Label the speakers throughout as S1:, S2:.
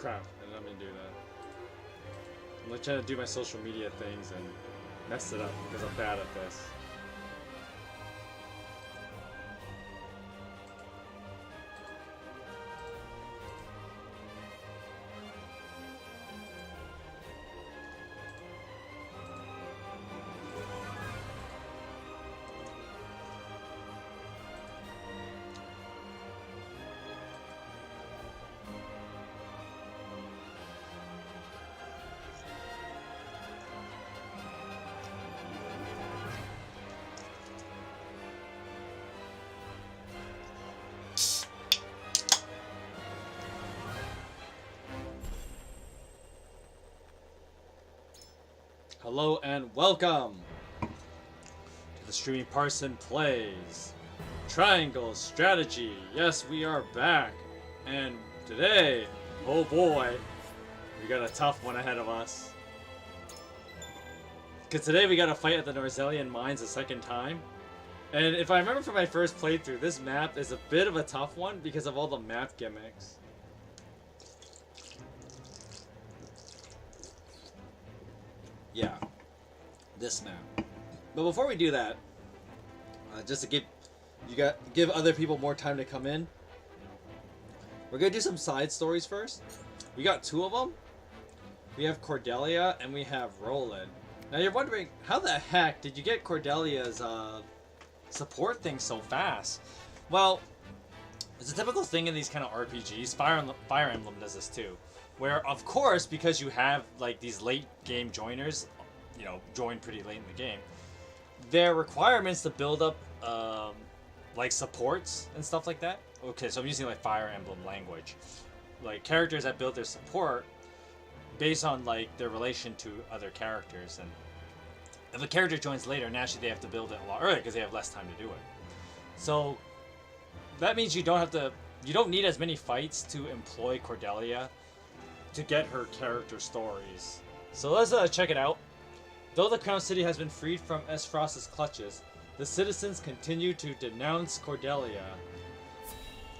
S1: crap, I didn't mean to do that. I'm like trying to do my social media things and messed it up because I'm bad at this. Hello and welcome to the streaming Parson Plays Triangle Strategy. Yes, we are back, and today, oh boy, we got a tough one ahead of us. Because today we got to fight at the Norzelian mines a second time. And if I remember from my first playthrough, this map is a bit of a tough one because of all the map gimmicks. Yeah, this map. But before we do that, just to give other people more time to come in, we're gonna do some side stories first. We got two of them. We have Cordelia and we have Roland. Now you're wondering, how the heck did you get Cordelia's support thing so fast? Well, it's a typical thing in these kind of RPGs. Fire Emblem does this too. Where, of course, because you have like these late game joiners, you know, join pretty late in the game, their requirements to build up like supports and stuff like that. Okay, so I'm using like Fire Emblem language, like characters that build their support based on like their relation to other characters. And if a character joins later, naturally they have to build it a lot earlier because they have less time to do it. So that means you don't need as many fights to employ Cordelia to get her character stories. So let's check it out. Though the Crown City has been freed from Esfrost's clutches, the citizens continue to denounce Cordelia.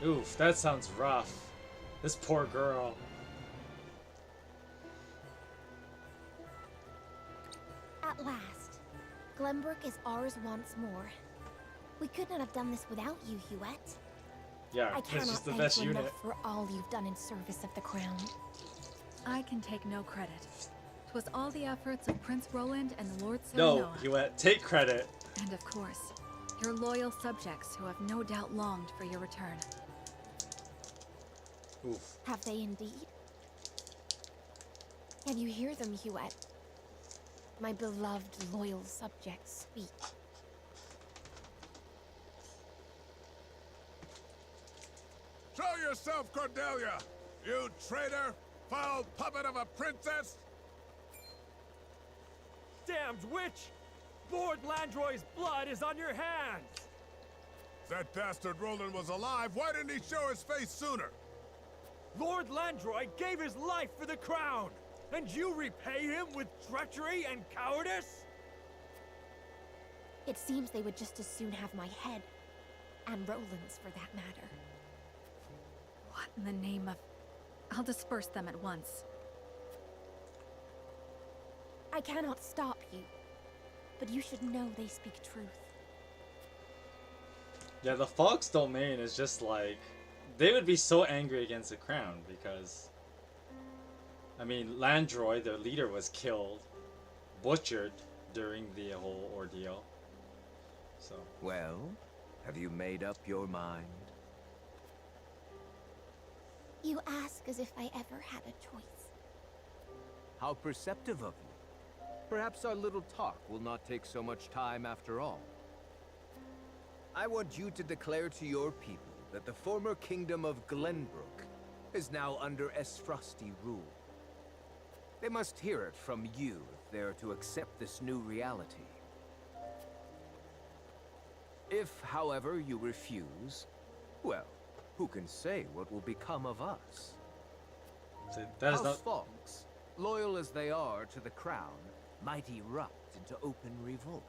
S1: Oof, that sounds rough. This poor girl.
S2: At last, Glenbrook is ours once more. We could not have done this without you, Huette.
S1: Yeah,
S2: I
S1: this
S2: cannot
S1: is the
S2: thank
S1: best
S2: you
S1: unit.
S2: enough for all you've done in service of the crown.
S3: I can take no credit. 'Twas all the efforts of Prince Roland and the Lord
S1: No,
S3: Serenoa.
S1: Huette, take credit.
S3: And of course, your loyal subjects who have no doubt longed for your return.
S1: Oof.
S2: Have they indeed? Can you hear them, Huette? My beloved loyal subjects speak.
S4: Show yourself, Cordelia! You traitor! Foul puppet of a princess!
S5: Damned witch! Lord Landroy's blood is on your hands!
S4: If that bastard Roland was alive, why didn't he show his face sooner?
S5: Lord Landroy gave his life for the crown! And you repay him with treachery and cowardice?
S2: It seems they would just as soon have my head. And Roland's, for that matter.
S3: What in the name of... I'll disperse them at once.
S2: I cannot stop you. But you should know they speak truth.
S1: Yeah, the Fox domain is just like... They would be so angry against the crown because... I mean, Landroy, their leader, was killed, butchered during the whole ordeal. So...
S6: Well, have you made up your mind?
S2: You ask as if I ever had a choice.
S6: How perceptive of you. Perhaps our little talk will not take so much time after all. I want you to declare to your people that the former kingdom of Glenbrook is now under Esfrosti rule. They must hear it from you if they are to accept this new reality. If, however, you refuse, well, who can say what will become of us?
S1: That is
S6: House
S1: not...
S6: Fox, loyal as they are to the crown, might erupt into open revolt.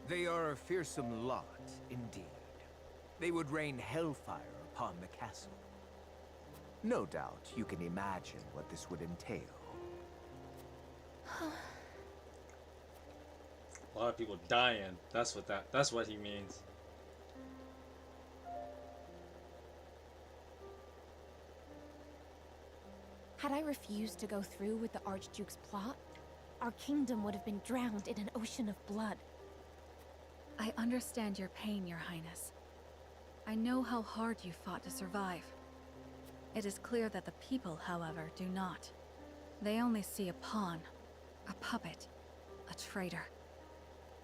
S6: They are a fearsome lot, indeed. They would rain hellfire upon the castle. No doubt you can imagine what this would entail.
S1: A lot of people dying. That's what he means.
S2: Had I refused to go through with the Archduke's plot, our kingdom would have been drowned in an ocean of blood.
S3: I understand your pain, Your Highness. I know how hard you fought to survive. It is clear that the people, however, do not. They only see a pawn, a puppet, a traitor.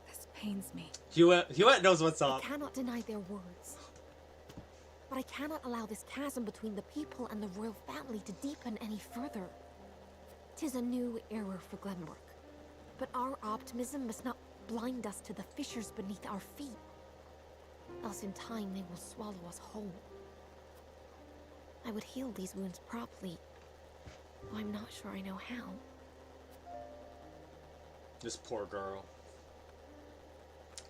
S3: This pains me.
S1: Hewitt knows what's
S2: I
S1: up.
S2: cannot deny their words. But I cannot allow this chasm between the people and the royal family to deepen any further. 'Tis a new era for Glenbrook. But our optimism must not blind us to the fissures beneath our feet. Else in time they will swallow us whole. I would heal these wounds properly, though I'm not sure I know how.
S1: This poor girl.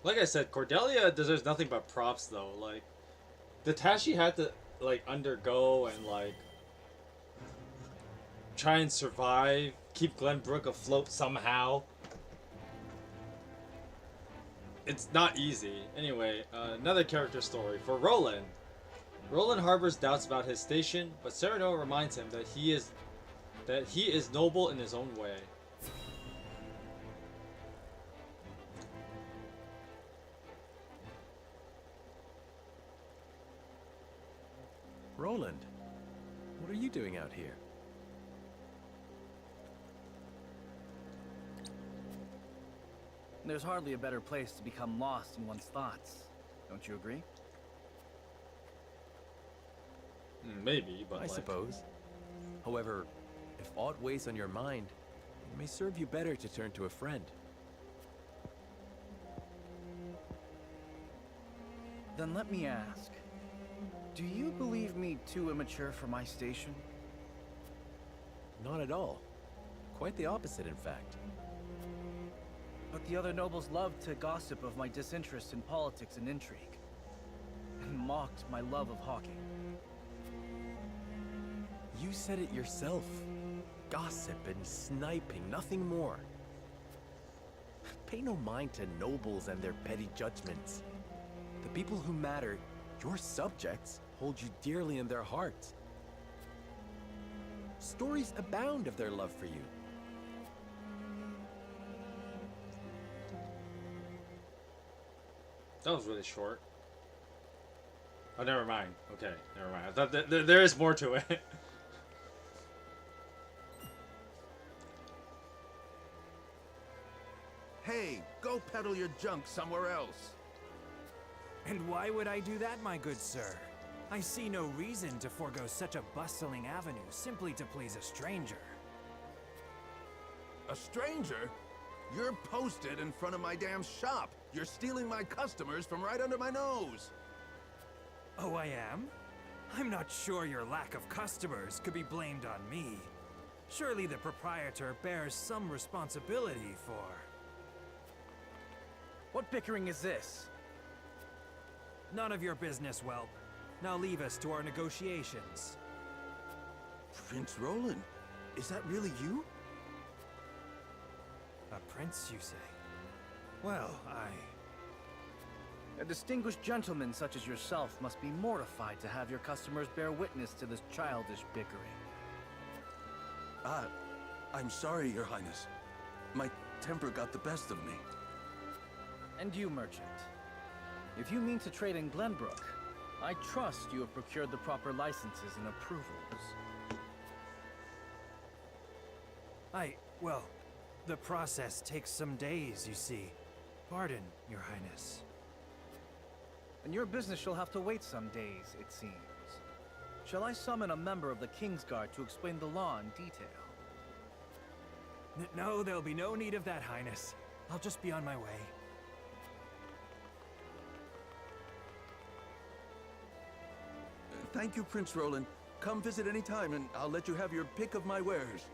S1: Like I said, Cordelia deserves nothing but props though. Like, the task she had to like undergo and like try and survive, keep Glenbrook afloat somehow. It's not easy. Anyway, another character story for Roland. Roland harbors doubts about his station, but Cyrano reminds him that he is noble in his own way.
S7: Roland, what are you doing out here?
S8: There's hardly a better place to become lost in one's thoughts. Don't you agree?
S1: Maybe, but
S7: I suppose. However, if aught weighs on your mind, it may serve you better to turn to a friend.
S8: Then let me ask. Do you believe me too immature for my station?
S7: Not at all. Quite the opposite, in fact.
S8: But the other nobles loved to gossip of my disinterest in politics and intrigue, and mocked my love of hawking.
S7: You said it yourself. Gossip and sniping, nothing more. Pay no mind to nobles and their petty judgments. The people who matter, your subjects, hold you dearly in their hearts. Stories abound of their love for you.
S1: That was really short. Oh, never mind. Okay, never mind. I thought there is more to it.
S4: Hey, go peddle your junk somewhere else.
S5: And why would I do that, my good sir? I see no reason to forego such a bustling avenue simply to please a stranger.
S4: A stranger? You're posted in front of my damn shop. You're stealing my customers from right under my nose.
S5: Oh, I am? I'm not sure your lack of customers could be blamed on me. Surely the proprietor bears some responsibility for...
S8: What bickering is this?
S5: None of your business, whelp. Now leave us to our negotiations.
S4: Prince Roland, is that really you?
S5: A prince, you say? Well,
S8: A distinguished gentleman such as yourself must be mortified to have your customers bear witness to this childish bickering.
S4: I'm sorry, Your Highness. My temper got the best of me.
S8: And you, merchant. If you mean to trade in Glenbrook, I trust you have procured the proper licenses and approvals.
S5: well, the process takes some days, you see. Pardon, Your Highness.
S8: And your business shall have to wait some days, it seems. Shall I summon a member of the Kingsguard to explain the law in detail?
S5: No, there'll be no need of that, Highness. I'll just be on my way.
S4: Thank you, Prince Roland. Come visit any time, and I'll let you have your pick of my wares.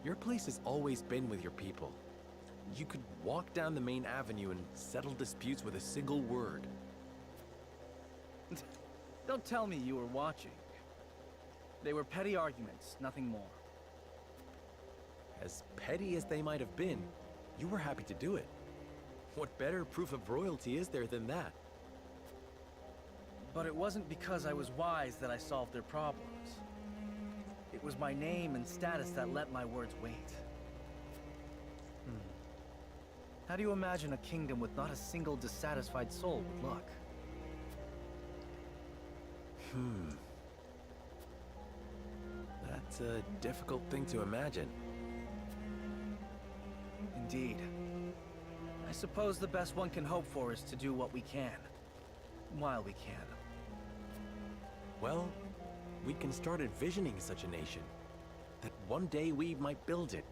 S7: Your place has always been with your people. You could walk down the main avenue and settle disputes with a single word.
S8: Don't tell me you were watching. They were petty arguments, nothing more.
S7: As petty as they might have been, you were happy to do it. What better proof of royalty is there than that?
S8: But it wasn't because I was wise that I solved their problems. It was my name and status that let my words weight. How do you imagine a kingdom with not a single dissatisfied soul with luck?
S7: That's a difficult thing to imagine.
S8: Indeed. I suppose the best one can hope for is to do what we can, while we can.
S7: Well, we can start envisioning such a nation. That one day we might build it.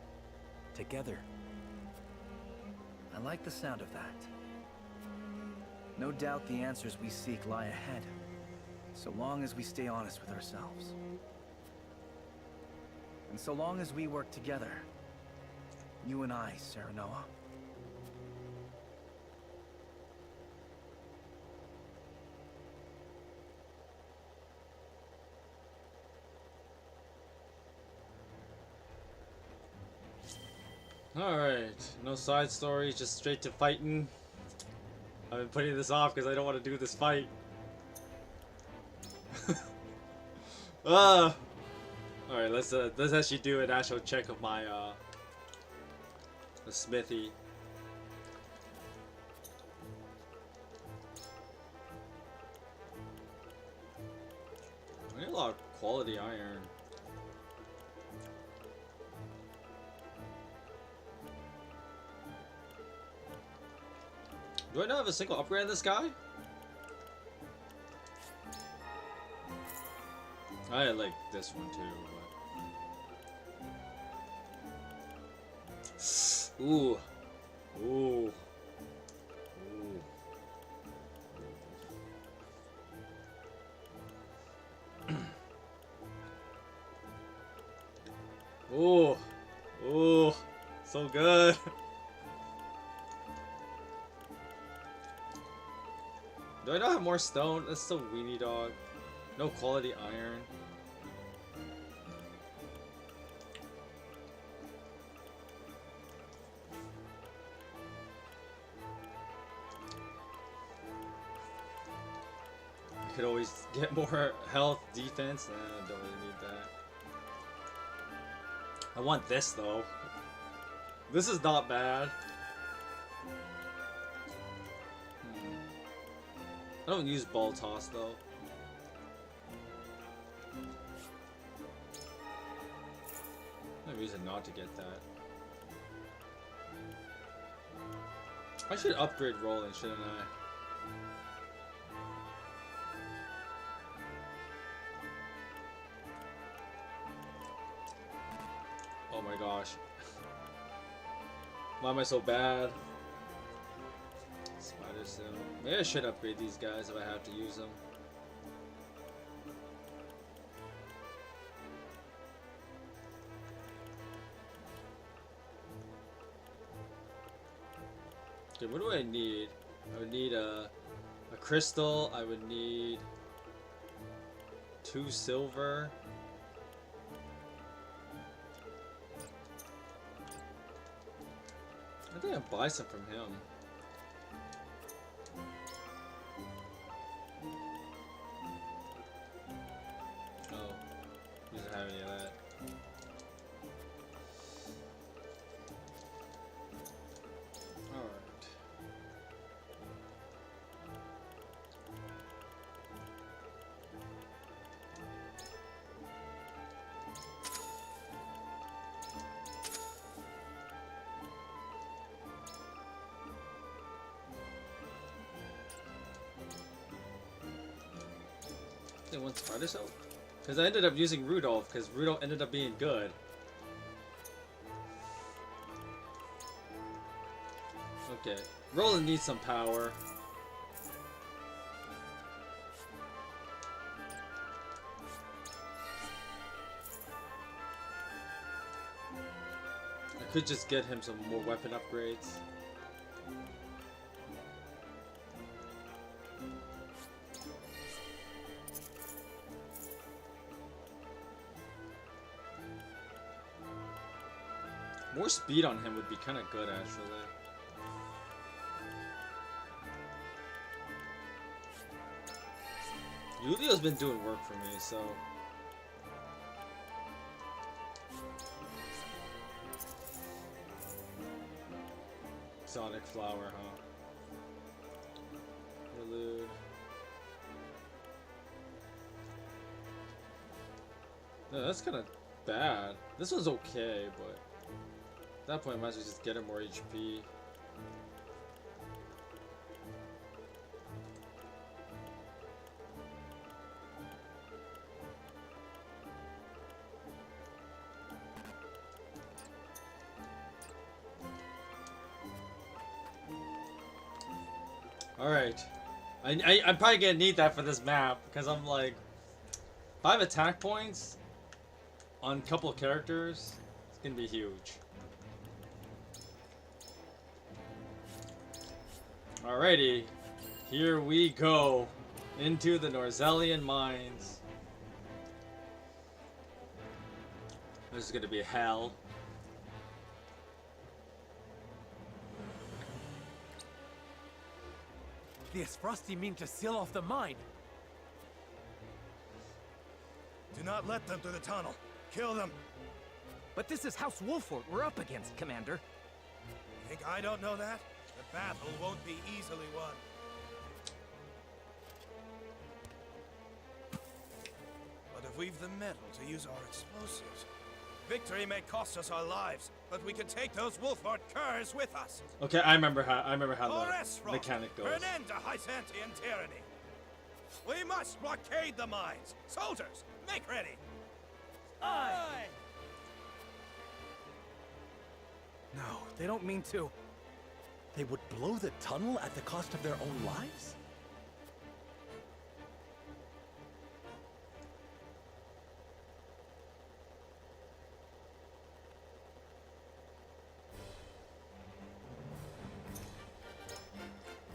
S7: Together.
S8: I like the sound of that. No doubt the answers we seek lie ahead, so long as we stay honest with ourselves. And so long as we work together, you and I, Serenoa.
S1: Alright, no side stories, just straight to fighting. I've been putting this off because I don't want to do this fight. Alright, let's actually do an actual check of my the smithy. I need a lot of quality iron. Do I not have a single upgrade on this guy? I like this one too, but... Ooh. Ooh. Ooh. Ooh. Ooh. So good. Do I not have more stone? That's so weenie dog. No quality iron. I could always get more health, defense. Nah, don't really need that. I want this though. This is not bad. I don't use ball toss though. No reason not to get that. I should upgrade rolling, shouldn't I? Oh my gosh. Why am I so bad? Spider Sim. Maybe I should upgrade these guys if I have to use them. Okay, what do I need? I would need a crystal. I would need 2 silver. I think I'll buy some from him. Oh, he doesn't have any of that. Alright. They want spider soap? Because I ended up using Rudolph, because Rudolph ended up being good. Okay, Roland needs some power. Could just get him some more weapon upgrades. More speed on him would be kind of good, actually. Yulio's been doing work for me, so... Sonic Flower, huh? Prelude. No, that's kind of bad. This one's okay, but... At that point, I might as well just get him more HP. Alright. I'm probably gonna need that for this map, because I'm like... 5 attack points on a couple of characters, it's gonna be huge. Alrighty, here we go into the Norzelian mines. This is gonna be hell.
S7: The Esfrosti mean to seal off the mine.
S8: Do not let them through the tunnel. Kill them.
S9: But this is House Wolfort we're up against, Commander.
S8: Think I don't know that? The battle won't be easily won. But if we've the metal to use our explosives, victory may cost us our lives, but we can take those Wolfort curs with us.
S1: Okay, I remember how
S8: For
S1: the
S8: Esfrost,
S1: mechanic goes.
S8: for an end to Hysantian tyranny. We must blockade the mines. Soldiers, make ready.
S9: Aye!
S7: No, they don't mean to. They would blow the tunnel at the cost of their own lives?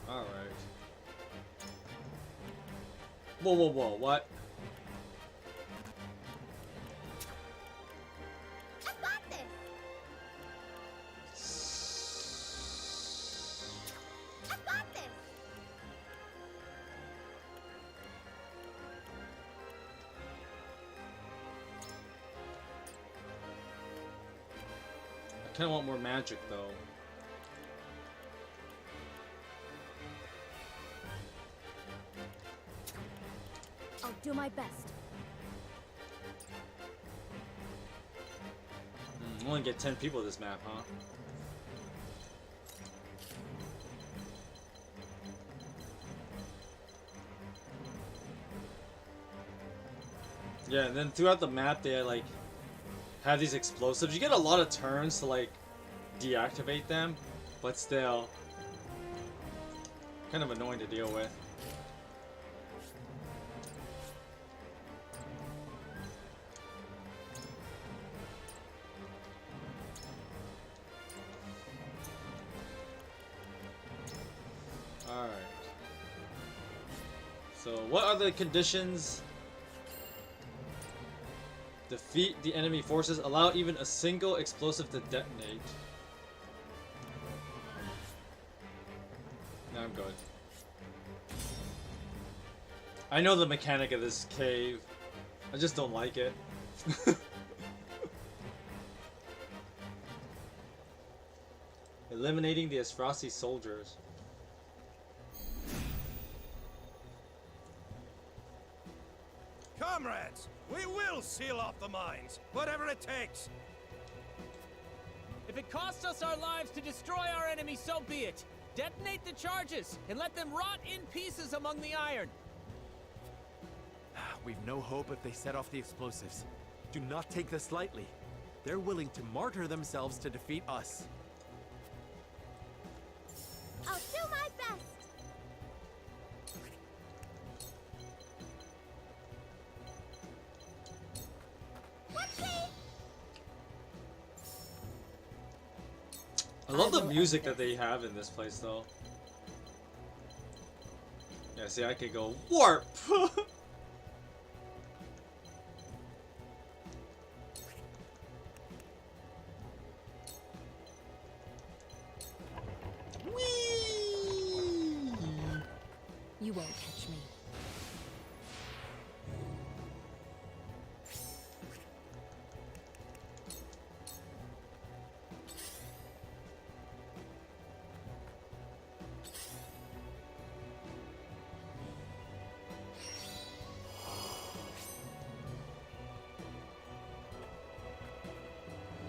S1: Alright. Whoa, whoa, whoa, what?
S2: I got this! I got this!
S1: I kinda want more magic, though.
S2: I'll do my best.
S1: Only get 10 people this map, huh? Yeah, and then throughout the map they like have these explosives. You get a lot of turns to like deactivate them, but still kind of annoying to deal with. Alright. So what are the conditions? Defeat the enemy forces. Allow even a single explosive to detonate. No, I'm good. I know the mechanic of this cave. I just don't like it. Eliminating the Esfrosti soldiers.
S8: Comrades, we will seal off the mines, whatever it takes.
S9: If it costs us our lives to destroy our enemy, so be it. Detonate the charges and let them rot in pieces among the iron.
S7: We've no hope if they set off the explosives. Do not take this lightly. They're willing to martyr themselves to defeat us.
S2: I'll do my best!
S1: I love the music that they have in this place, though. Yeah, see, I could go warp. Whee!
S2: You won't catch me.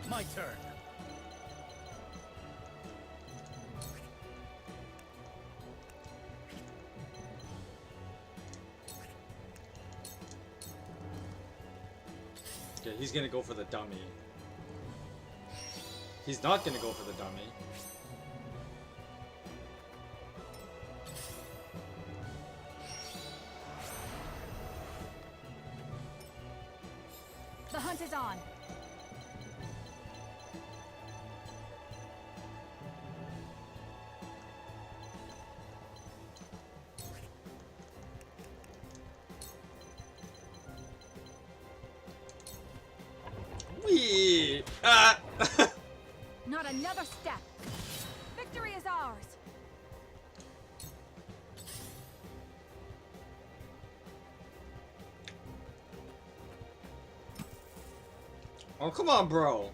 S8: My turn.
S1: Okay, he's gonna go for the dummy. He's not gonna go for the dummy.
S3: The hunt is on.
S1: Whee! Ah!
S3: Not another step. Victory is ours.
S1: Oh, come on, bro.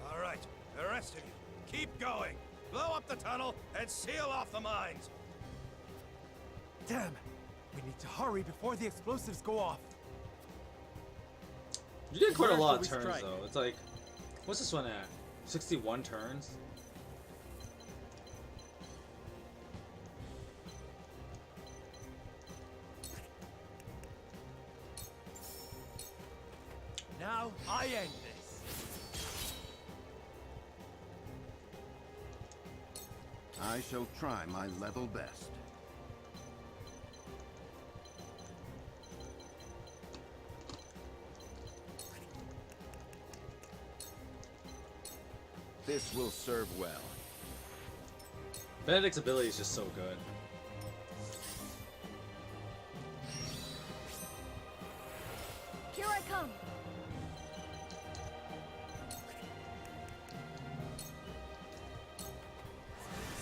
S4: All right, the rest of you, keep going. Blow up the tunnel and seal off the mines.
S7: Damn! We need to hurry before the explosives go off.
S1: You did quite a
S7: Where
S1: lot of
S7: shall we
S1: turns,
S7: strike?
S1: though. It's like, what's this one at? 61 turns?
S7: Now I end this.
S4: I shall try my level best.
S6: This will serve well.
S1: Benedict's ability is just so good.
S3: Here I come.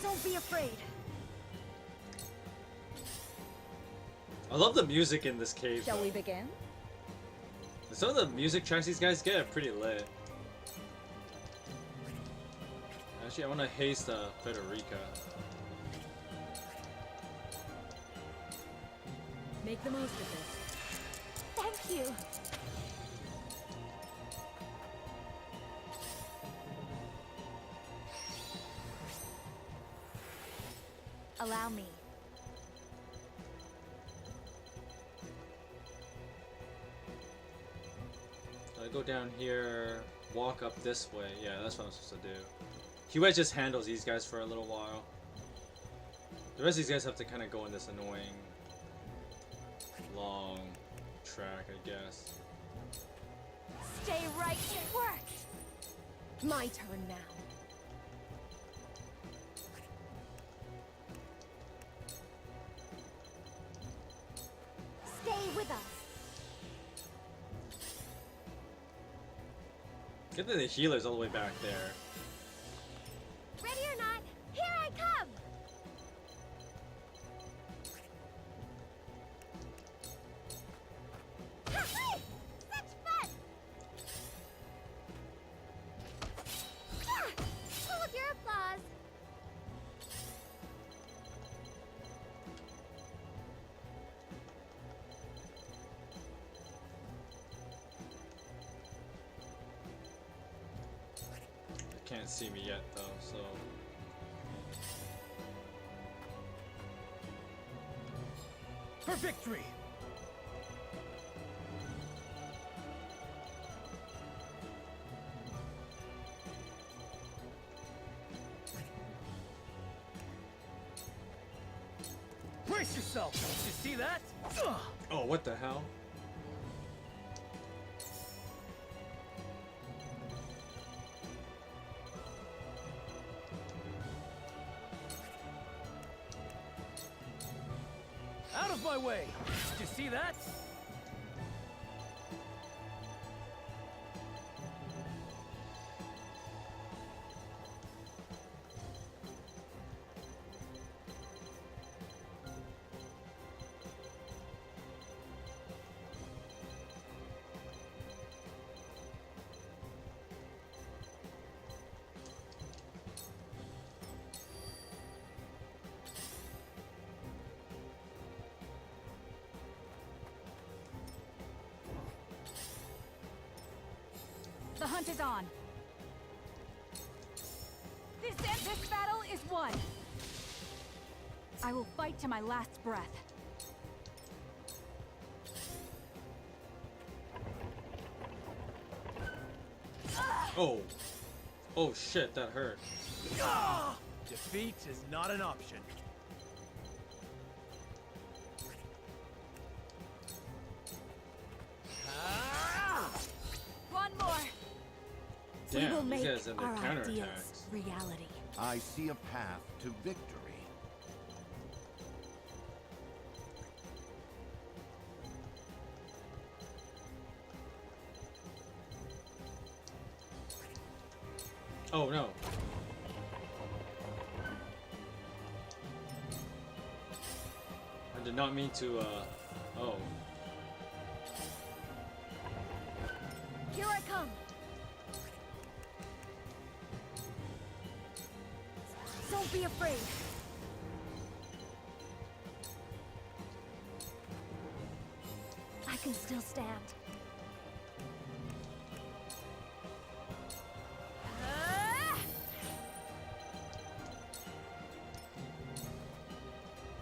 S3: Don't be afraid.
S1: I love the music in this cave.
S3: Shall
S1: though.
S3: we begin?
S1: Some of the music tracks these guys get are pretty lit. Actually, I want to haste Federica.
S3: Make the most of this.
S2: Thank you.
S3: Allow me.
S1: I go down here, walk up this way. Yeah, that's what I'm supposed to do. Q just handles these guys for a little while. The rest of these guys have to kind of go in this annoying long track, I guess.
S2: Stay right here. It worked. My turn now. Stay with us.
S1: Get the healers all the way back there.
S2: Ready or not, here I come. Ha-ha! Such fun! Ah, hold your applause.
S1: They can't see me yet though, so.
S7: For victory! Brace yourself! Did you see that? Ugh.
S1: Oh, what the hell?
S8: my way! Did you see that?
S3: The hunt is on. This battle is won. I will fight to my last breath.
S1: Oh. Oh shit, that hurt.
S7: Defeat is not an option.
S3: One more.
S2: We will
S1: Damn, these
S2: make
S1: guys have their
S2: our
S1: counterattacks.
S2: ideas reality.
S4: I see a path to victory.
S1: Oh no. I did not mean to, oh.
S2: Here I come. Don't be afraid. I can still stand.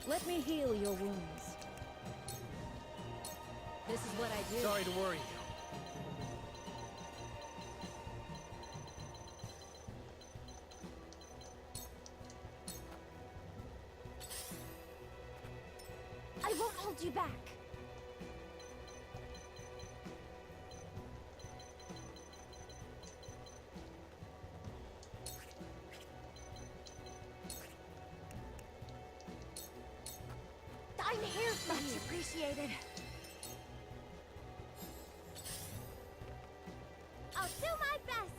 S2: Let me heal your wounds. This is what I do.
S8: Sorry to worry you.
S2: I won't hold you back. I'm here for you. Much appreciated. I'll do my best.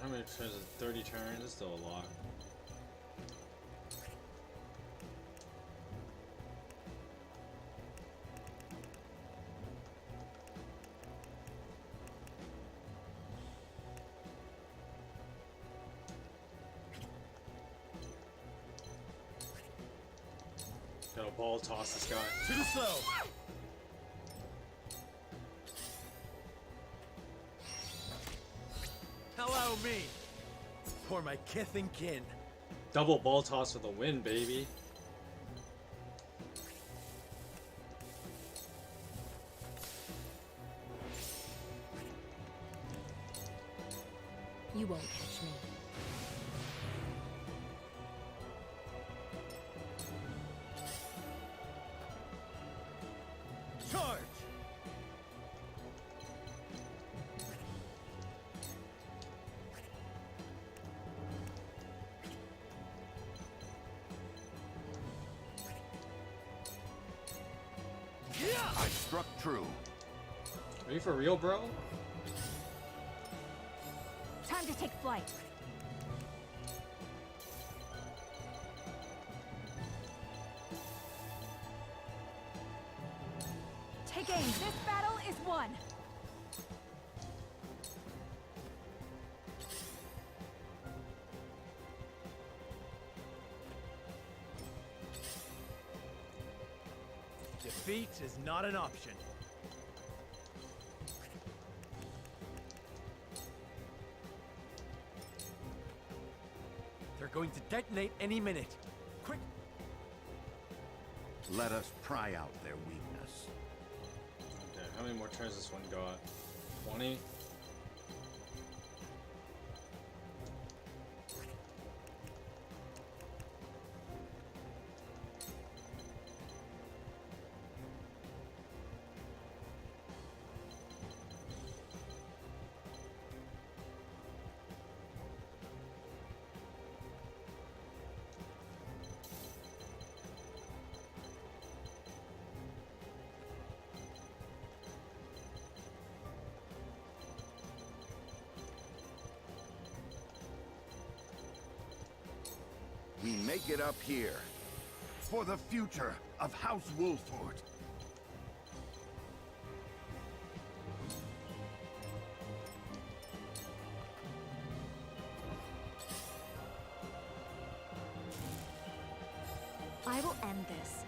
S1: How many turns is it? 30 turns? That's still a lot. Gotta ball toss this guy.
S7: Too slow. Allow me. For my kith and kin.
S1: Double ball toss for the win, baby.
S2: You won't catch me.
S8: Charge!
S4: I struck true.
S1: Are you for real, bro?
S3: Time to take flight. Take aim. This battle is won.
S7: Defeat is not an option. They're going to detonate any minute. Quick!
S4: Let us pry out their weakness.
S1: Okay, how many more turns this one got? 20?
S4: we make it up here. For the future of House Wolford.
S2: I will end this.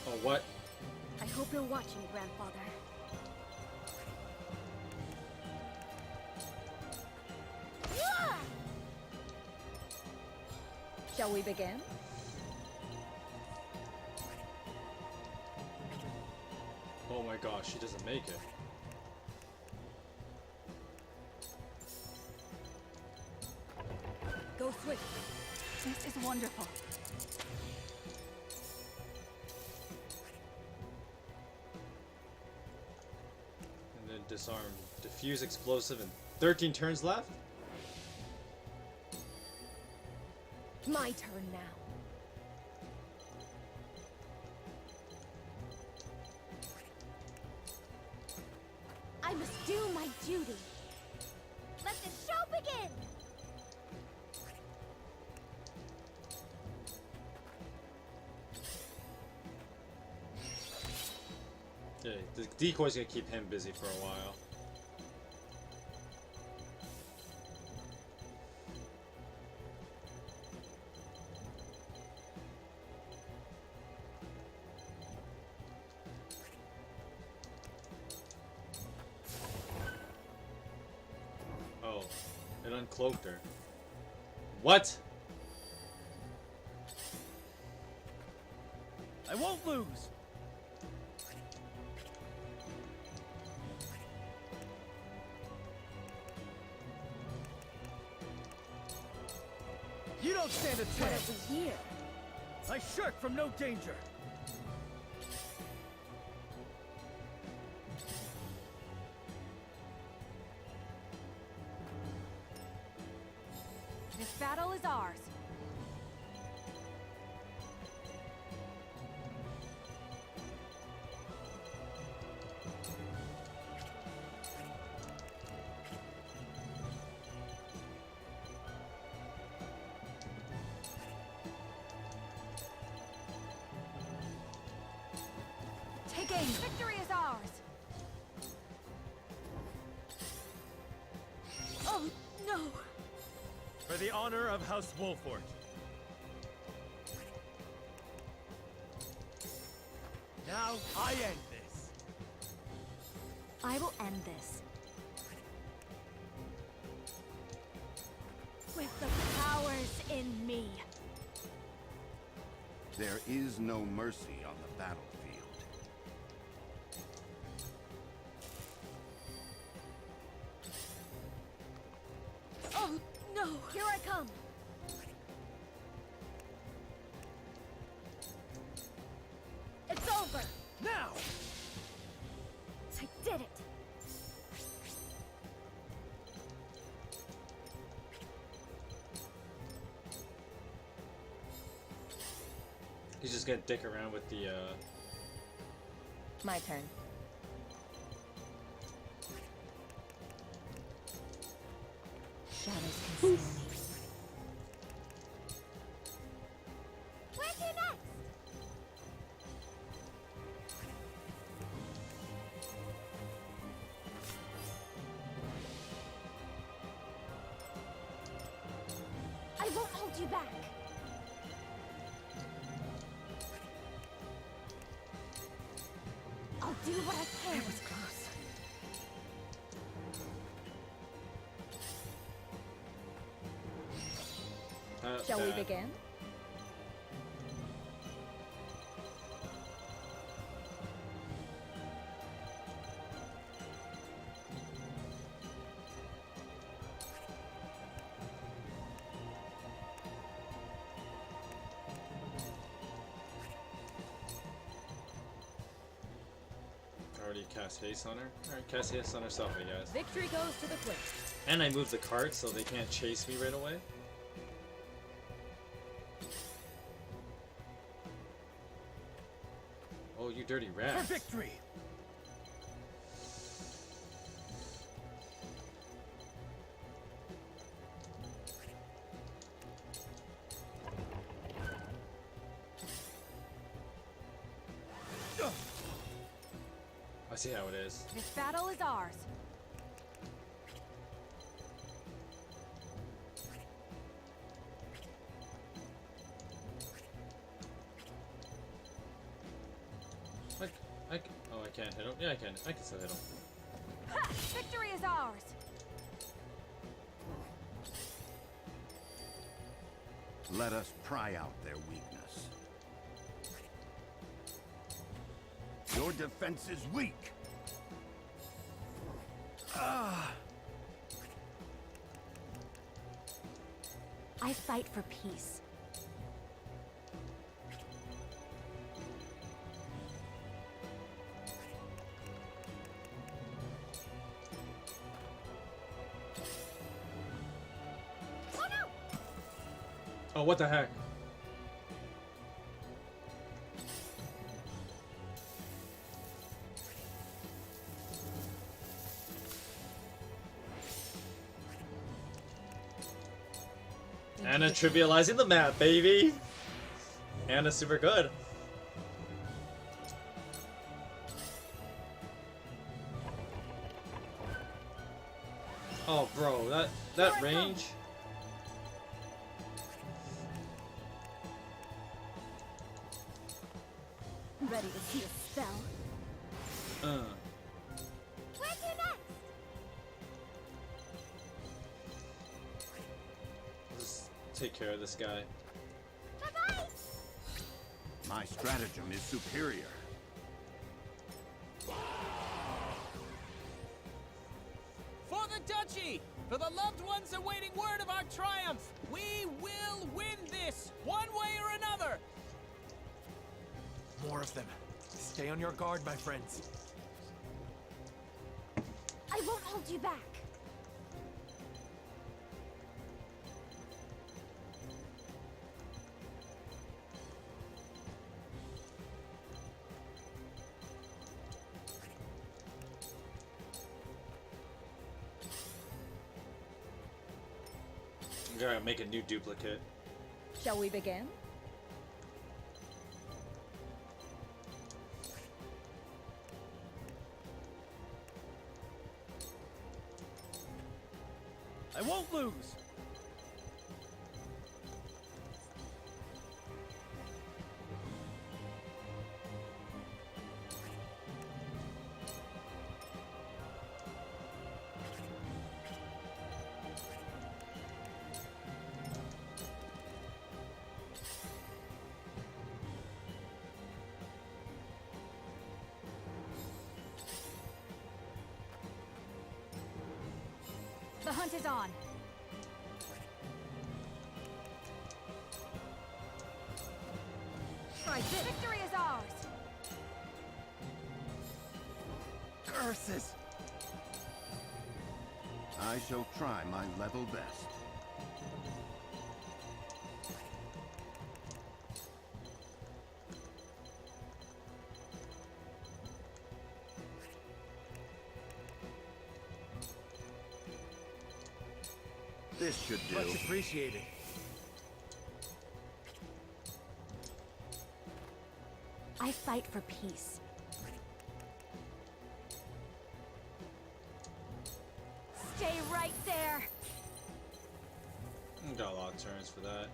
S1: Oh, what?
S2: I hope you're watching, Grandfather.
S3: Shall we begin?
S1: Oh my gosh, she doesn't make it.
S2: Go swift.
S3: This is wonderful.
S1: And then disarm, diffuse explosive, and 13 turns left?
S2: My turn now. I must do my duty. Let the show begin!
S1: Okay, the decoy's gonna keep him busy for a while. Oh, it uncloaked her. What?
S8: I won't lose! You don't stand a
S2: But
S8: chance!
S2: it was here.
S8: I shirk from no danger!
S2: This battle is ours.
S3: Take aim.
S2: Victory is ours. Oh, no.
S8: For the honor of House Wolford. Now I end this.
S2: I will end this. With the powers in me.
S4: There is no mercy on the battlefield.
S2: Oh, no. Here I come. It's over.
S8: Now!
S2: I did it.
S1: He's just gonna dick around with the,
S2: My turn. Shadows conceal me. Where to next? I won't hold you back. I'll do what I can. It was close.
S3: Shall we
S1: bad.
S3: begin?
S1: Already cast haste on her? Alright, cast haste on herself, I guess.
S2: Victory goes to the quick.
S1: And I moved the cart so they can't chase me right away. Oh, you dirty
S8: For
S1: rat.
S8: victory!
S1: I see how it is.
S2: This battle is ours.
S1: Oh, I can't hit him. Yeah, I can. I can still hit him.
S2: Ha! Victory is ours.
S4: Let us pry out their weakness. Your defense is weak.
S2: I fight for peace. Oh no!
S1: Oh, what the heck? Anna trivializing the map, baby! Anna's super good. Oh, bro, that range.
S2: Ready to see a spell? Where to next?
S1: Just take care of this guy.
S2: Bye-bye!
S4: My stratagem is superior.
S9: For the duchy! For the loved ones awaiting word of our triumph! We will win this, one way or another!
S7: More of them. Stay on your guard, my friends.
S2: I won't hold you back.
S1: I'm gonna make a new duplicate.
S2: Shall we begin?
S8: I won't lose!
S2: The hunt is on. Try this. Victory is ours.
S8: Curses!
S4: I shall try my level best. This should do.
S7: Much appreciated.
S2: I fight for peace. Stay right there.
S1: Got a lot of turns for that.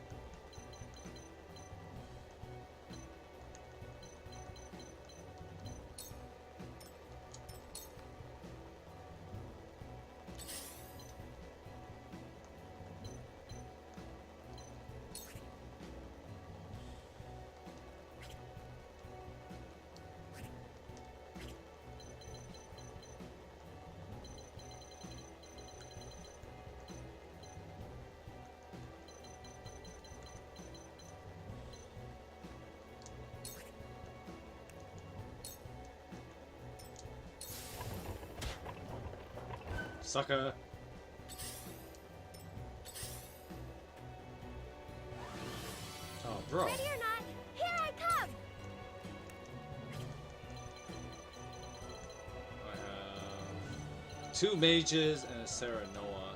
S1: Sucker. Oh, bro.
S2: Ready or not, here I come.
S1: 2 mages and a Sarah Noah.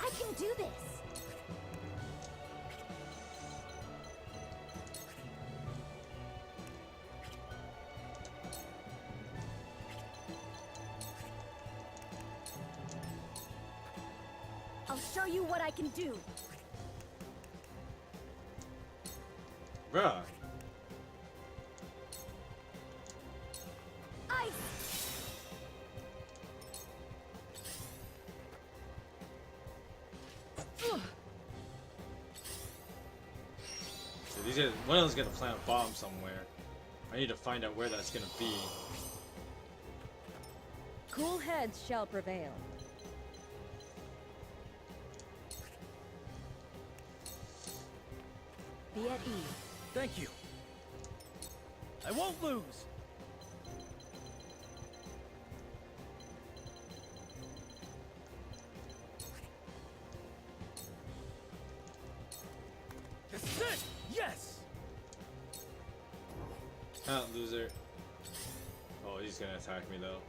S2: I can do this. I'll show you what I can do.
S1: Bruh.
S2: Ice!
S1: So these guys, one of them's gonna plant a bomb somewhere. I need to find out where that's gonna be.
S10: Cool heads shall prevail. Be at ease.
S5: Thank you. I won't lose. This is it! Yes!
S1: Loser. Oh, he's gonna attack me though.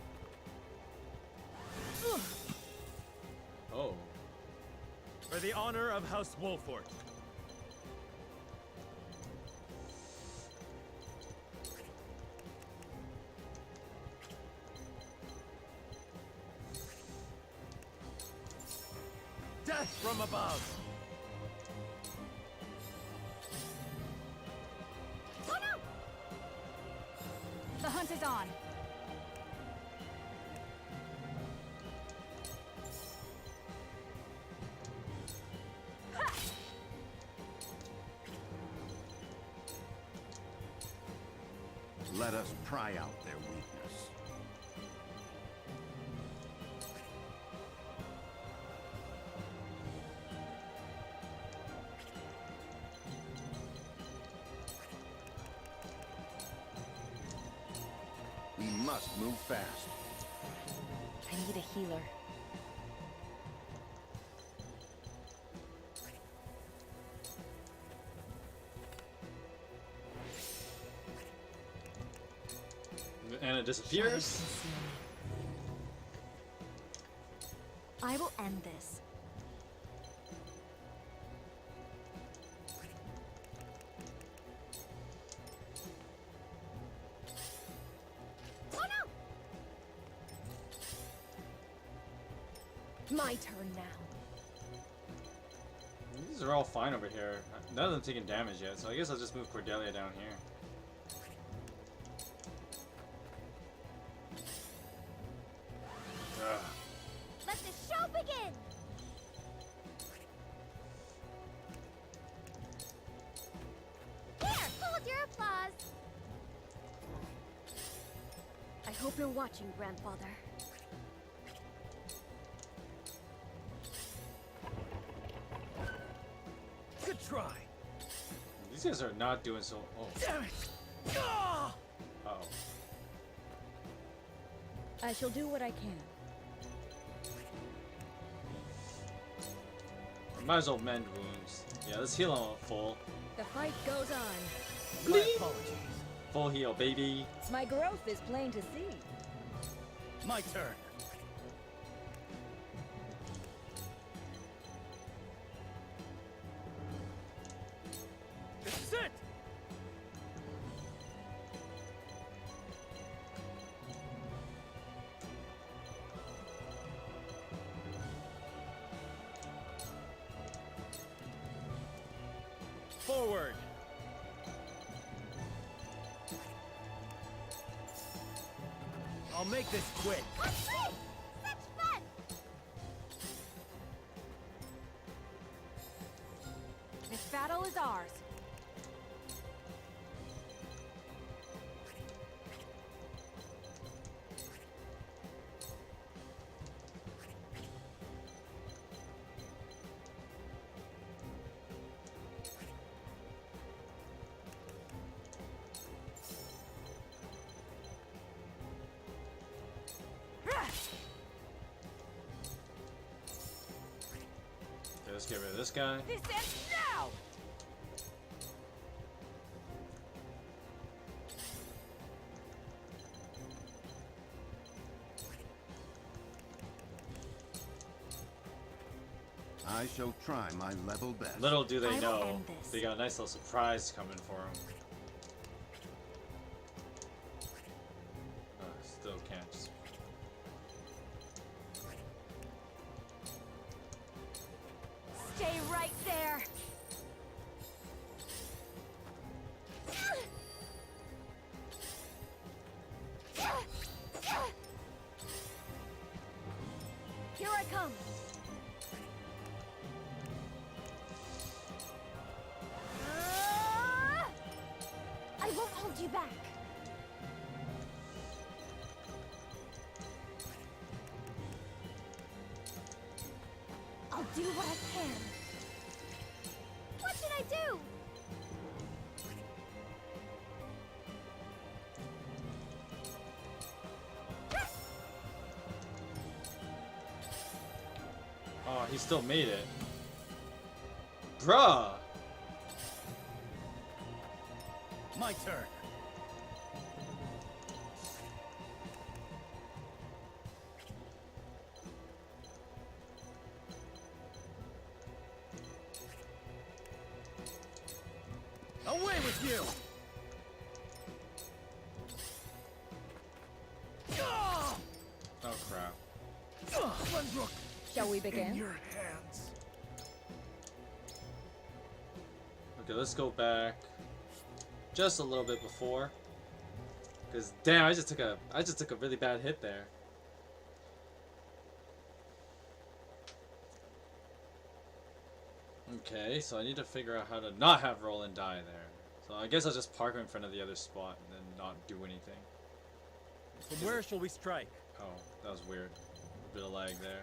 S1: Oh.
S5: For the honor of House Wolfort. Death from above!
S2: Oh no!
S3: The hunt is on.
S4: Let us pry out their weakness. We must move fast.
S10: I need a healer.
S1: And it disappears.
S2: I will end this. Oh no! My turn now.
S1: These are all fine over here. None of them taking damage yet, so I guess I'll just move Cordelia down here. Ugh.
S2: Let the show begin! Here, hold your applause! I hope you're watching, Grandfather.
S5: Good try.
S1: These guys are not doing so. Oh.
S5: Damn it! Ah!
S1: Uh oh.
S10: I shall do what I can.
S1: Might as well mend wounds. Yeah, let's heal him full.
S10: The fight goes on.
S5: My apologies.
S1: Full heal, baby.
S10: My growth is plain to see.
S5: My turn. This is it! Forward! I'll make this quick.
S2: Such fun!
S3: This battle is ours.
S1: let's get rid of this guy.
S10: This ends now!
S11: I shall try my level best.
S1: Little do they
S2: I will
S1: know,
S2: end this.
S1: they got a nice little surprise coming for him. Still can't.
S10: Stay right there! Here I come!
S2: I won't hold you back. I'll do what I can.
S10: What should I do?
S1: Oh, he still made it. Bruh!
S8: My turn. Away with you!
S1: Oh crap.
S8: Glenbrook,
S10: Shall we
S4: In
S10: begin?
S4: your hands.
S1: Okay, let's go back just a little bit before. Cause damn, I just took a really bad hit there. Okay, so I need to figure out how to not have Roland die there. So I guess I'll just park him in front of the other spot and then not do anything.
S8: from where shall we strike?
S1: Oh, that was weird. A bit of lag there.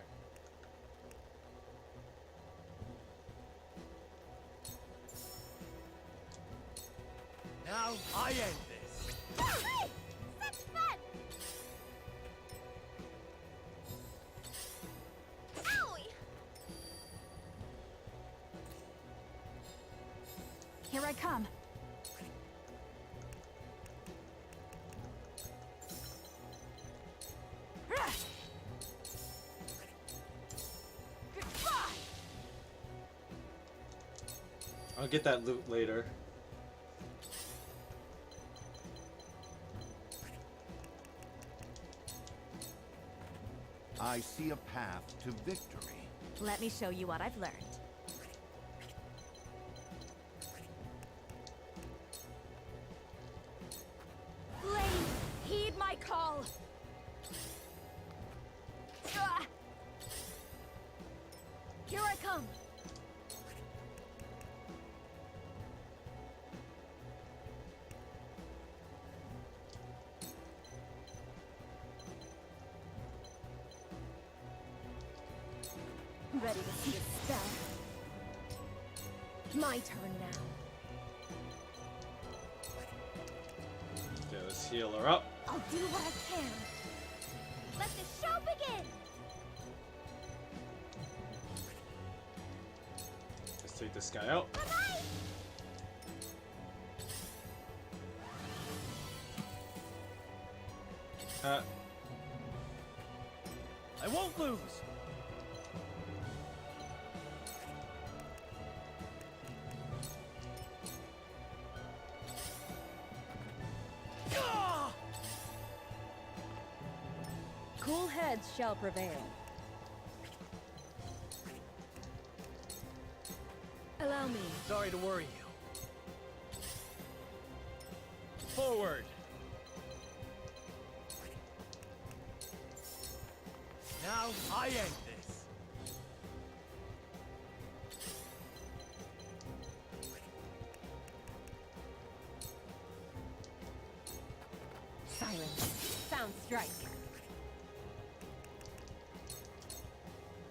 S8: Now I end this.
S10: Hey! Such fun! Owie!
S3: Here I come.
S10: Goodbye!
S1: I'll get that loot later.
S11: I see a path to victory.
S10: Let me show you what I've learned. Flame, heed my call! Ah! Here I come! Ready to see a spell? My turn now.
S1: Okay, let's heal her up.
S2: I'll do what I can.
S10: Let the show begin!
S1: Let's take this guy out.
S10: Bye-bye!
S8: I won't lose.
S10: Cool heads shall prevail. Allow me.
S8: Sorry to worry you. Forward. Now I end this.
S10: Silence. Sound strike.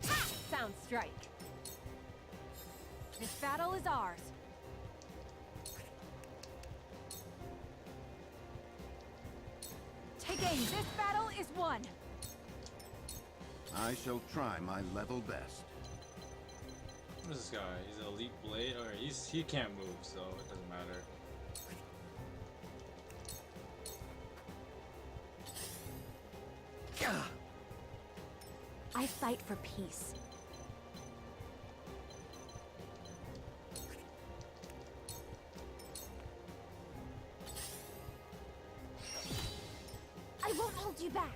S10: Ha! Sound strike.
S3: This battle is ours. Take aim. This battle is won.
S11: I shall try my level best.
S1: What is this guy? He's an elite blade? Alright, he can't move, so it doesn't matter.
S2: I fight for peace. I won't hold you back.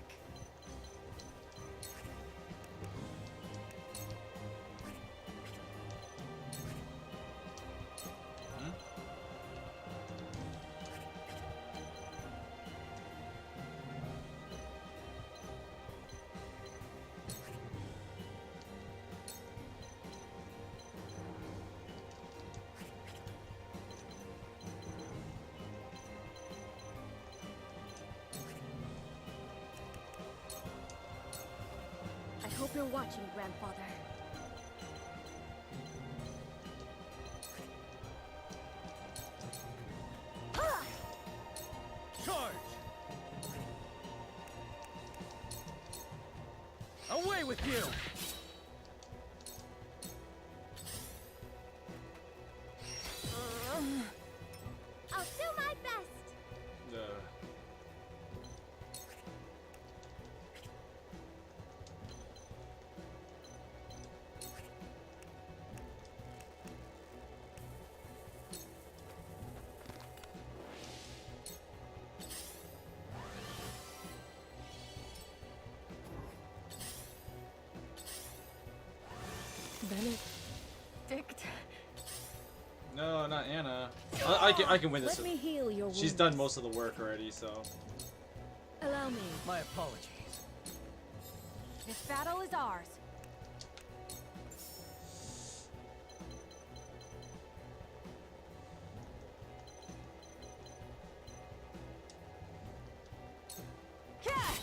S2: I hope you're watching, Grandfather.
S8: Charge! Away with you!
S2: I'll do my best.
S3: Benedict.
S1: No, not Anna. I can win this.
S10: Let me heal your
S1: She's
S10: wounds.
S1: done most of the work already, so.
S10: Allow me.
S8: My apologies.
S10: This battle is ours.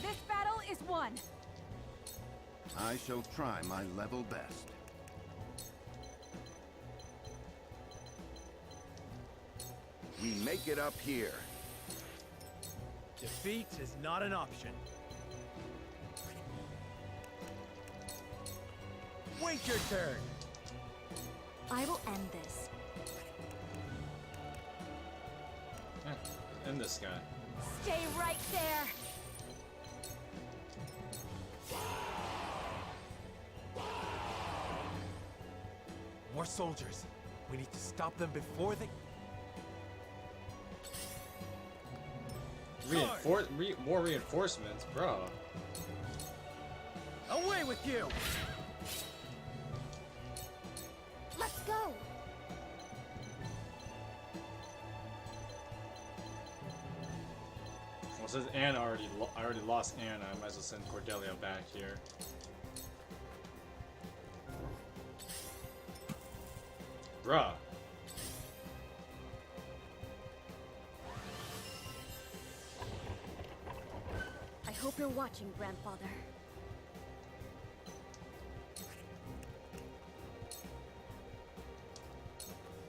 S10: This battle is won.
S11: I shall try my level best. We make it up here.
S7: Defeat is not an option. Wait your turn.
S2: I will end this.
S1: And this guy.
S10: Stay right there.
S7: More soldiers. We need to stop them before they...
S1: More reinforcements, bro.
S8: Away with you!
S2: Let's go.
S1: Well, since Anna I already lost Anna, I might as well send Cordelia back here. Bruh.
S2: I hope you're watching, Grandfather.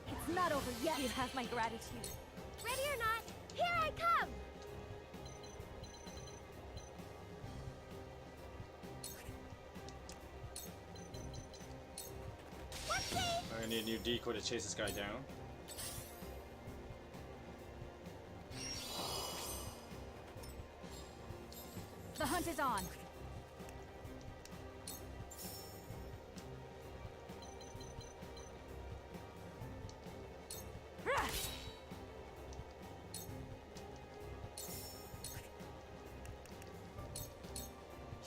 S10: It's not over yet. You have my gratitude.
S2: Ready or not, here I come!
S1: I need a new decoy to chase this guy down.
S10: The hunt is on.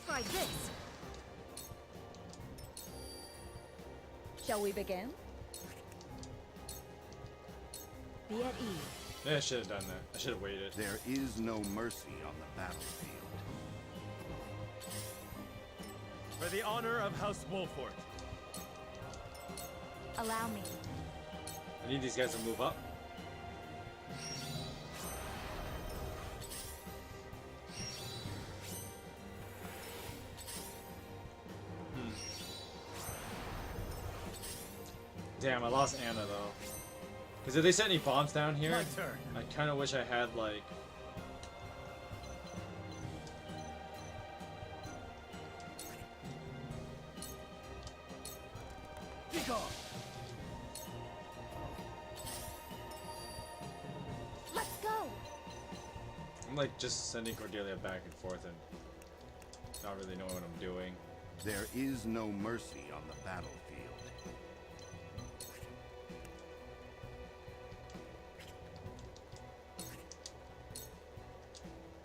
S10: Try this. Shall we begin? Be at ease.
S1: Yeah, I should have done that. I should have waited.
S11: There is no mercy on the battlefield.
S7: For the honor of House Wolford.
S2: Allow me.
S1: I need these guys to move up. Damn, I lost Anna though. Because if they set any bombs down here,
S8: My turn.
S1: I kind of wish I had like...
S8: Be gone!
S1: I'm like just sending Cordelia back and forth and not really knowing what I'm doing.
S11: There is no mercy on the battlefield.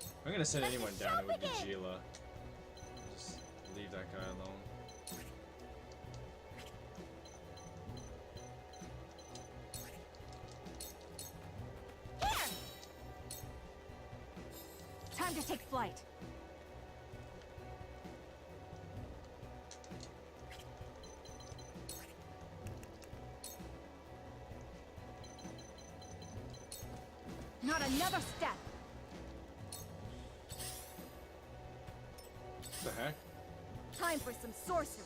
S1: If I'm gonna send anyone down, it would be Gila. Just leave that guy alone.
S10: Time to take flight. Not another step.
S1: What the heck?
S10: Time for some sorcery.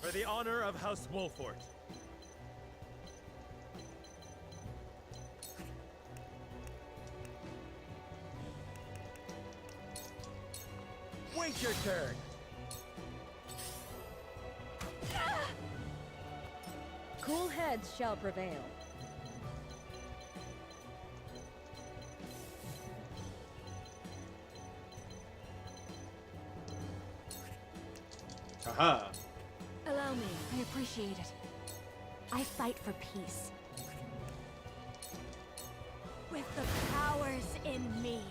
S7: For the honor of House Wolfort. Wait your turn.
S10: Cool heads shall prevail.
S1: Aha!
S2: Allow me. I appreciate it. I fight for peace. With the powers in me.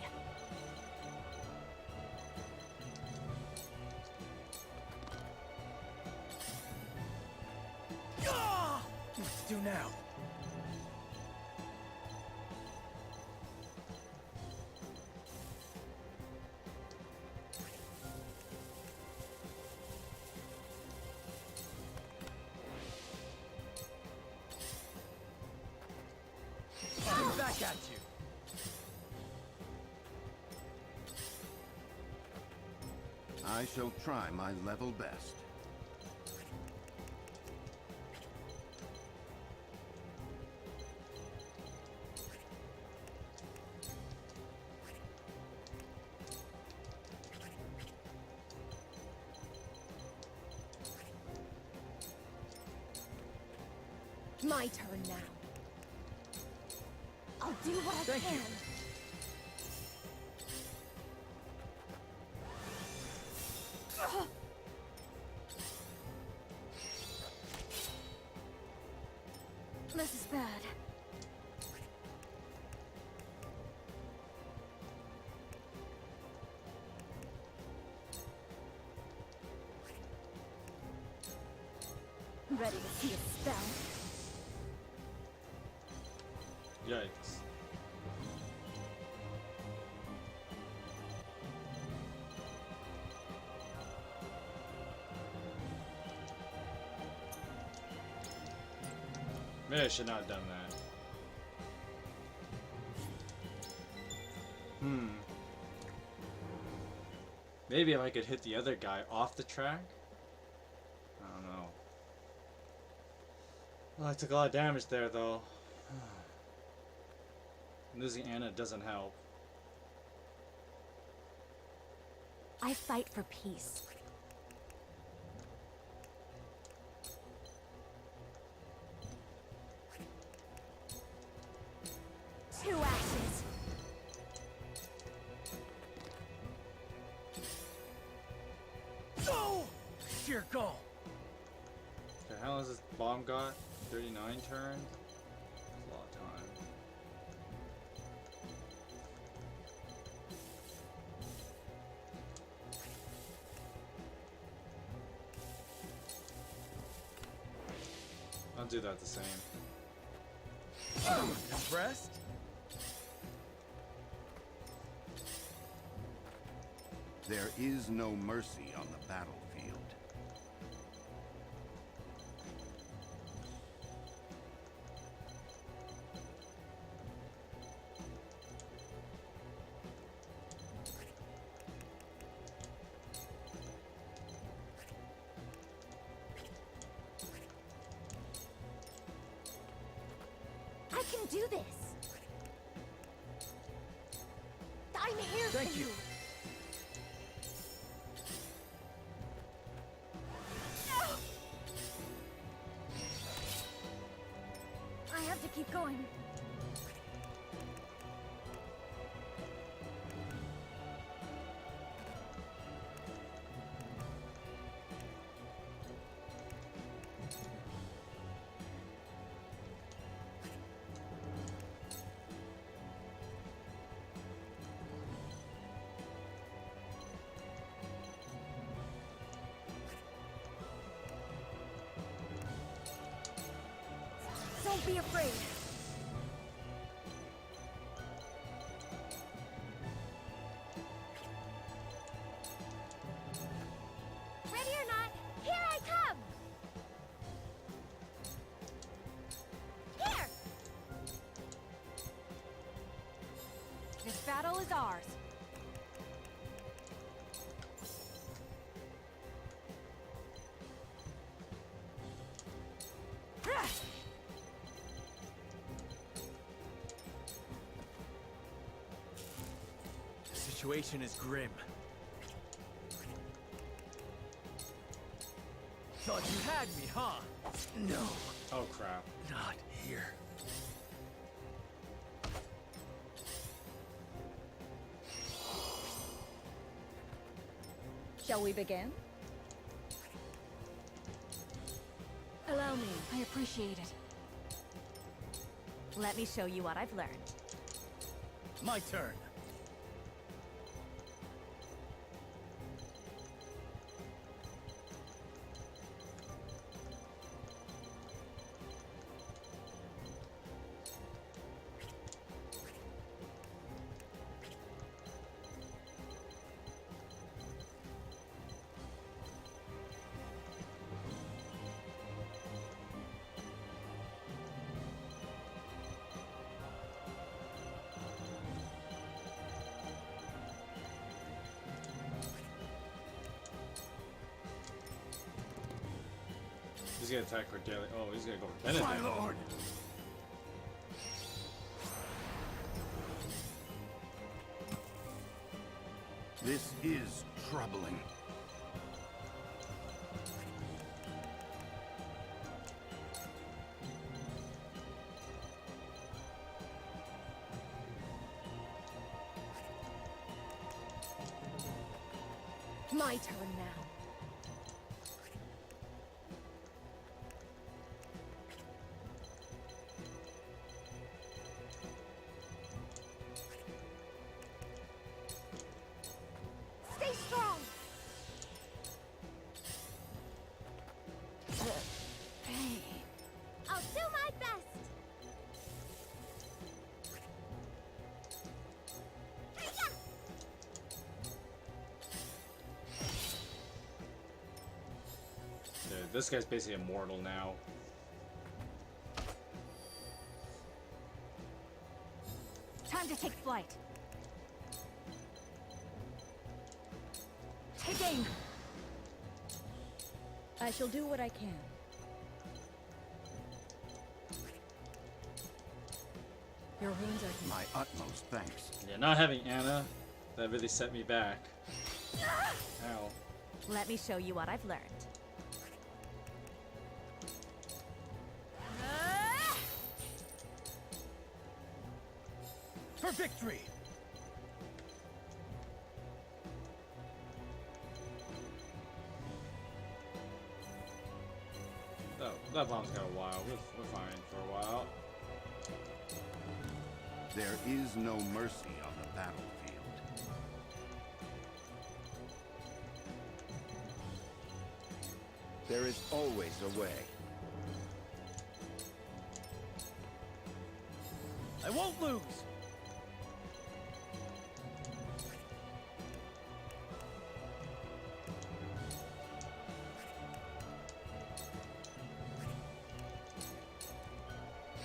S8: What to do now?
S7: Coming back at you.
S11: I shall try my level best.
S2: My turn now. I'll do what I
S8: Thank
S2: can.
S8: you.
S2: This is bad. Ready to see a spell?
S1: Yikes. Maybe I should not have done that. Maybe if I could hit the other guy off the track? I don't know. Well, I took a lot of damage there, though. Losing Anna doesn't help.
S2: I fight for peace. Two ashes.
S8: Go! Sheer go!
S1: The hell has this bomb got? 39 turns? That's a lot of time. I'll do that the same.
S8: Impressed?
S11: There is no mercy on the battlefield.
S2: I can do this. I'm here
S8: Thank
S2: for
S8: you.
S2: you.
S10: I have to keep going. Don't be afraid. Ready or not, here I come! Here! This battle is ours.
S7: The situation is grim. Thought you had me, huh? No,
S1: Oh crap.
S7: not here.
S10: Shall we begin?
S2: Allow me. I appreciate it.
S10: Let me show you what I've learned.
S8: My turn.
S1: He's gonna attack Cordelia. Oh, he's gonna go for Benedict.
S4: My lord!
S11: This is troubling.
S2: My turn now.
S10: Stay strong! I'll do my best!
S1: Dude, this guy's basically immortal now.
S10: Time to take flight. Take aim! I shall do what I can. Your wounds are
S11: My utmost thanks.
S1: Yeah, not having Anna, that really set me back. Ow.
S10: Let me show you what I've learned.
S8: For victory!
S1: That bomb's got a while. We're fine for a while.
S11: There is no mercy on the battlefield. There is always a way.
S8: I won't lose!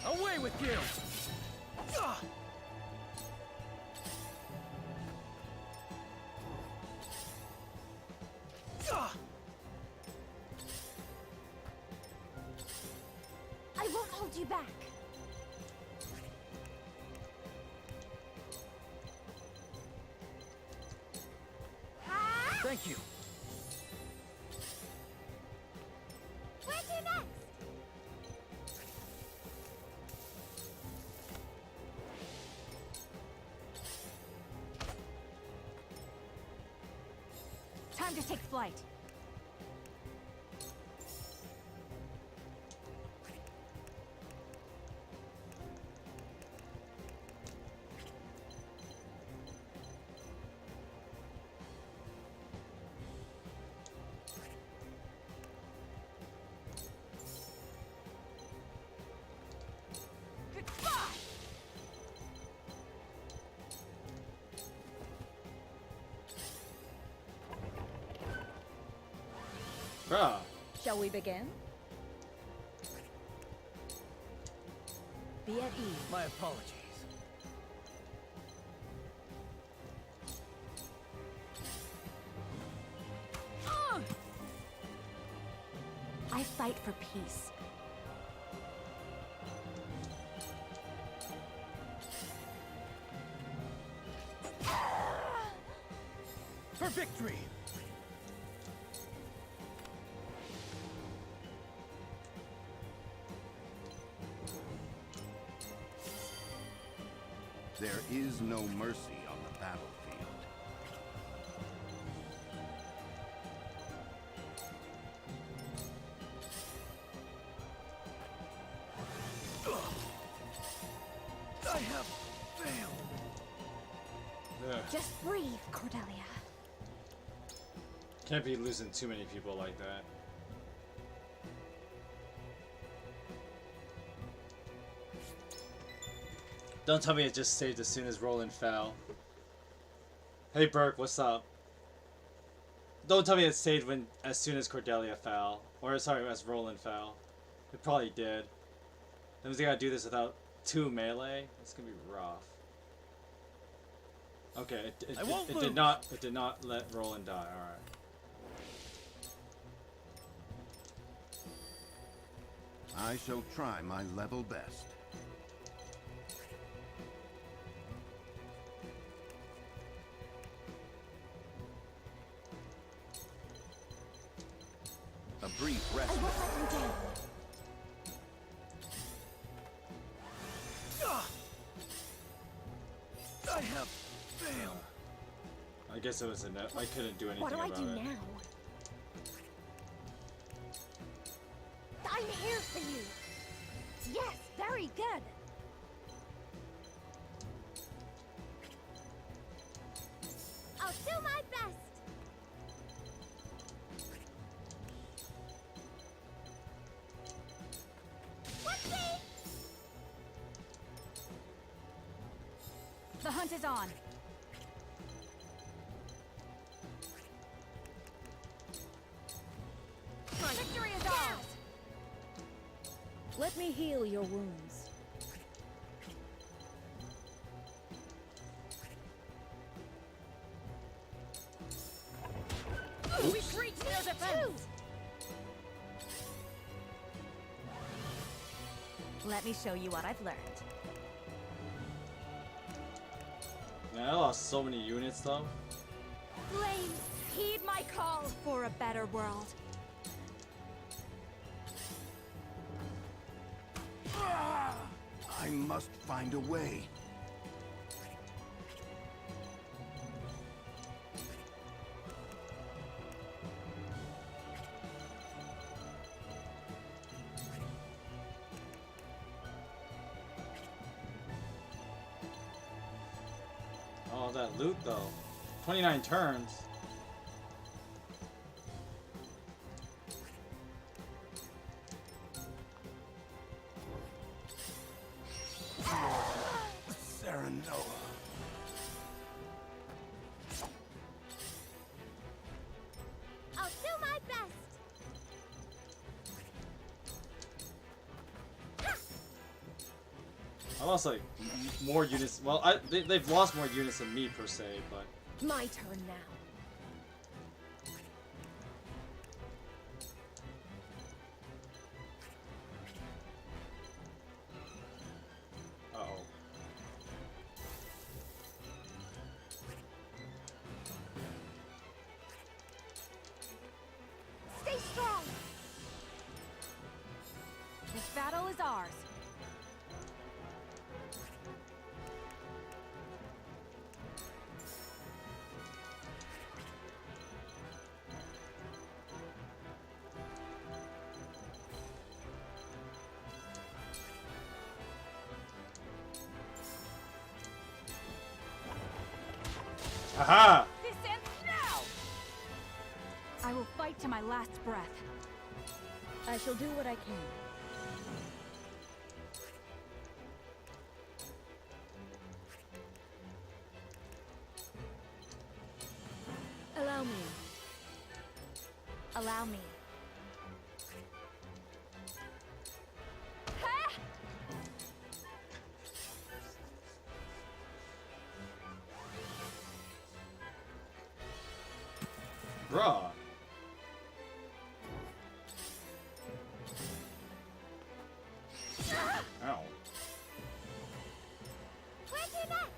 S8: Away with you! Ah! Ah!
S10: I won't hold you back.
S8: Thank you.
S10: Where to next? Time to take flight.
S1: Bruh.
S10: Shall we begin? Be at ease.
S8: My apologies.
S2: I fight for peace.
S8: For victory!
S11: There is no mercy on the battlefield.
S8: I have failed.
S1: Ugh.
S2: Just breathe, Cordelia.
S1: Can't be losing too many people like that. Don't tell me it just saved as soon as Roland fell. Hey Burke, what's up? Don't tell me it saved when as soon as Cordelia fell. Or sorry, as Roland fell. It probably did. That means they gotta do this without 2 melee. It's gonna be rough. Okay, it did not let Roland die, alright.
S11: I shall try my level best.
S6: A brief
S2: I
S6: respite.
S2: won't let them down.
S8: I have failed.
S1: I guess it was a no. I couldn't do anything
S2: What do I
S1: about
S2: do
S1: it.
S2: now? I'm here for you.
S10: Yes, very good. I'll do my best. Whoopsie! The hunt is on. Victory is ours. Let me heal your wounds. We breached their defense. Let me show you what I've learned.
S1: Man, I lost so many units though.
S10: Flames, heed my call for a better world.
S11: I must find a way.
S1: Oh, that loot though. 29 turns.
S11: Sarah, no.
S10: I'll do my best.
S1: I lost like more units. Well, they've lost more units than me per se, but
S2: My turn now.
S1: uh-oh. Haha!
S10: This ends now!
S3: I will fight to my last breath.
S10: I shall do what I can. Allow me.
S3: Allow me.
S1: Bruh. Ow.
S10: Where to next?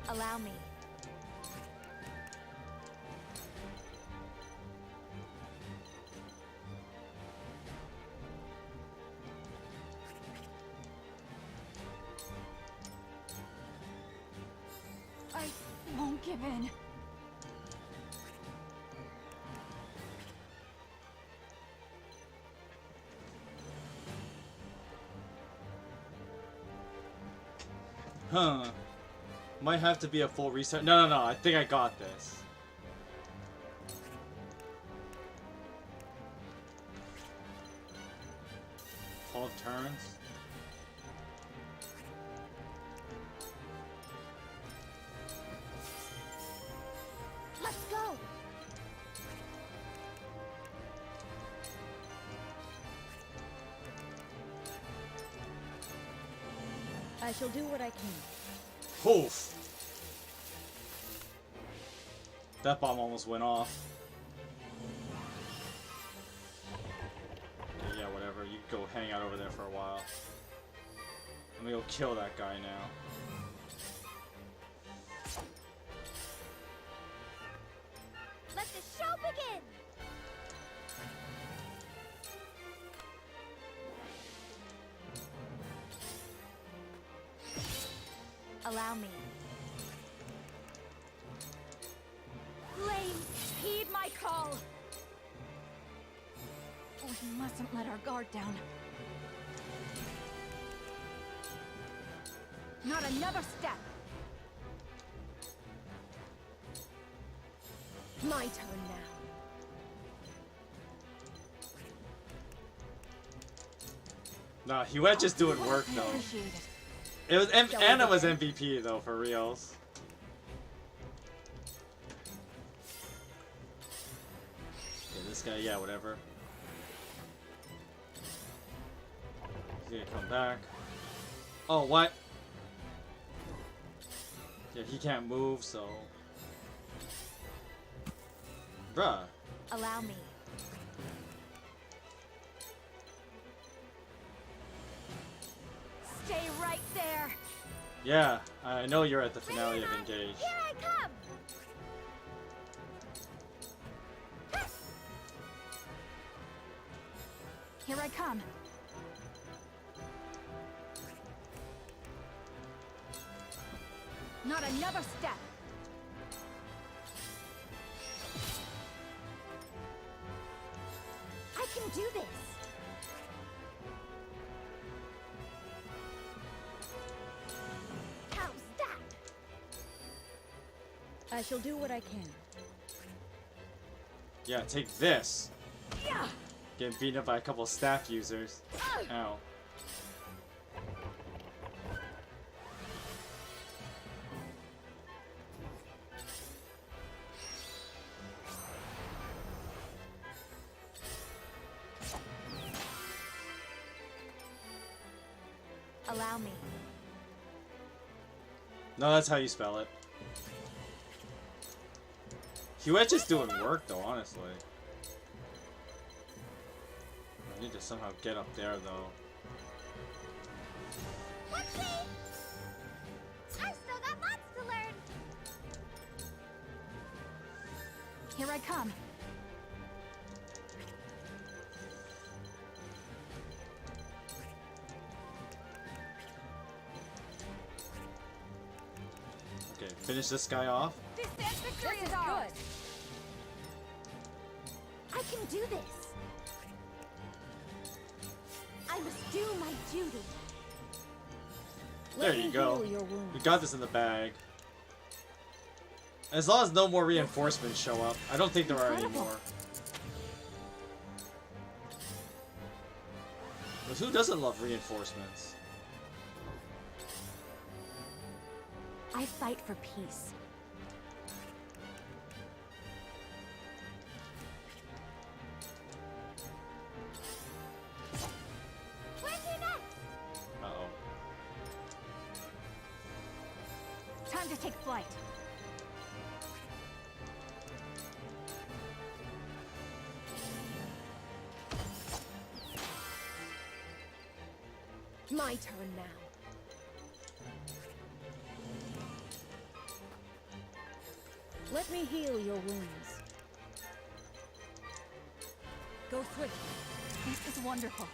S3: Allow me.
S10: I won't give in.
S1: Huh. Might have to be a full reset. No, I think I got this. All turns.
S10: Let's go. I shall do what I can.
S1: Oof. That bomb almost went off. Okay, yeah, whatever. You go hang out over there for a while. Let me go kill that guy now.
S10: Let the show begin.
S3: Allow me.
S10: Flames, heed my call.
S3: We mustn't let our guard down.
S10: Not another step. My turn now.
S1: Nah, Huet just doing work though.
S3: Appreciate it.
S1: It was Anna was MVP though, for reals. Okay, this guy, yeah, whatever. He's gonna come back. Oh, what? Yeah, he can't move, so. Bruh.
S3: Allow me.
S10: Stay right there.
S1: Yeah, I know you're at the finale of Engage.
S10: Here I come.
S3: Here I come.
S10: Not another step. I can do this. How's that? I shall do what I can.
S1: Yeah, take this.
S10: Yeah.
S1: Getting beaten up by a couple of staff users. Ow.
S3: Allow me.
S1: No, that's how you spell it. Huet just doing work though, honestly. I need to somehow get up there though.
S10: Whoopsie! I've still got lots to learn.
S3: Here I come.
S1: Finish this guy off.
S10: This victory is ours.
S2: I can do this. I must do my duty.
S1: There you go. We got this in the bag. As long as no more reinforcements show up. I don't think there are any more. But who doesn't love reinforcements?
S2: I fight for peace.
S10: Where's your next?
S1: Uh-oh.
S10: Time to take flight.
S2: My turn now. Let me heal your wounds.
S10: Go swift. This is wonderful.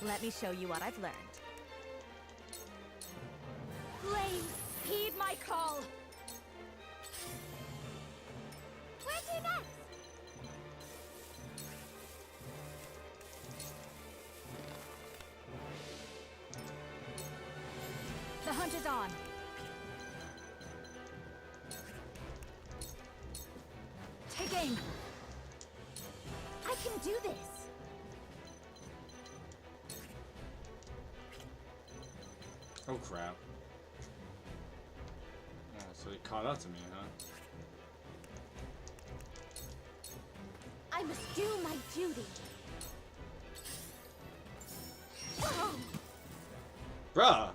S10: Let me show you what I've learned. Flames, heed my call. Where's your next? The hunt is on. Take aim.
S2: I can do this.
S1: Oh crap. Oh, so he caught up to me, huh?
S2: I must do my duty.
S1: Bruh!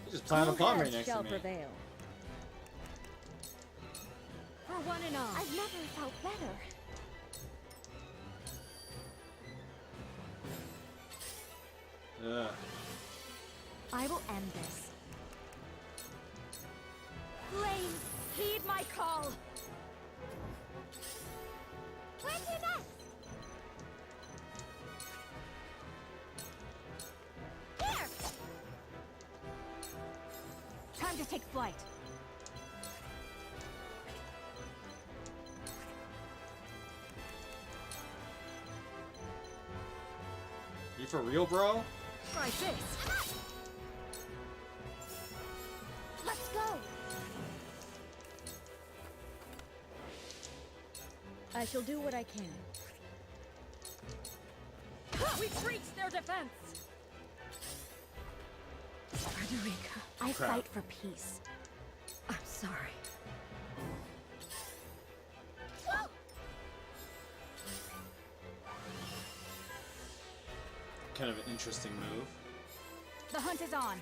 S1: You just planted a bomb right next to me.
S2: Prevail.
S10: For one and all.
S2: I've never felt better.
S1: Ugh.
S10: I will end this. Flames, heed my call. Where's your next? Here! Time to take flight.
S1: You for real, bro?
S10: Try this.
S2: Let's go.
S10: I shall do what I can. We've reached their defense.
S2: Frederica, I
S1: Crap.
S2: fight for peace. I'm sorry.
S1: Kind of an interesting move.
S10: The hunt is on.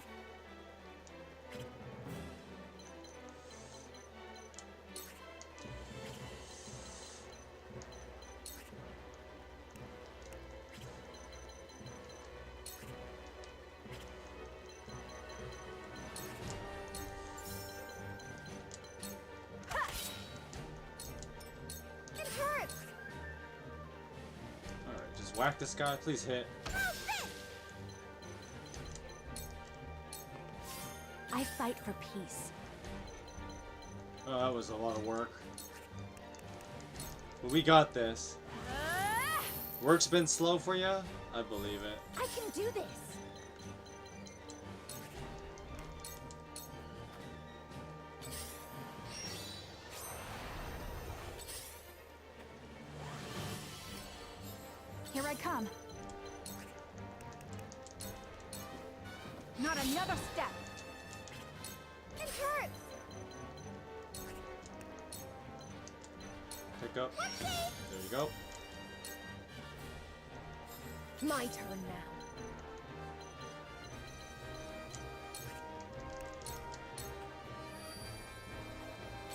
S2: It hurts.
S1: Alright, just whack this guy. Please hit.
S2: I fight for peace.
S1: Oh, that was a lot of work. But we got this. Work's been slow for ya? I believe it.
S2: I can do this.
S10: Here I come. Not another step.
S2: It hurts.
S1: Pick up. There you go.
S2: My turn now.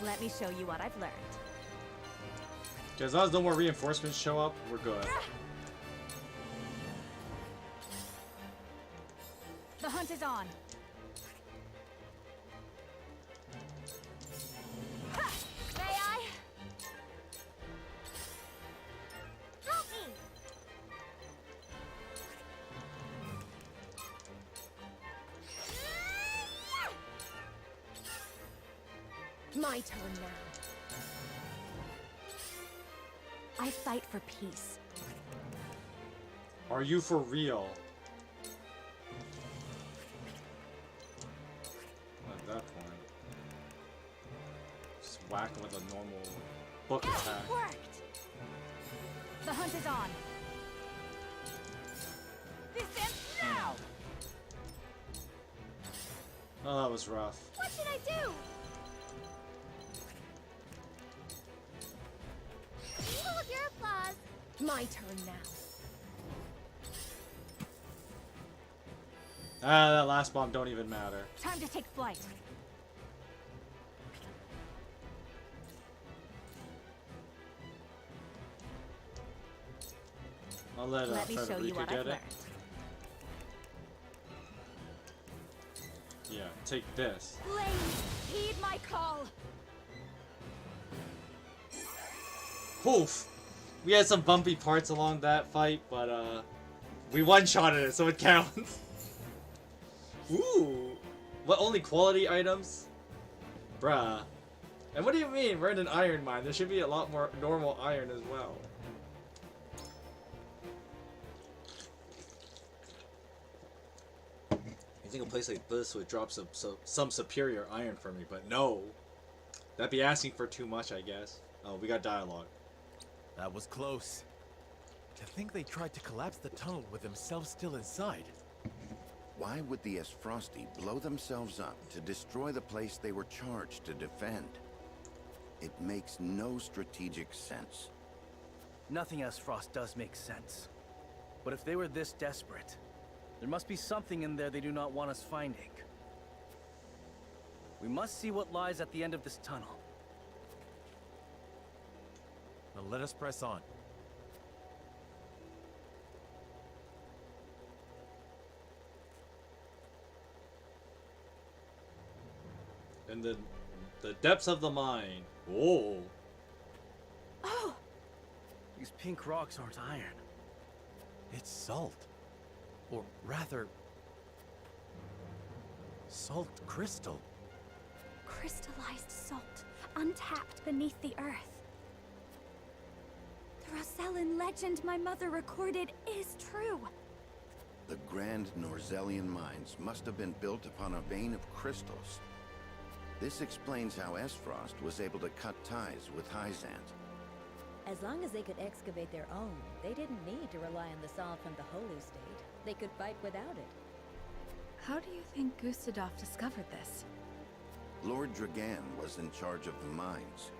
S10: Let me show you what I've learned.
S1: Okay, as long as no more reinforcements show up, we're good.
S10: The hunt is on. Ha! May I?
S2: Help me. My turn now. I fight for peace.
S1: Are you for real? At that point, just whack him with a normal book attack.
S10: Worked! The hunt is on. This ends now!
S1: Oh, that was rough.
S10: What should I do? Hold your applause.
S2: My turn now.
S1: Ah, that last bomb don't even matter.
S10: Time to take flight.
S1: I'll let
S10: Let me show you
S1: Frederica
S10: what
S1: get
S10: I've
S1: it.
S10: learned.
S1: Yeah, take this.
S10: Flames, heed my call.
S1: Poof! We had some bumpy parts along that fight, but we one-shotted it, so it counts. Ooh! What, only quality items? Bruh. And what do you mean? We're in an iron mine. There should be a lot more normal iron as well. You think a place like this would drop some superior iron for me, but no. That'd be asking for too much, I guess. Oh, we got dialogue.
S7: That was close. To think they tried to collapse the tunnel with themselves still inside.
S11: Why would the Esfrosti blow themselves up to destroy the place they were charged to defend? It makes no strategic sense.
S8: Nothing as Frost does make sense. But if they were this desperate, there must be something in there they do not want us finding. We must see what lies at the end of this tunnel.
S7: Now let us press on.
S1: In the depths of the mine. Whoa.
S10: Oh!
S8: These pink rocks aren't iron.
S7: It's salt. Or rather... salt crystal.
S10: Crystallized salt, untapped beneath the earth. The Norzelian legend my mother recorded is true.
S11: The grand Norzelian mines must have been built upon a vein of crystals. This explains how Esfrost was able to cut ties with Hyzant.
S12: As long as they could excavate their own, they didn't need to rely on the salt from the Holy State. They could fight without it.
S3: How do you think Gustadov discovered this?
S11: Lord Dragan was in charge of the mines,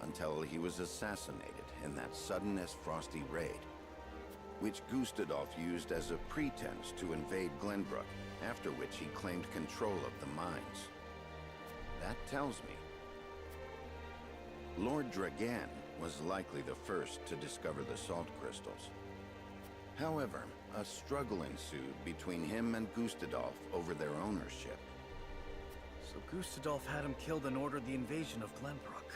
S11: until he was assassinated in that sudden Esfrosti raid, which Gustadov used as a pretense to invade Glenbrook, after which he claimed control of the mines. That tells me Lord Dragan was likely the first to discover the salt crystals. However, a struggle ensued between him and Gustadov over their ownership.
S8: So Gustadolf had him killed and ordered the invasion of Glenbrook.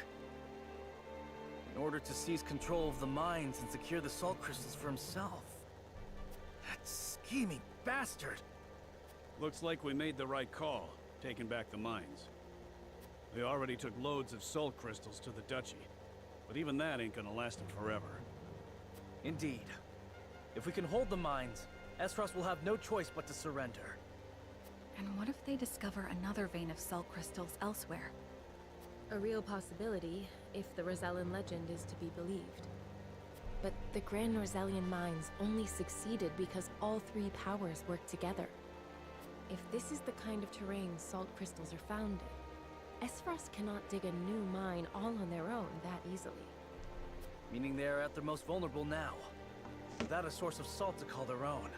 S8: In order to seize control of the mines and secure the salt crystals for himself. That scheming bastard!
S13: Looks like we made the right call, taking back the mines. They already took loads of salt crystals to the Duchy, but even that ain't gonna last them forever.
S8: Indeed. If we can hold the mines, Esfrost will have no choice but to surrender.
S3: And what if they discover another vein of salt crystals elsewhere?
S14: A real possibility, if the Norzelian legend is to be believed. But the Grand Norzelian mines only succeeded because all three powers worked together. If this is the kind of terrain salt crystals are found in, Esfrost cannot dig a new mine all on their own that easily.
S8: Meaning they are at their most vulnerable now, without a source of salt to call their own.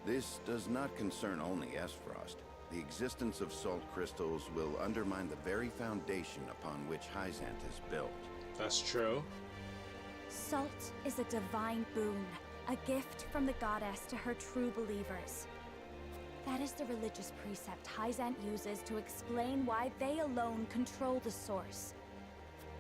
S11: This does not concern only Esfrost. The existence of salt crystals will undermine the very foundation upon which Hyzant is built.
S1: That's true.
S10: Salt is a divine boon, a gift from the goddess to her true believers. That is the religious precept Hyzant uses to explain why they alone control the source.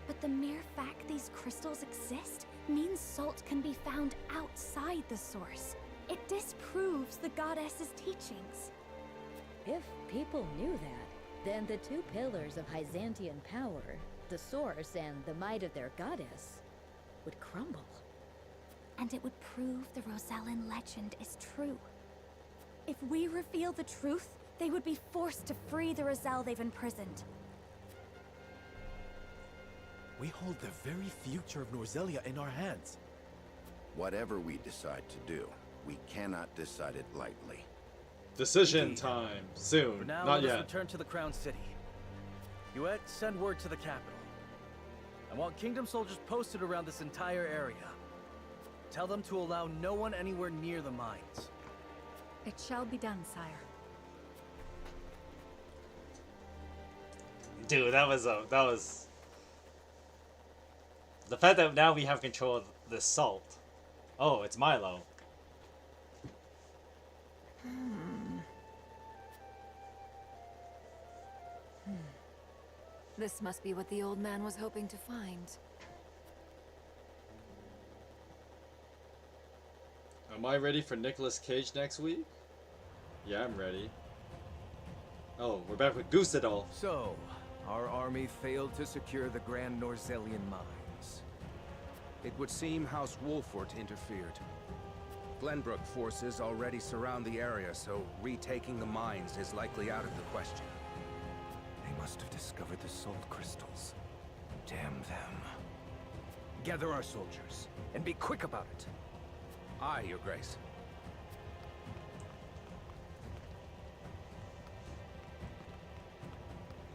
S10: But the mere fact these crystals exist means salt can be found outside the source. It disproves the goddess's teachings.
S12: If people knew that, then the two pillars of Byzantian power, the source and the might of their goddess, would crumble.
S10: And it would prove the Norzelian legend is true. If we reveal the truth, they would be forced to free the Roselle they've imprisoned.
S7: We hold the very future of Norzelia in our hands.
S11: Whatever we decide to do, we cannot decide it lightly.
S1: Decision time. Soon.
S8: For now,
S1: Not
S8: let us
S1: yet.
S8: return to the Crown City. Yuet, send word to the capital. I want Kingdom soldiers posted around this entire area. Tell them to allow no one anywhere near the mines.
S3: It shall be done, sire.
S1: Dude, that was the fact that now we have control of the salt. Oh, it's Milo.
S2: This must be what the old man was hoping to find.
S1: Am I ready for Nicolas Cage next week? Yeah, I'm ready. Oh, we're back with Gustadolf.
S6: So, our army failed to secure the Grand Norzelian mines.
S15: It would seem House Wolfort interfered. Glenbrook forces already surround the area, so retaking the mines is likely out of the question.
S6: They must have discovered the salt crystals. Damn them.
S15: Gather our soldiers, and be quick about it. Aye, Your Grace.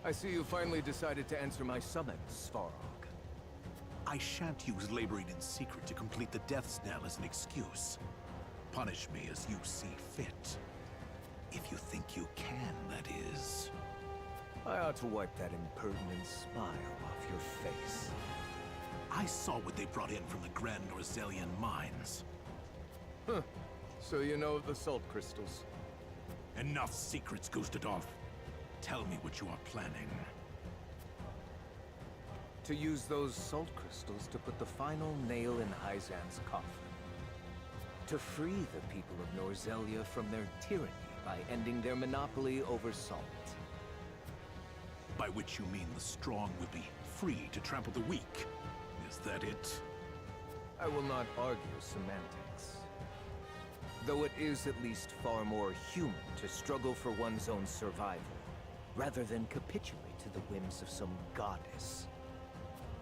S6: I see you finally decided to answer my summons, Svarog.
S4: I shan't use laboring in secret to complete the death knell as an excuse. Punish me as you see fit. If you think you can, that is.
S6: I ought to wipe that impertinent smile off your face.
S4: I saw what they brought in from the Grand Norzelian mines.
S6: Huh. So you know of the salt crystals?
S4: Enough secrets, Gustadolf. Tell me what you are planning.
S6: To use those salt crystals to put the final nail in Hyzan's coffin. To free the people of Norzelia from their tyranny by ending their monopoly over salt.
S4: By which you mean the strong will be free to trample the weak. Is that it?
S6: I will not argue semantics. Though it is at least far more human to struggle for one's own survival, rather than capitulate to the whims of some goddess.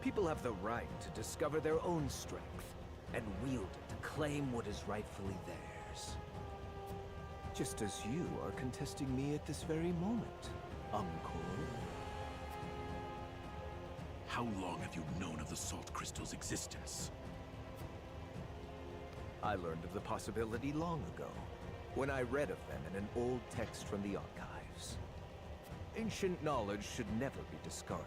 S6: People have the right to discover their own strength, and wield it to claim what is rightfully theirs. Just as you are contesting me at this very moment, Encore.
S4: How long have you known of the salt crystal's existence?
S6: I learned of the possibility long ago, when I read of them in an old text from the archives. Ancient knowledge should never be discarded,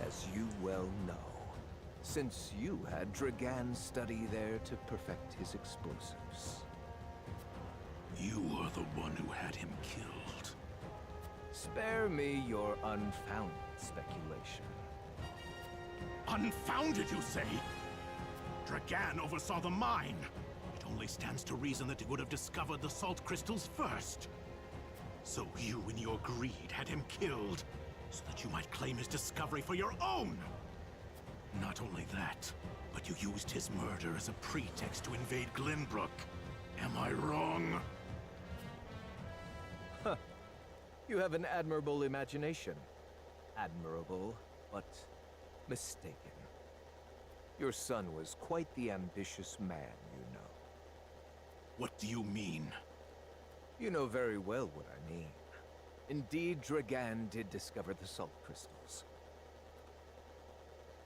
S6: as you well know, since you had Dragan study there to perfect his explosives.
S4: You are the one who had him killed.
S6: Spare me your unfounded speculation.
S4: Unfounded, you say? Dragan oversaw the mine. It only stands to reason that he would have discovered the salt crystals first. So you, in your greed, had him killed, so that you might claim his discovery for your own! Not only that, but you used his murder as a pretext to invade Glenbrook. Am I wrong?
S6: Huh. You have an admirable imagination. Admirable, but mistaken. Your son was quite the ambitious man, you know.
S4: What do you mean?
S6: You know very well what I mean. Indeed, Dragan did discover the salt crystals.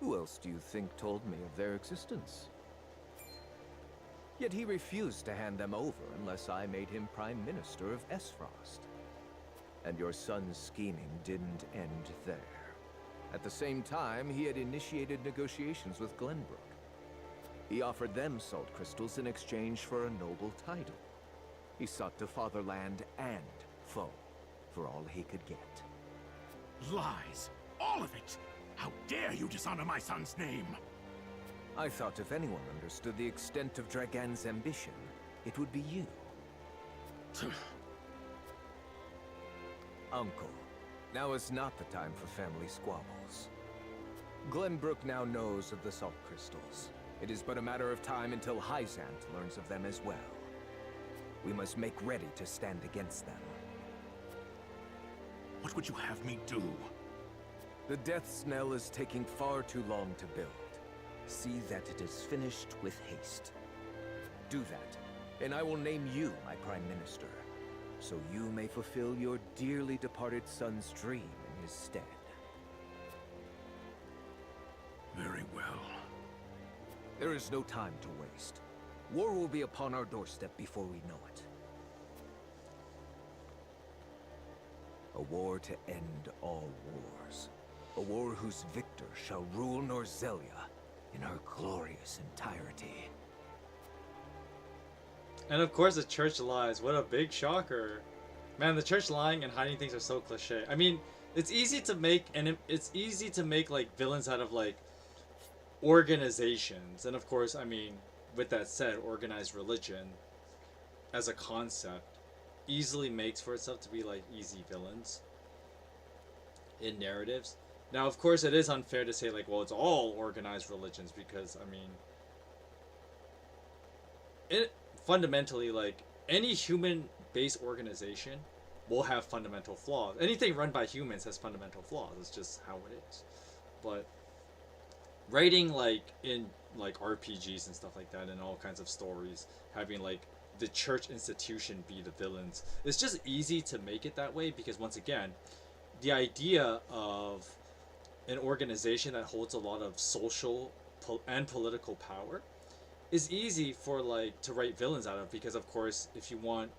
S6: Who else do you think told me of their existence? Yet he refused to hand them over unless I made him Prime Minister of Esfrost. And your son's scheming didn't end there. At the same time, he had initiated negotiations with Glenbrook. He offered them salt crystals in exchange for a noble title. He sought to fatherland and foe for all he could get.
S4: Lies! All of it! How dare you dishonor my son's name!
S6: I thought if anyone understood the extent of Dragan's ambition, it would be you. Uncle, Now is not the time for family squabbles. Glenbrook now knows of the salt crystals. It is but a matter of time until Hyzant learns of them as well. We must make ready to stand against them.
S4: What would you have me do?
S6: The Death's Knell is taking far too long to build. See that it is finished with haste. Do that, and I will name you my Prime Minister, so you may fulfill your dearly departed son's dream in his stead.
S4: Very well.
S6: There is no time to waste. War will be upon our doorstep before we know it. A war to end all wars. A war whose victor shall rule Norzelia in her glorious entirety.
S1: And of course the church lies. What a big shocker. Man, the church lying and hiding things are so cliche. I mean, it's easy to make, and it's easy to make like villains out of like organizations. And of course, I mean, with that said, organized religion as a concept easily makes for itself to be like easy villains in narratives. Now, of course, it is unfair to say like, well, it's all organized religions, because I mean, it fundamentally, like, any human-based organization will have fundamental flaws. Anything run by humans has fundamental flaws. It's just how it is. But writing like in like RPGs and stuff like that, and all kinds of stories, having like the church institution be the villains, it's just easy to make it that way, because once again, the idea of an organization that holds a lot of social and political power is easy for like to write villains out of, because of course if you want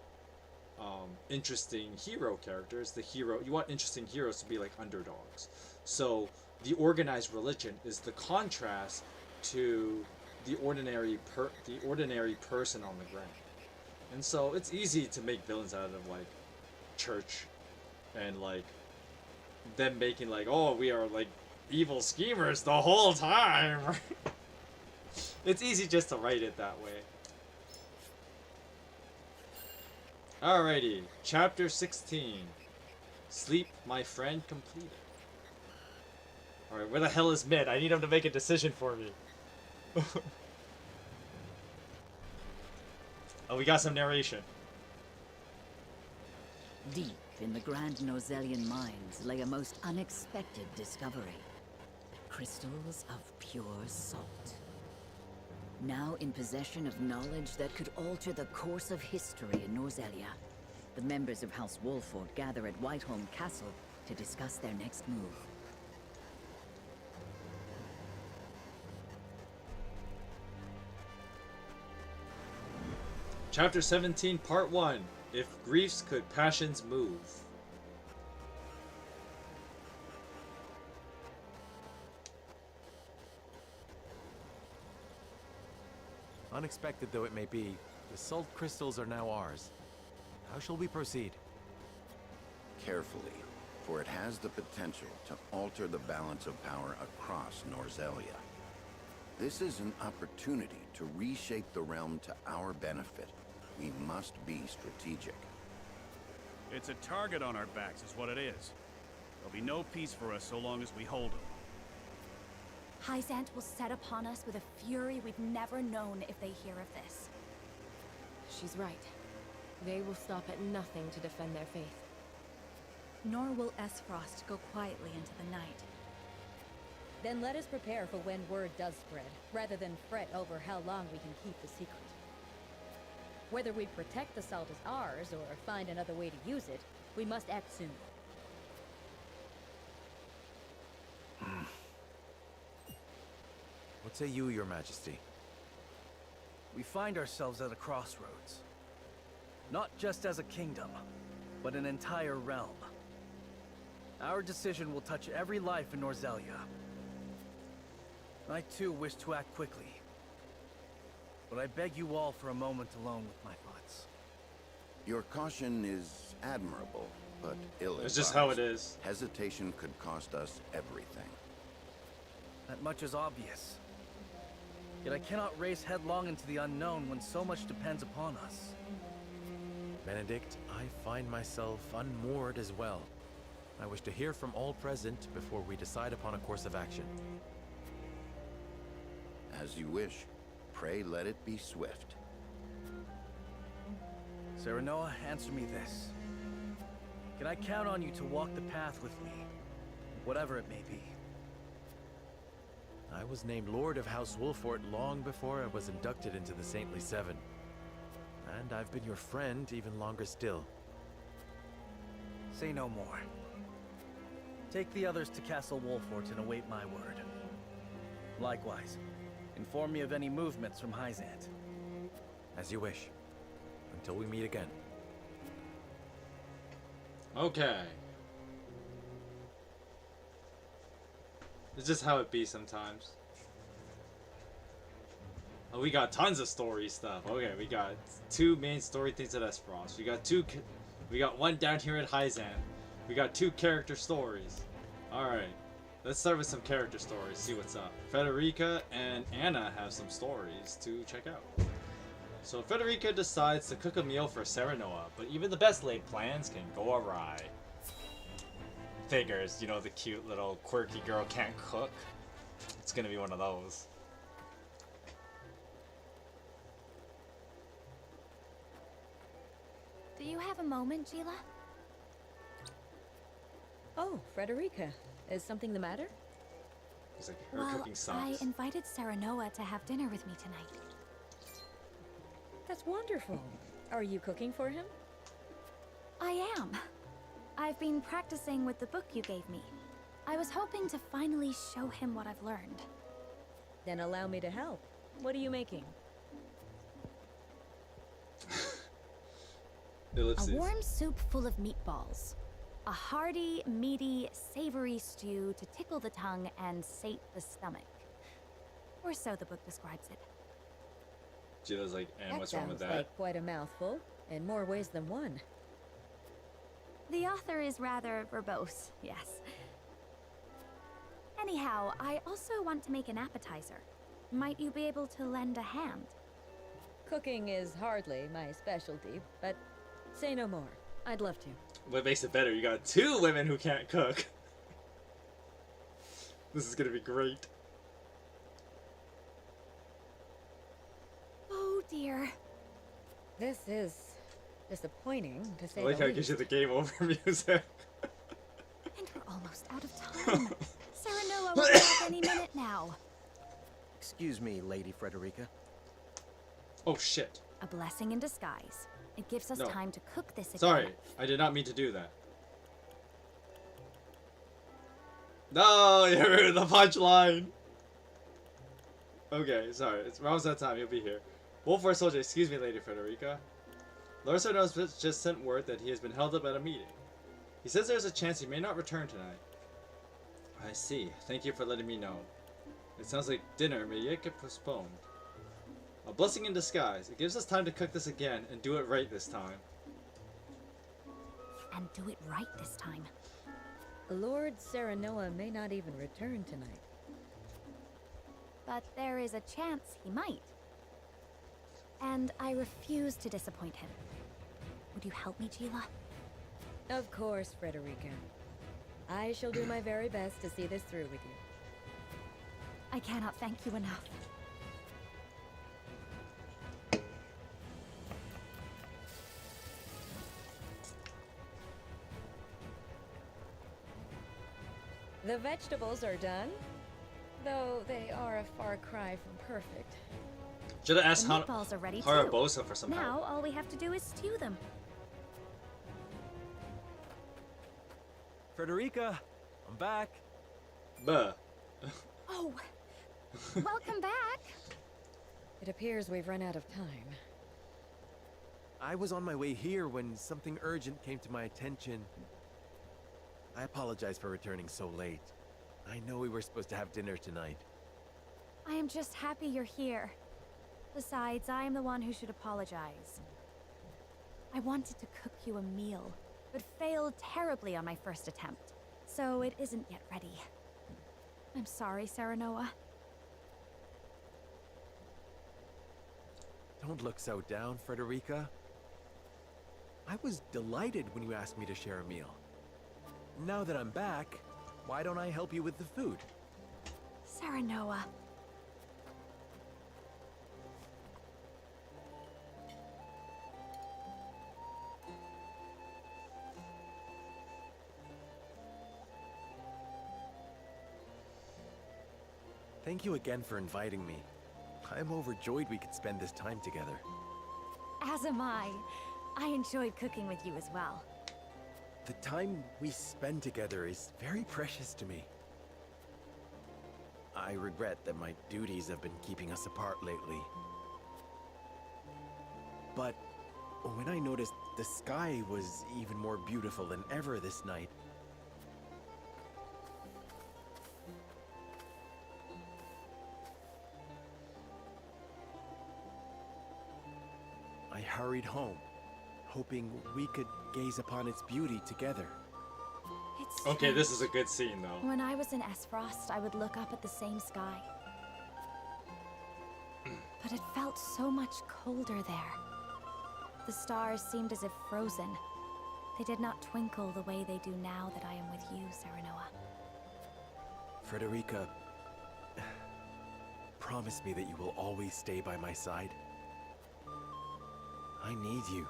S1: interesting hero characters, you want interesting heroes to be like underdogs. So the organized religion is the contrast to the ordinary person on the ground. And so it's easy to make villains out of like church, and like them making like, oh, we are like evil schemers the whole time. It's easy just to write it that way. Alrighty, chapter 16. Sleep, my friend, completed. Alright, where the hell is Mid? I need him to make a decision for me. Oh, we got some narration.
S16: Deep in the Grand Norzelian mines lay a most unexpected discovery. Crystals of pure salt. Now in possession of knowledge that could alter the course of history in Norzelia, the members of House Wolford gather at Whiteholm Castle to discuss their next move.
S1: Chapter 17, Part 1. If griefs could passions move.
S7: Unexpected though it may be, the salt crystals are now ours. How shall we proceed?
S11: Carefully, for it has the potential to alter the balance of power across Norzelia. This is an opportunity to reshape the realm to our benefit. We must be strategic.
S13: It's a target on our backs is what it is. There'll be no peace for us so long as we hold them.
S10: Hyzant will set upon us with a fury we've never known if they hear of this.
S14: She's right. They will stop at nothing to defend their faith.
S3: Nor will Esfrost go quietly into the night.
S12: Then let us prepare for when word does spread, rather than fret over how long we can keep the secret. Whether we protect the salt as ours, or find another way to use it, we must act soon.
S7: What say you, Your Majesty?
S8: We find ourselves at a crossroads. Not just as a kingdom, but an entire realm. Our decision will touch every life in Norzelia. I too wish to act quickly. But I beg you all for a moment alone with my thoughts.
S11: Your caution is admirable, but ill-advised.
S1: It's just how it is.
S11: Hesitation could cost us everything.
S8: That much is obvious. Yet I cannot race headlong into the unknown when so much depends upon us.
S7: Benedict, I find myself unmoored as well. I wish to hear from all present before we decide upon a course of action.
S11: As you wish. Pray let it be swift.
S8: Serenoa, answer me this. Can I count on you to walk the path with me? Whatever it may be.
S7: I was named Lord of House Wolfort long before I was inducted into the Saintly Seven. And I've been your friend even longer still.
S8: Say no more. Take the others to Castle Wolfort and await my word. Likewise, inform me of any movements from Hyzant.
S7: As you wish. Until we meet again.
S1: Okay. It's just how it be sometimes. Oh, we got tons of story stuff. Okay, we got 2 main story things at Esperance. We got 1 down here at Hyzant. We got 2 character stories. Alright. Let's start with some character stories, see what's up. Frederica and Anna have some stories to check out. So Frederica decides to cook a meal for Serenoa, but even the best laid plans can go awry. Figures, you know, the cute little quirky girl can't cook. It's gonna be one of those.
S10: Do you have a moment, Gila?
S12: Oh, Frederica. Is something the matter?
S1: It's like her cooking sucks.
S10: I invited Serenoa to have dinner with me tonight.
S12: That's wonderful. Are you cooking for him?
S10: I am. I've been practicing with the book you gave me. I was hoping to finally show him what I've learned.
S12: Then allow me to help. What are you making?
S10: A warm soup full of meatballs. A hearty, meaty, savory stew to tickle the tongue and sate the stomach. Or so the book describes it.
S1: Jilla's like, and
S12: That
S1: what's wrong with
S12: sounds
S1: that?
S12: like quite a mouthful, in more ways than one.
S10: The author is rather verbose, yes. Anyhow, I also want to make an appetizer. Might you be able to lend a hand?
S12: Cooking is hardly my specialty, but say no more. I'd love to.
S1: What makes it better? You got 2 women who can't cook. This is gonna be great.
S10: Oh dear.
S12: This is disappointing, to say
S1: I like
S12: the
S1: how it gives you
S12: least.
S1: the game over music.
S10: And we're almost out of time. Serenoa will be back any minute now.
S7: Excuse me, Lady Frederica.
S1: Oh shit.
S10: A blessing in disguise. It gives us
S1: No.
S10: time to cook this again.
S1: Sorry, I did not mean to do that. No, you ruined the punchline. Okay, sorry. It's around that time. You'll be here. Wolford soldier, excuse me, Lady Frederica. Lord Sarno's just sent word that he has been held up at a meeting. He says there's a chance he may not return tonight. I see. Thank you for letting me know. It sounds like dinner may yet get postponed. A blessing in disguise. It gives us time to cook this again and do it right this time.
S10: And do it right this time.
S12: Lord Serenoa may not even return tonight.
S10: But there is a chance he might. And I refuse to disappoint him. Would you help me, Gila?
S12: Of course, Frederica. I shall do my very best to see this through with you.
S10: I cannot thank you enough.
S12: The vegetables are done, though they are a far cry from perfect.
S1: Should have asked
S10: The meatballs are ready too.
S1: Harabosa for some
S10: Now
S1: help.
S10: all we have to do is stew them.
S7: Frederica, I'm back.
S1: Buh.
S10: Oh, welcome back.
S12: It appears we've run out of time.
S7: I was on my way here when something urgent came to my attention. I apologize for returning so late. I know we were supposed to have dinner tonight.
S10: I am just happy you're here. Besides, I am the one who should apologize. I wanted to cook you a meal, but failed terribly on my first attempt, so it isn't yet ready. I'm sorry, Serenoa.
S7: Don't look so down, Frederica. I was delighted when you asked me to share a meal. now that I'm back, why don't I help you with the food?
S10: Serenoa.
S7: Thank you again for inviting me. I'm overjoyed we could spend this time together.
S10: As am I. I enjoyed cooking with you as well.
S7: The time we spend together is very precious to me. I regret that my duties have been keeping us apart lately. But when I noticed the sky was even more beautiful than ever this night, I hurried home, hoping we could gaze upon its beauty together.
S10: It's
S1: Okay,
S10: strange.
S1: this is a good scene, though.
S10: When I was in Esfrost, I would look up at the same sky. But it felt so much colder there. The stars seemed as if frozen. They did not twinkle the way they do now that I am with you, Serenoa.
S7: Frederica, promise me that you will always stay by my side. I need you,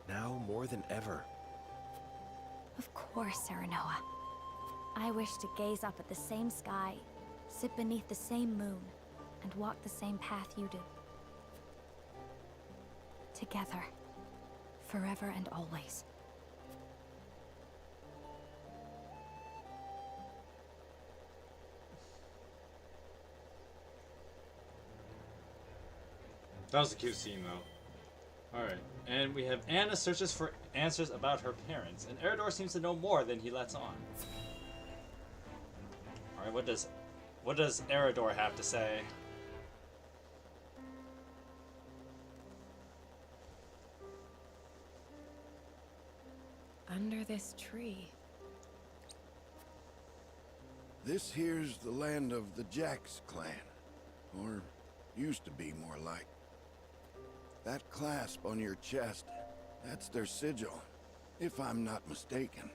S7: now more than ever.
S10: Of course, Serenoa. I wish to gaze up at the same sky, sit beneath the same moon, and walk the same path you do. Together, forever and always.
S1: That was a cute scene, though. Alright, and we have Anna searches for answers about her parents, and Eridor seems to know more than he lets on. Alright, what does Eridor have to say?
S14: Under this tree.
S11: This here's the land of the Jax clan. Or used to be, more like. That clasp on your chest, that's their sigil, if I'm not mistaken.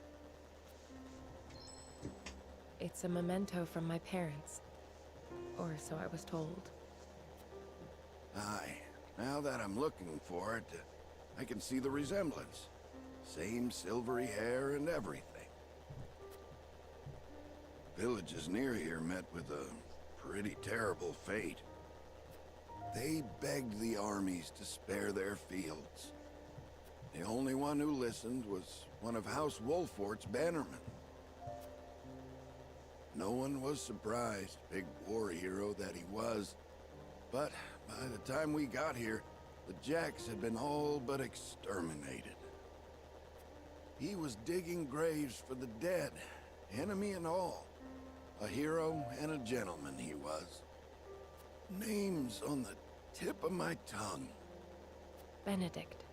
S14: It's a memento from my parents. Or so I was told.
S11: Aye. Now that I'm looking for it, I can see the resemblance. Same silvery hair and everything. Villages near here met with a pretty terrible fate. They begged the armies to spare their fields. The only one who listened was one of House Wolfort's bannermen. No one was surprised, big war hero that he was. But by the time we got here, the Jax had been all but exterminated. He was digging graves for the dead, enemy and all. A hero and a gentleman he was. Names on the tip of my tongue.
S14: Benedict.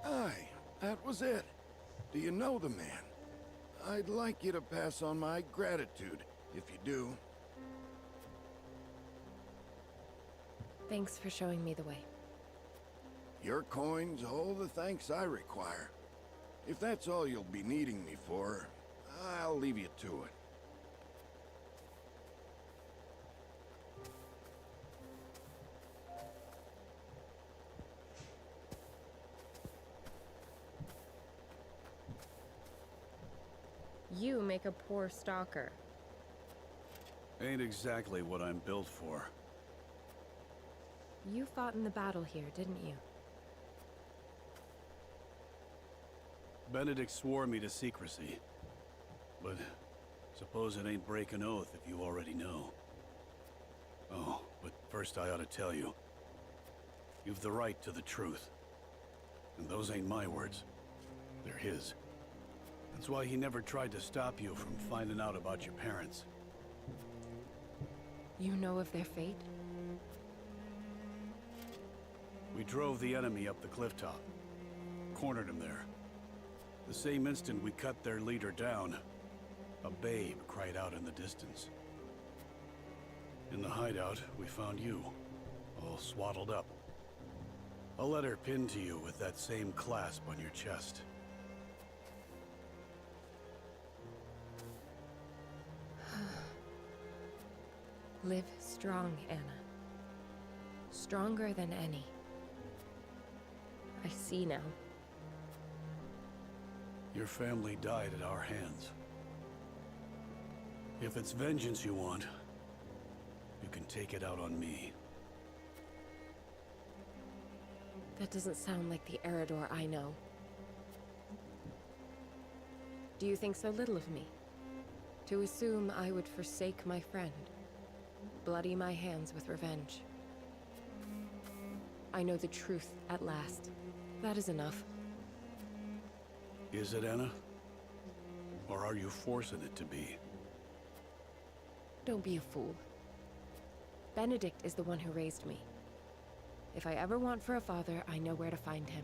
S11: Aye, that was it. Do you know the man? I'd like you to pass on my gratitude, if you do.
S14: Thanks for showing me the way.
S11: Your coin's all the thanks I require. If that's all you'll be needing me for, I'll leave you to it.
S14: You make a poor stalker.
S13: Ain't exactly what I'm built for.
S14: You fought in the battle here, didn't you?
S13: Benedict swore me to secrecy. But suppose it ain't break an oath if you already know. Oh, but first I ought to tell you. You've the right to the truth. And those ain't my words. They're his. That's why he never tried to stop you from finding out about your parents.
S14: You know of their fate?
S13: We drove the enemy up the cliff top. Cornered him there. The same instant we cut their leader down, a babe cried out in the distance. In the hideout, we found you, all swaddled up. A letter pinned to you with that same clasp on your chest.
S14: Live strong, Anna. Stronger than any. I see now.
S13: Your family died at our hands. If it's vengeance you want, you can take it out on me.
S14: That doesn't sound like the Eredor I know. Do you think so little of me? To assume I would forsake my friend, bloody my hands with revenge. I know the truth at last. That is enough.
S13: Is it, Anna? Or are you forcing it to be?
S14: Don't be a fool. Benedict is the one who raised me. If I ever want for a father, I know where to find him.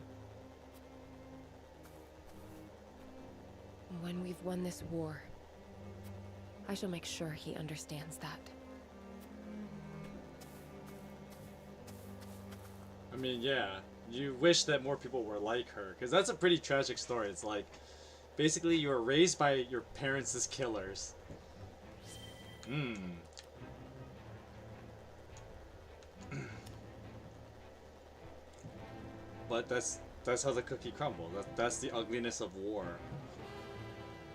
S14: When we've won this war, I shall make sure he understands that.
S1: I mean, yeah, you wish that more people were like her, because that's a pretty tragic story. It's like, basically, you were raised by your parents as killers. But that's how the cookie crumbled. That's the ugliness of war.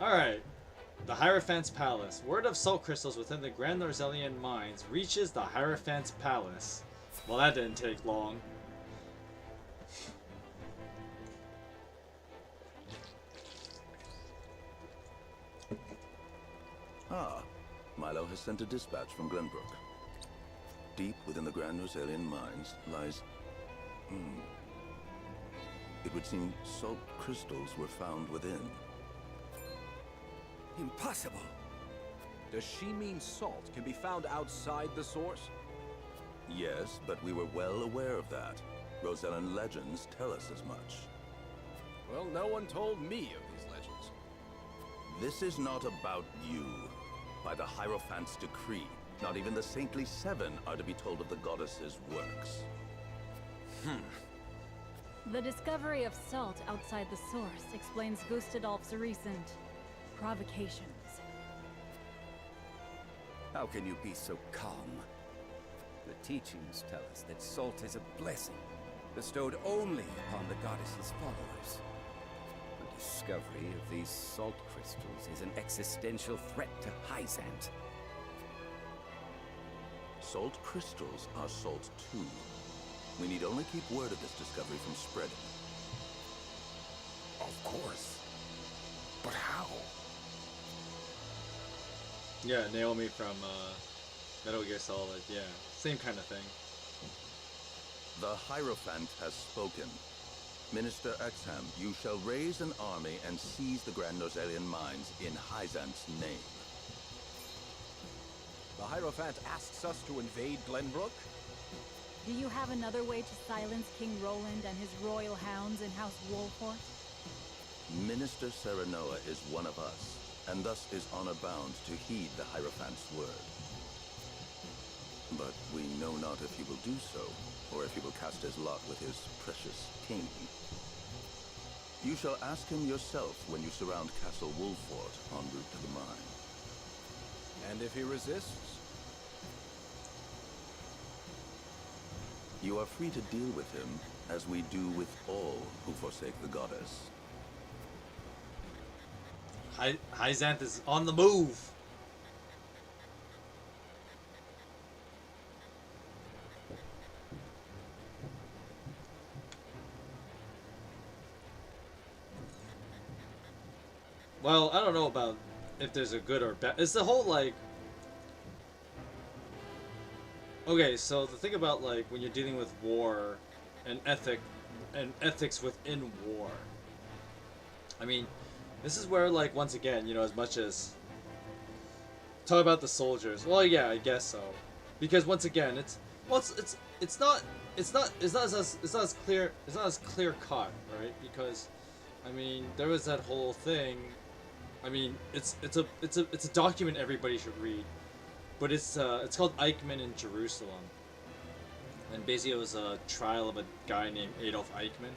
S1: Alright. The Hierophant's Palace. Word of salt crystals within the Grand Norzelian mines reaches the Hierophant's Palace. Well, that didn't take long.
S11: Ah, Milo has sent a dispatch from Glenbrook. Deep within the Grand Norzelian mines lies... It would seem salt crystals were found within.
S15: Impossible! Does she mean salt can be found outside the source?
S11: Yes, but we were well aware of that. Rosellan legends tell us as much.
S15: Well, no one told me of these legends.
S11: This is not about you. By the Hierophant's decree, not even the Saintly Seven are to be told of the goddess's works.
S10: The discovery of salt outside the source explains Gustadolf's recent provocations.
S17: How can you be so calm? The teachings tell us that salt is a blessing, bestowed only upon the goddess's followers. The discovery of these salt crystals is an existential threat to Hyzant.
S11: Salt crystals are salt too. We need only keep word of this discovery from spreading.
S17: Of course. But how?
S1: Yeah, Naomi from Metal Gear Solid. Yeah, same kind of thing.
S11: The Hierophant has spoken. Minister Exham, you shall raise an army and seize the Grand Norzelian mines in Hyzant's name.
S15: The Hierophant asks us to invade Glenbrook?
S10: Do you have another way to silence King Roland and his royal hounds in House Wolfort?
S11: Minister Serenoa is one of us, and thus is honor bound to heed the Hierophant's word. But we know not if he will do so, or if he will cast his lot with his precious king. You shall ask him yourself when you surround Castle Wolfort en route to the mine.
S15: And if he resists?
S11: You are free to deal with him, as we do with all who forsake the goddess.
S1: Hyzanth is on the move! Well, I don't know about if there's a good or bad. It's the whole, like... Okay, so the thing about, like, when you're dealing with war and ethics within war. I mean, this is where, like, once again, you know, as much as talk about the soldiers. Well, yeah, I guess so. Because once again, it's not as clear cut, right? Because I mean, there was that whole thing. I mean, it's a document everybody should read. But it's called Eichmann in Jerusalem. And basically it was a trial of a guy named Adolf Eichmann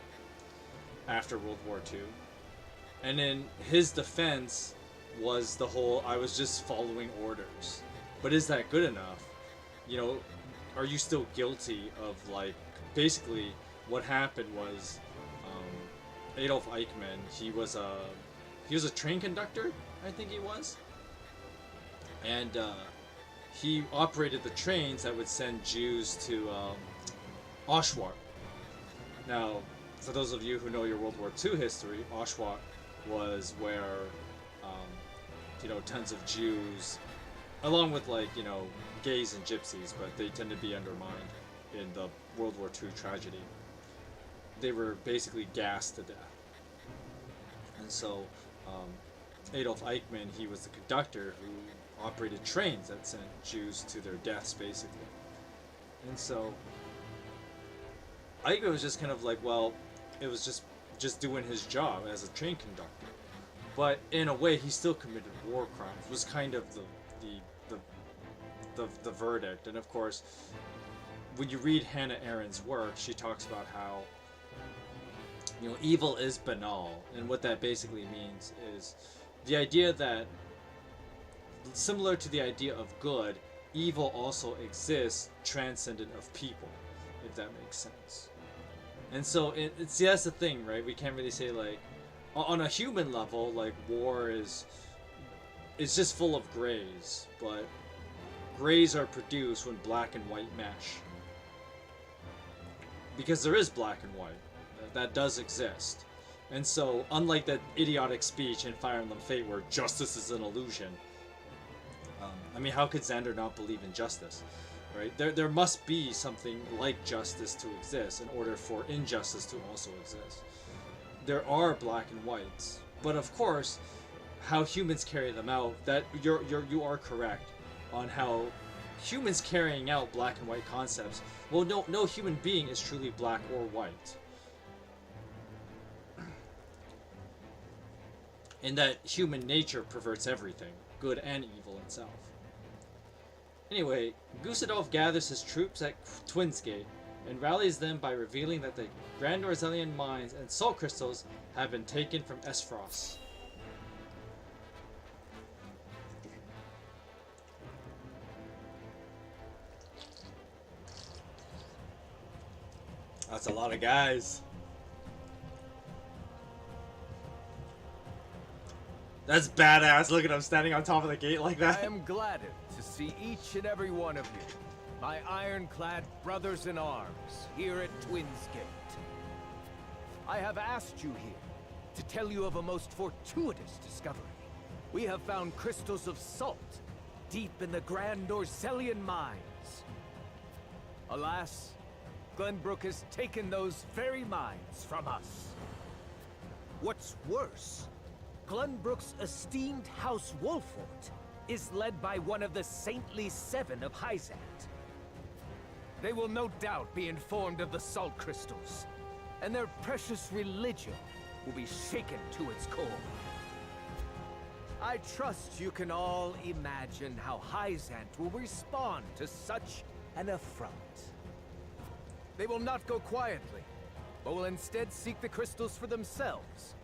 S1: after World War II. And then his defense was the whole, I was just following orders. But is that good enough? you know, are you still guilty of, like, basically what happened was Adolf Eichmann, he was a train conductor, I think he was, and he operated the trains that would send Jews to Auschwitz. Now, for those of you who know your World War II history, Auschwitz was where you know, tons of Jews, along with, like, you know, gays and gypsies, but they tend to be undermined in the World War II tragedy. They were basically gassed to death. And so Adolf Eichmann, he was the conductor who operated trains that sent Jews to their deaths, basically. And so Eichmann was just kind of like, well, it was just doing his job as a train conductor. But in a way, he still committed war crimes, was kind of the verdict. And of course, when you read Hannah Arendt's work, she talks about how, you know, evil is banal, and what that basically means is the idea that, similar to the idea of good, evil also exists transcendent of people, if that makes sense. And so see, that's the thing, right? We can't really say, like, on a human level, like, war it's just full of grays, but grays are produced when black and white mesh. Because there is black and white. That does exist. And so, unlike that idiotic speech in Fire Emblem Fate where justice is an illusion, I mean, how could Xander not believe in justice? Right? There must be something like justice to exist in order for injustice to also exist. There are black and whites, but of course, how humans carry them out, that you are correct on how humans carrying out black and white concepts. Well, no human being is truly black or white. In that human nature perverts everything, good and evil itself. Anyway, Gustadolf gathers his troops at Twinsgate and rallies them by revealing that the Grand Norzelian mines and salt crystals have been taken from Esfrost. That's a lot of guys. That's badass. Look at him standing on top of the gate like that.
S6: I am gladdened to see each and every one of you, my ironclad brothers in arms, here at Twinsgate. I have asked you here to tell you of a most fortuitous discovery. We have found crystals of salt deep in the Grand Norzelian mines. Alas, Glenbrook has taken those very mines from us. What's worse, Glenbrook's esteemed House Wolfort is led by one of the Saintly Seven of Hyzant. They will no doubt be informed of the salt crystals, and their precious religion will be shaken to its core. I trust you can all imagine how Hyzant will respond to such an affront. They will not go quietly, but will instead seek the crystals for themselves,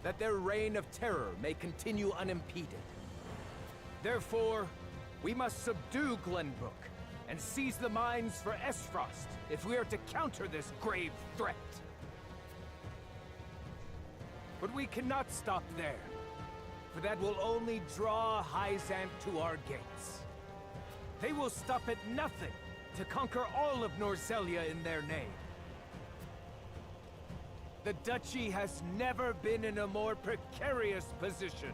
S6: that their reign of terror may continue unimpeded. Therefore, we must subdue Glenbrook and seize the mines for Esfrost if we are to counter this grave threat. But we cannot stop there, for that will only draw Hyzant to our gates. They will stop at nothing to conquer all of Norzelia in their name. The Duchy has never been in a more precarious position.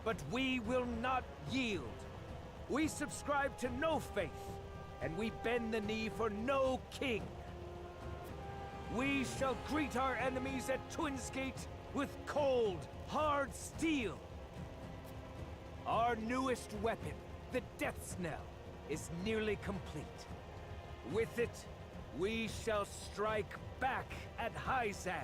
S6: But we will not yield. We subscribe to no faith, and we bend the knee for no king. We shall greet our enemies at Twinsgate with cold, hard steel. Our newest weapon, the Death Knell, is nearly complete. With it, we shall strike back at Hyzant.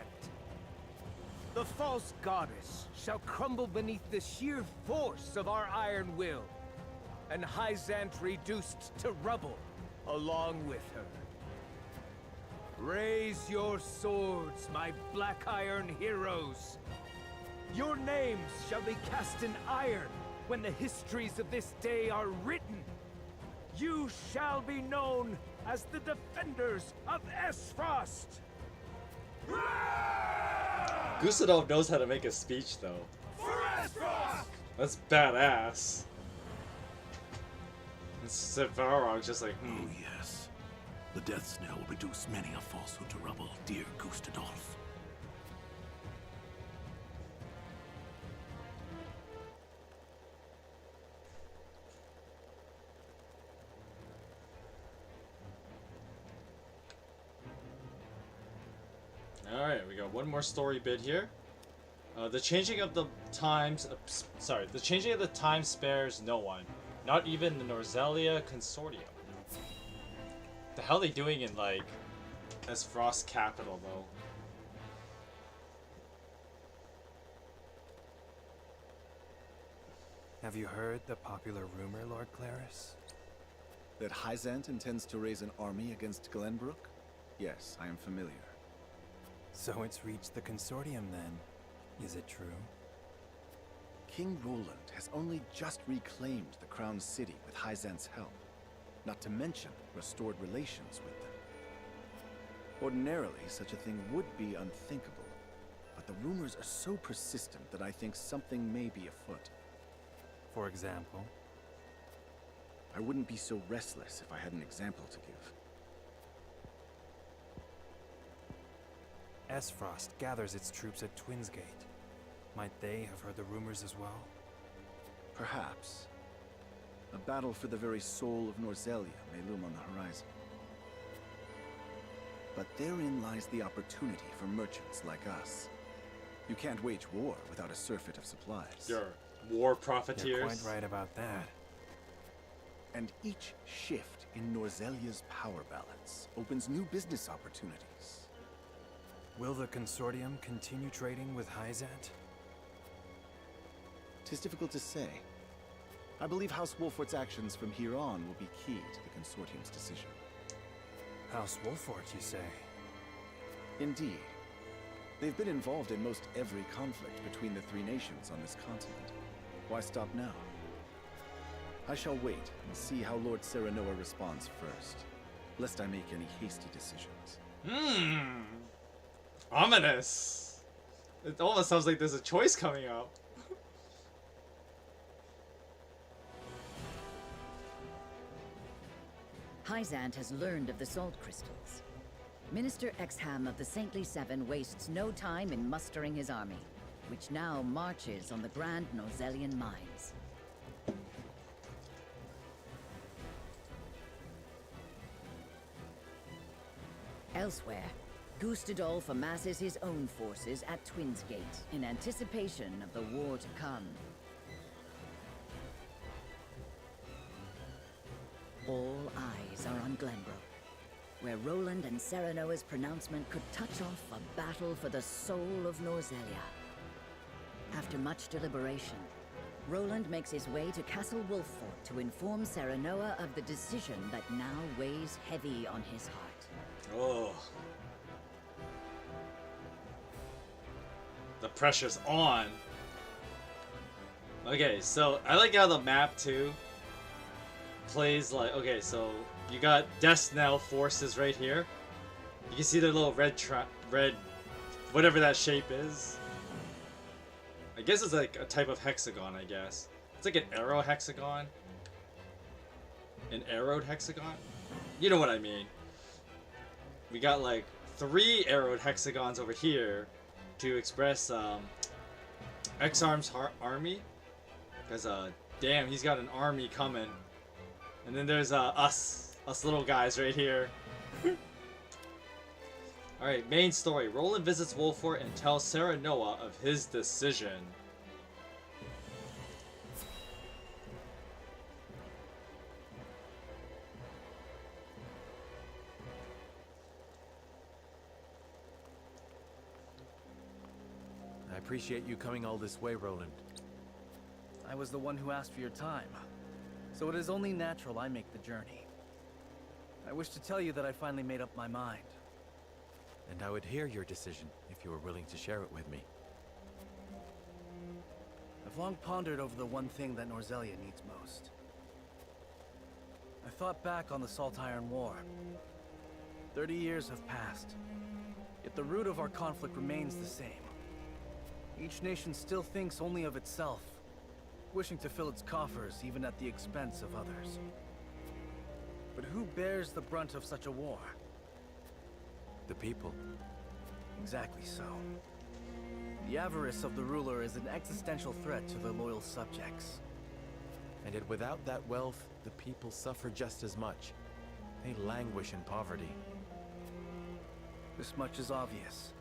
S6: The false goddess shall crumble beneath the sheer force of our iron will, and Hyzant reduced to rubble along with her. Raise your swords, my black iron heroes. Your names shall be cast in iron when the histories of this day are written.
S18: You shall be known as the defenders of Esfrost!
S1: Gustadolf knows how to make a speech, though.
S18: For Esfrost!
S1: That's badass. And Varog just like,
S4: Oh, yes. The death knell will reduce many a falsehood to rubble, dear Gustadolf.
S1: Alright, we got one more story bit here. The changing of the times... the changing of the time spares no one. Not even the Norzelia Consortium. The hell are they doing in, like, as Frost capital, though?
S5: Have you heard the popular rumor, Lord Claris?
S19: That Hyzant intends to raise an army against Glenbrook? Yes, I am familiar.
S5: So it's reached the Consortium, then. Is it true?
S19: King Roland has only just reclaimed the Crown City with Hyzant's help, not to mention restored relations with them. Ordinarily, such a thing would be unthinkable, but the rumors are so persistent that I think something may be afoot.
S5: For example?
S19: I wouldn't be so restless if I had an example to give.
S5: Esfrost gathers its troops at Twinsgate. Might they have heard the rumors as well?
S19: Perhaps. A battle for the very soul of Norzelia may loom on the horizon. But therein lies the opportunity for merchants like us. You can't wage war without a surfeit of supplies.
S1: Your war profiteers.
S5: You're quite right about that.
S19: And each shift in Norzelia's power balance opens new business opportunities.
S5: Will the Consortium continue trading with Hyzant?
S19: 'Tis difficult to say. I believe House Wolfort's actions from here on will be key to the Consortium's decision.
S5: House Wolfort, you say?
S19: Indeed. They've been involved in most every conflict between the three nations on this continent. Why stop now? I shall wait and see how Lord Serenoa responds first, lest I make any hasty decisions.
S1: Ominous. It almost sounds like there's a choice coming up.
S16: Hyzant has learned of the salt crystals. Minister Exham of the Saintly Seven wastes no time in mustering his army, which now marches on the Grand Norzelian mines. Elsewhere, Gustadolf amasses his own forces at Twinsgate in anticipation of the war to come. All eyes are on Glenbrook, where Roland and Serenoa's pronouncement could touch off a battle for the soul of Norzelia. After much deliberation, Roland makes his way to Castle Wolffort to inform Serenoa of the decision that now weighs heavy on his heart.
S1: Oh. The pressure's on. Okay, so I like how the map too plays like, okay, so you got Death Knell forces right here. You can see their little red, whatever that shape is. I guess it's like a type of hexagon, I guess. It's like an arrow hexagon. An arrowed hexagon? You know what I mean. We got like 3 arrowed hexagons over here to express X-Arm's army. Because, damn, he's got an army coming. And then there's us little guys right here. Alright, main story. Roland visits Wolffort and tells Serenoa of his decision.
S7: I appreciate you coming all this way, Roland.
S8: I was the one who asked for your time, so it is only natural I make the journey. I wish to tell you that I finally made up my mind.
S7: And I would hear your decision if you were willing to share it with me.
S8: I've long pondered over the one thing that Norzelia needs most. I thought back on the Salt Iron War. 30 years have passed, yet the root of our conflict remains the same. Each nation still thinks only of itself, wishing to fill its coffers even at the expense of others. But who bears the brunt of such a war?
S7: The people.
S8: Exactly so. The avarice of the ruler is an existential threat to their loyal subjects.
S7: And yet without that wealth, the people suffer just as much. They languish in poverty.
S8: This much is obvious.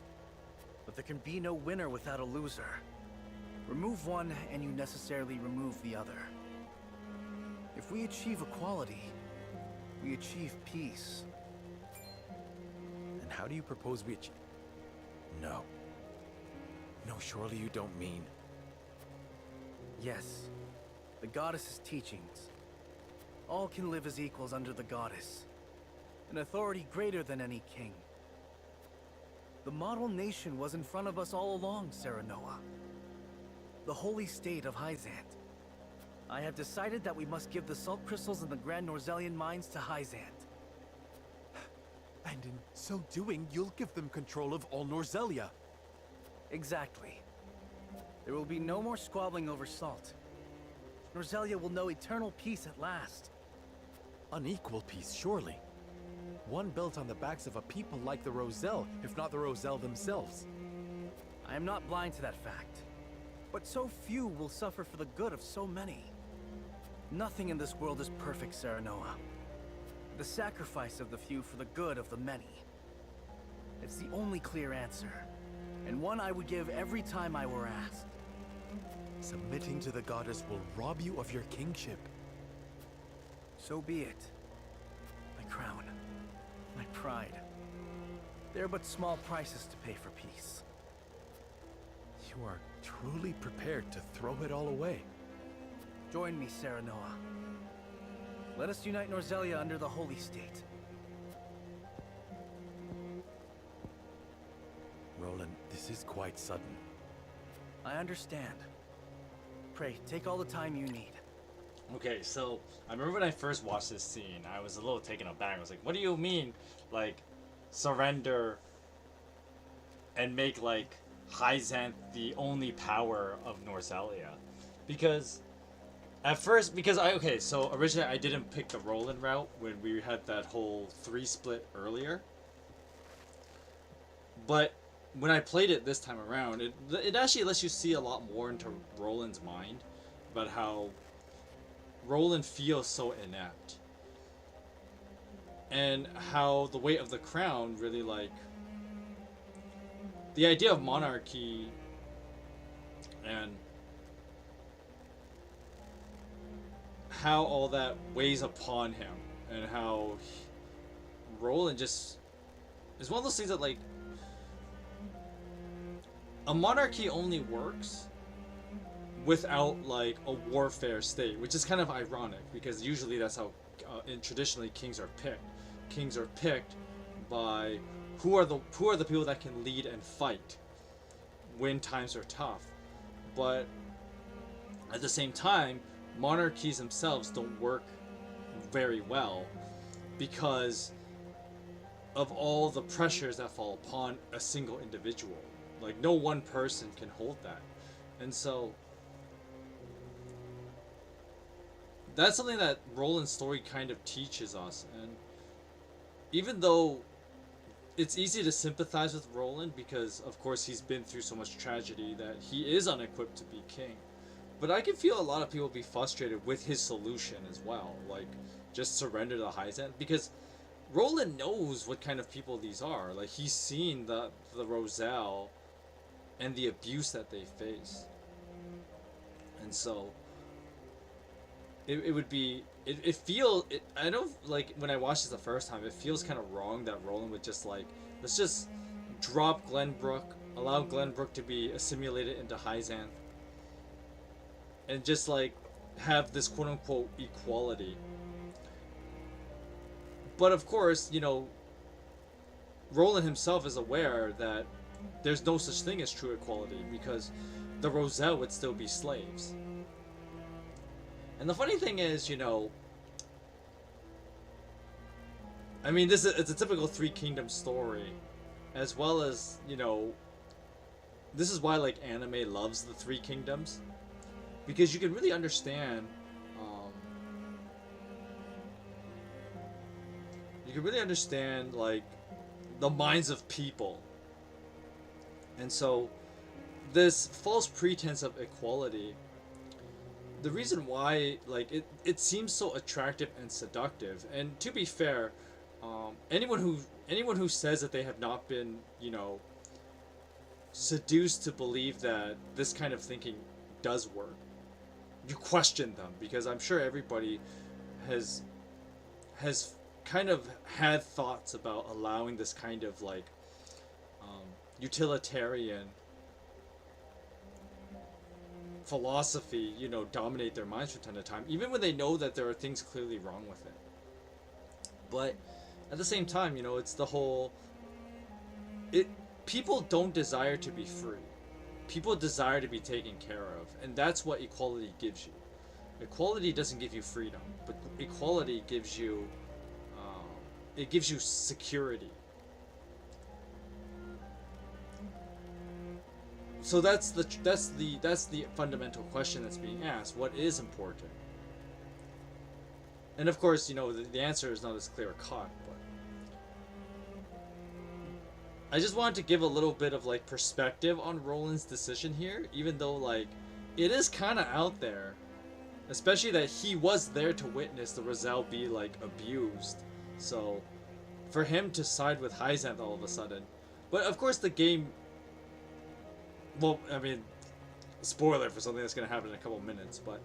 S8: But there can be no winner without a loser. Remove one, and you necessarily remove the other. If we achieve equality, we achieve peace.
S7: And how do you propose we achieve? No. No, surely you don't mean...
S8: Yes. The goddess's teachings. All can live as equals under the goddess. An authority greater than any king. The model nation was in front of us all along, Serenoa. The holy state of Hyzant. I have decided that we must give the salt crystals in the Grand Norzelian mines to Hyzant.
S7: And in so doing, you'll give them control of all Norzelia.
S8: Exactly. There will be no more squabbling over salt. Norzelia will know eternal peace at last.
S7: Unequal peace, surely. One built on the backs of a people like the Roselle, if not the Roselle themselves.
S8: I am not blind to that fact. But so few will suffer for the good of so many. Nothing in this world is perfect, Serenoa. The sacrifice of the few for the good of the many. It's the only clear answer, and one I would give every time I were asked.
S7: Submitting to the goddess will rob you of your kingship.
S8: So be it. My crown, my pride. They're but small prices to pay for peace.
S7: You are truly prepared to throw it all away.
S8: Join me, Serenoa. Let us unite Norzelia under the Holy State.
S7: Roland, this is quite sudden.
S8: I understand. Pray, take all the time you need.
S1: Okay, so I remember when I first watched this scene, I was a little taken aback. I was like, what do you mean, like, surrender and make, like, Hyzant the only power of Norzelia? Because at first, so originally I didn't pick the Roland route when we had that whole 3-split earlier. But when I played it this time around, it actually lets you see a lot more into Roland's mind about how Roland feels so inept. And how the weight of the crown really, like, the idea of monarchy and how all that weighs upon him, and how Roland just is one of those things that, like, a monarchy only works without, like, a warfare state, which is kind of ironic because usually that's how traditionally kings are picked. Kings are picked by who are the people that can lead and fight when times are tough. But at the same time, monarchies themselves don't work very well because of all the pressures that fall upon a single individual. Like, no one person can hold that. And so that's something that Roland's story kind of teaches us. And even though it's easy to sympathize with Roland because, of course, he's been through so much tragedy that he is unequipped to be king. But I can feel a lot of people be frustrated with his solution as well. Like, just surrender to Hyzant. Because Roland knows what kind of people these are. Like, he's seen the Roselle and the abuse that they face. And so it would be I don't, like, when I watched this the first time, it feels kind of wrong that Roland would just, like, let's just drop Glenbrook, allow Glenbrook to be assimilated into Hyzant, and just, like, have this quote-unquote equality. But of course, you know, Roland himself is aware that there's no such thing as true equality because the Roselle would still be slaves. And the funny thing is, you know, I mean, it's a typical Three Kingdoms story, as well as, you know, this is why like anime loves the Three Kingdoms, because you can really understand. You can really understand like the minds of people, and so this false pretense of equality. The reason why like it seems so attractive and seductive, and to be fair, anyone who says that they have not been, you know, seduced to believe that this kind of thinking does work, you question them, because I'm sure everybody has kind of had thoughts about allowing this kind of like utilitarian philosophy, you know, dominate their minds from time to time, even when they know that there are things clearly wrong with it. But at the same time, you know, it's the whole people don't desire to be free. People desire to be taken care of, and that's what equality gives you. Equality doesn't give you freedom, but equality gives you it gives you security. So that's the fundamental question that's being asked. What is important? And of course, you know, the answer is not as clear cut, but I just wanted to give a little bit of like perspective on Roland's decision here, even though like it is kind of out there, especially that he was there to witness the Roselle be like abused. So for him to side with Hyzanth all of a sudden, but of course the game. Well, I mean, spoiler for something that's going to happen in a couple minutes, but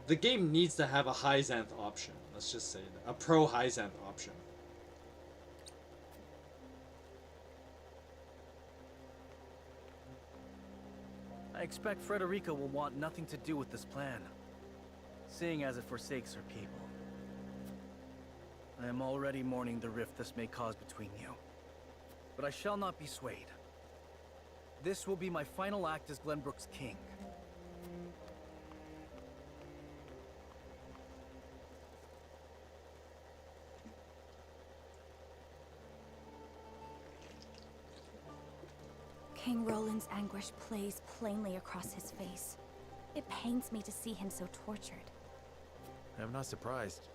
S1: the game needs to have a Hyzanth option. Let's just say that. A pro Hyzanth option.
S8: I expect Frederica will want nothing to do with this plan, seeing as it forsakes her people. I am already mourning the rift this may cause between you, but I shall not be swayed. This will be my final act as Glenbrook's king.
S10: King Roland's anguish plays plainly across his face. It pains me to see him so tortured.
S7: I'm not surprised.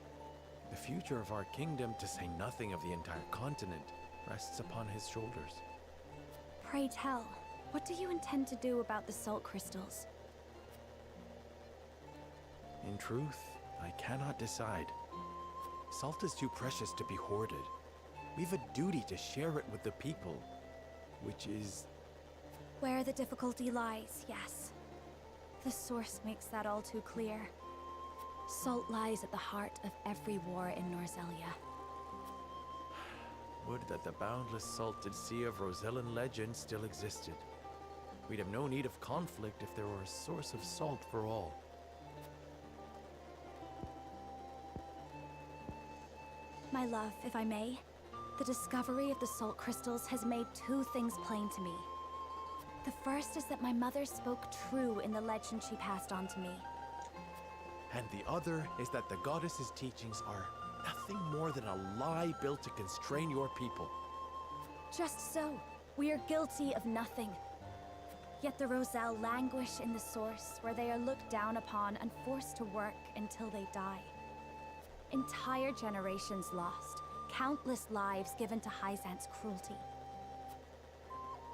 S7: The future of our kingdom, to say nothing of the entire continent, rests upon his shoulders.
S10: Pray tell, what do you intend to do about the salt crystals?
S7: In truth, I cannot decide. Salt is too precious to be hoarded. We've a duty to share it with the people, which is...
S10: Where the difficulty lies, yes. The source makes that all too clear. Salt lies at the heart of every war in Norzelia.
S7: Would that the boundless salted sea of Rosellan legend still existed. We'd have no need of conflict if there were a source of salt for all.
S10: My love, if I may, the discovery of the salt crystals has made two things plain to me. The first is that my mother spoke true in the legend she passed on to me.
S7: And the other is that the goddess's teachings are nothing more than a lie built to constrain your people.
S10: Just so. We are guilty of nothing. Yet the Roselle languish in the source, where they are looked down upon and forced to work until they die. Entire generations lost. Countless lives given to Hyzanth's cruelty.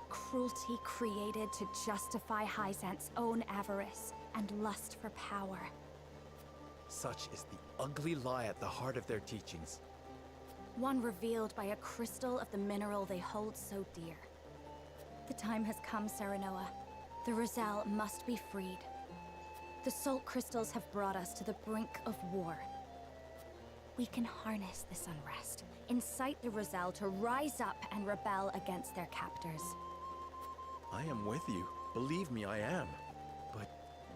S10: Cruelty created to justify Hyzanth's own avarice and lust for power.
S7: Such is the ugly lie at the heart of their teachings.
S10: One revealed by a crystal of the mineral they hold so dear. The time has come, Serenoa. The Roselle must be freed. The salt crystals have brought us to the brink of war. We can harness this unrest, incite the Roselle to rise up and rebel against their captors.
S7: I am with you. Believe me, I am. But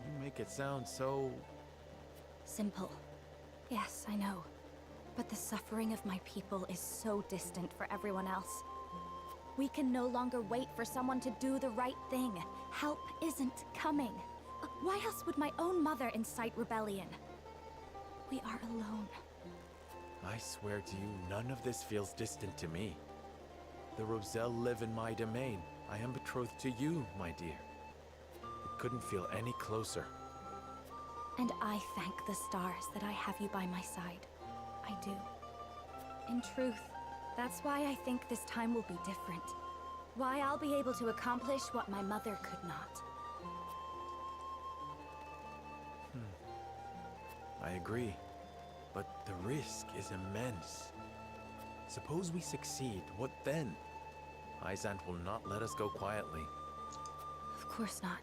S7: you make it sound so...
S10: Simple. Yes, I know. But the suffering of my people is so distant for everyone else. We can no longer wait for someone to do the right thing. Help isn't coming. Why else would my own mother incite rebellion? We are alone.
S7: I swear to you, none of this feels distant to me. The Roselle live in my domain. I am betrothed to you, my dear. It couldn't feel any closer.
S10: And I thank the stars that I have you by my side. I do. In truth, that's why I think this time will be different. Why I'll be able to accomplish what my mother could not.
S7: I agree. But the risk is immense. Suppose we succeed, what then? Izant will not let us go quietly.
S10: Of course not.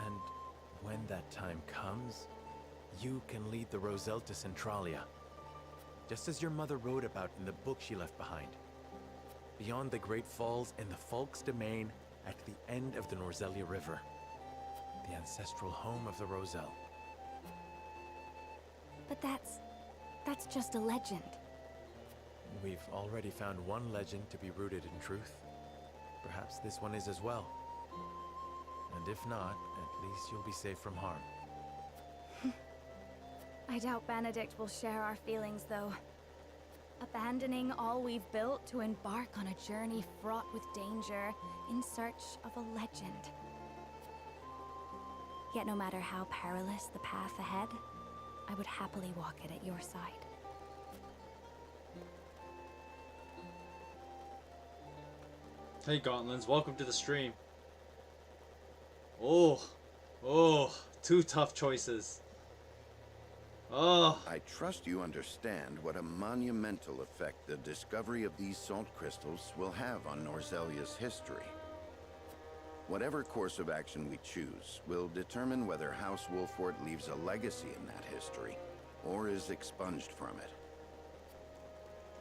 S7: And when that time comes, you can lead the Roselle to Centralia. Just as your mother wrote about in the book she left behind. Beyond the Great Falls in the Falk's domain at the end of the Norzelia River. The ancestral home of the Roselle.
S10: But that's just a legend.
S7: We've already found one legend to be rooted in truth. Perhaps this one is as well. And if not, at least you'll be safe from harm.
S10: I doubt Benedict will share our feelings, though. Abandoning all we've built to embark on a journey fraught with danger in search of a legend. Yet no matter how perilous the path ahead, I would happily walk it at your side.
S1: Hey Gauntlets, welcome to the stream. Two tough choices.
S11: I trust you understand what a monumental effect the discovery of these salt crystals will have on Norzelia's history. Whatever course of action we choose will determine whether House Wolfort leaves a legacy in that history, or is expunged from it.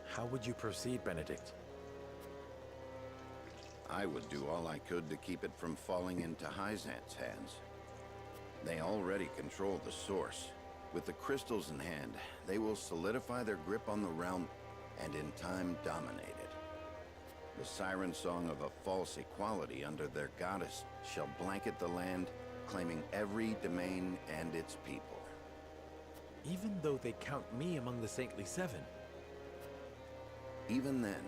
S7: How would you proceed, Benedict?
S11: I would do all I could to keep it from falling into Hyzant's hands. They already control the source. With the crystals in hand, they will solidify their grip on the realm and in time dominate it. The siren song of a false equality under their goddess shall blanket the land, claiming every domain and its people.
S7: Even though they count me among the Saintly Seven?
S11: Even then,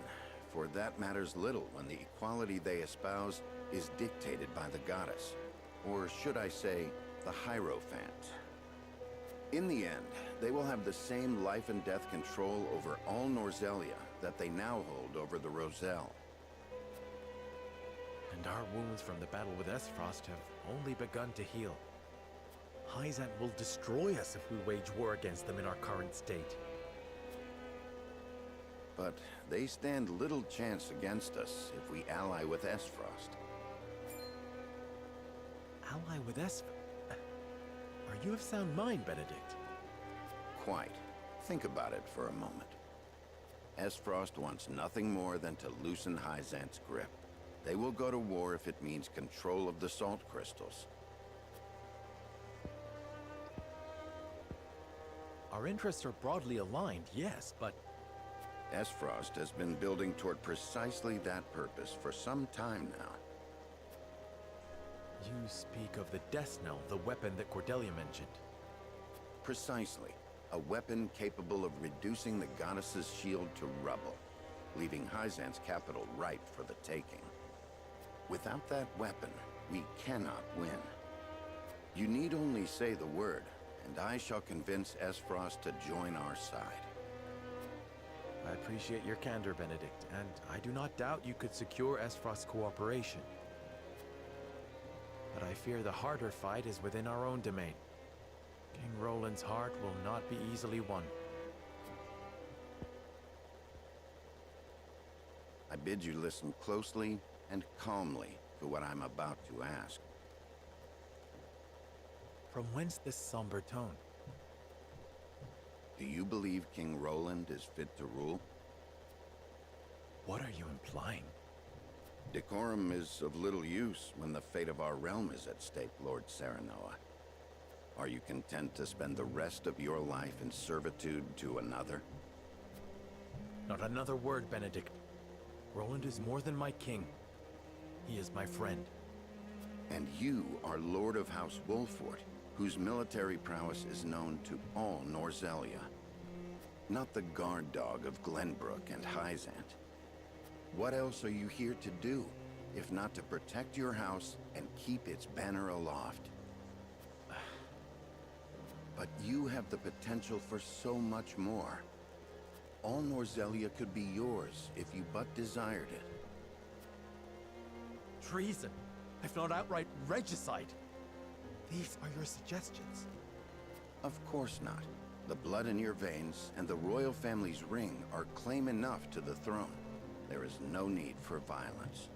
S11: for that matters little when the equality they espouse is dictated by the goddess, or should I say, the Hierophant. In the end, they will have the same life and death control over all Norzelia that they now hold over the Roselle.
S7: And our wounds from the battle with Esfrost have only begun to heal. Hyzant will destroy us if we wage war against them in our current state.
S11: But they stand little chance against us if we ally with Esfrost.
S7: Ally with Esfrost? Are you of sound mind, Benedict?
S11: Quite. Think about it for a moment. Esfrost wants nothing more than to loosen Hyzant's grip. They will go to war if it means control of the salt crystals.
S7: Our interests are broadly aligned, yes, but...
S11: Esfrost has been building toward precisely that purpose for some time now.
S7: You speak of the Death Knell, the weapon that Cordelia mentioned.
S11: Precisely. A weapon capable of reducing the goddess's shield to rubble, leaving Hyzant's capital ripe for the taking. Without that weapon, we cannot win. You need only say the word, and I shall convince Esfrost to join our side.
S7: I appreciate your candor, Benedict, and I do not doubt you could secure Esfrost's cooperation. But I fear the harder fight is within our own domain. King Roland's heart will not be easily won.
S11: I bid you listen closely and calmly to what I'm about to ask.
S7: From whence this somber tone?
S11: Do you believe King Roland is fit to rule?
S7: What are you implying?
S11: Decorum is of little use when the fate of our realm is at stake, Lord Serenoa. Are you content to spend the rest of your life in servitude to another?
S7: Not another word, Benedict. Roland is more than my king. He is my friend.
S11: And you are Lord of House Wolfort, whose military prowess is known to all Norzelia. Not the guard dog of Glenbrook and Hyzant. What else are you here to do, if not to protect your house and keep its banner aloft? But you have the potential for so much more. All Norzelia could be yours if you but desired it.
S7: Treason, if not outright regicide. These are your suggestions.
S11: Of course not. The blood in your veins and the royal family's ring are claim enough to the throne. There is no need for violence.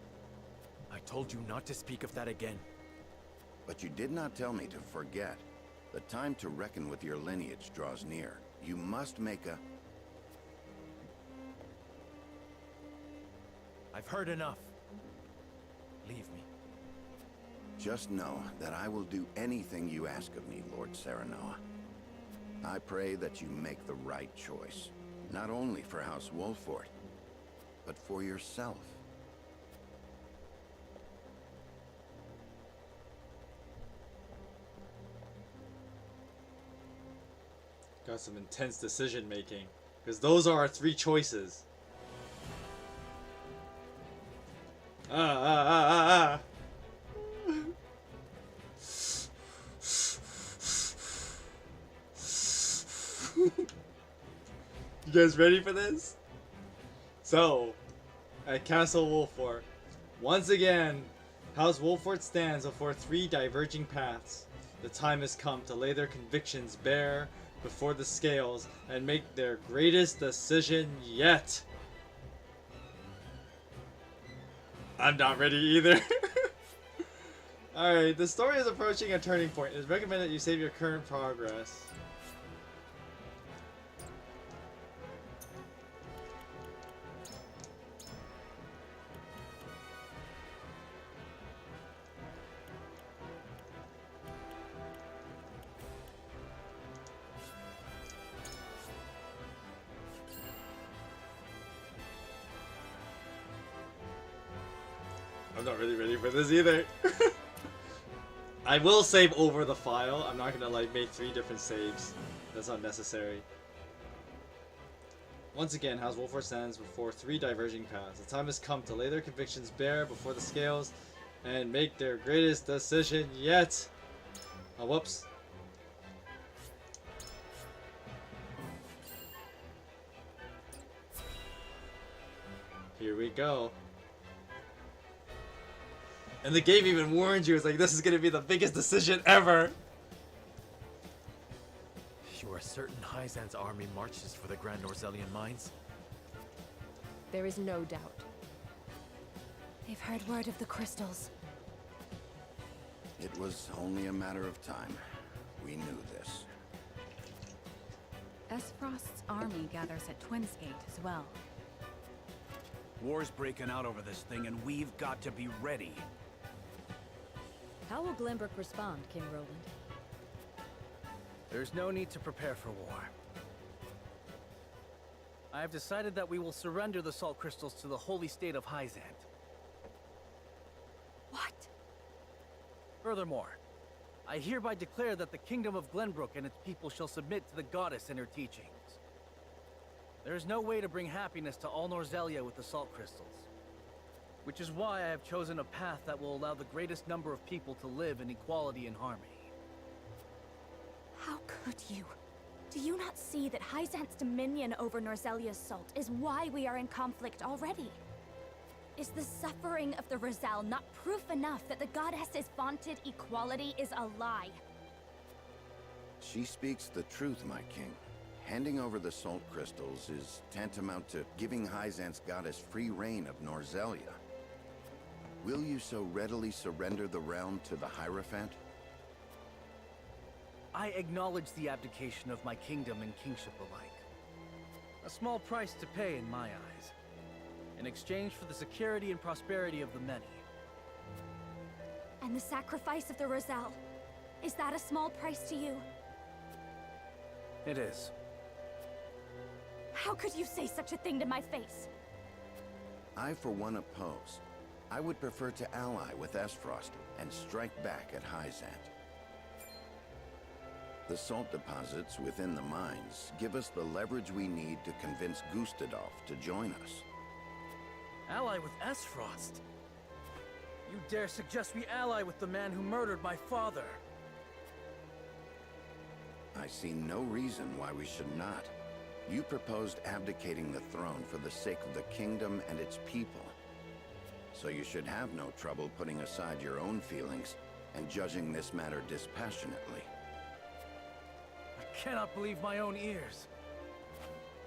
S7: I told you not to speak of that again.
S11: But you did not tell me to forget. The time to reckon with your lineage draws near. You must make a...
S7: I've heard enough. Leave me.
S11: Just know that I will do anything you ask of me, Lord Serenoa. I pray that you make the right choice. Not only for House Wolfort, but for yourself.
S1: Got some intense decision making. Because those are our three choices. You guys ready for this? So, at Castle Wolfort, once again, House Wolfort stands before three diverging paths. The time has come to lay their convictions bare before the scales and make their greatest decision yet. I'm not ready either. Alright, the story is approaching a turning point. It is recommended that you save your current progress. I'm not really ready for this either. I will save over the file. I'm not gonna like make 3 different saves. That's unnecessary. Once again, House Wolfort stands before 3 diverging paths. The time has come to lay their convictions bare before the scales and make their greatest decision yet. Oh, whoops. Here we go. And the game even warned you, it's like, this is gonna be the biggest decision ever!
S7: You are certain Hyzant's army marches for the Grand Norzelian mines?
S14: There is no doubt.
S2: They've heard word of the crystals.
S11: It was only a matter of time. We knew this.
S3: Esfrost's army gathers at Twinsgate as well.
S13: War's breaking out over this thing, and we've got to be ready.
S12: How will Glenbrook respond, King Roland?
S8: There's no need to prepare for war. I have decided that we will surrender the salt crystals to the holy state of Hyzant.
S2: What?
S8: Furthermore, I hereby declare that the kingdom of Glenbrook and its people shall submit to the goddess and her teachings. There is no way to bring happiness to all Norzelia with the salt crystals. Which is why I have chosen a path that will allow the greatest number of people to live in equality and harmony.
S10: How could you? Do you not see that Hyzant's dominion over Norzelia's salt is why we are in conflict already? Is the suffering of the Rizal not proof enough that the goddess's vaunted equality is a lie?
S11: She speaks the truth, my king. Handing over the salt crystals is tantamount to giving Hyzant's goddess free reign of Norzelia. Will you so readily surrender the realm to the Hierophant?
S8: I acknowledge the abdication of my kingdom and kingship alike. A small price to pay in my eyes, in exchange for the security and prosperity of the many.
S10: And the sacrifice of the Rizal, is that a small price to you?
S8: It is.
S10: How could you say such a thing to my face?
S11: I, for one, oppose. I would prefer to ally with Esfrost and strike back at Hyzant. The salt deposits within the mines give us the leverage we need to convince Gustadolf to join us.
S8: Ally with Esfrost? You dare suggest we ally with the man who murdered my father?
S11: I see no reason why we should not. You proposed abdicating the throne for the sake of the kingdom and its people. So you should have no trouble putting aside your own feelings and judging this matter dispassionately.
S8: I cannot believe my own ears.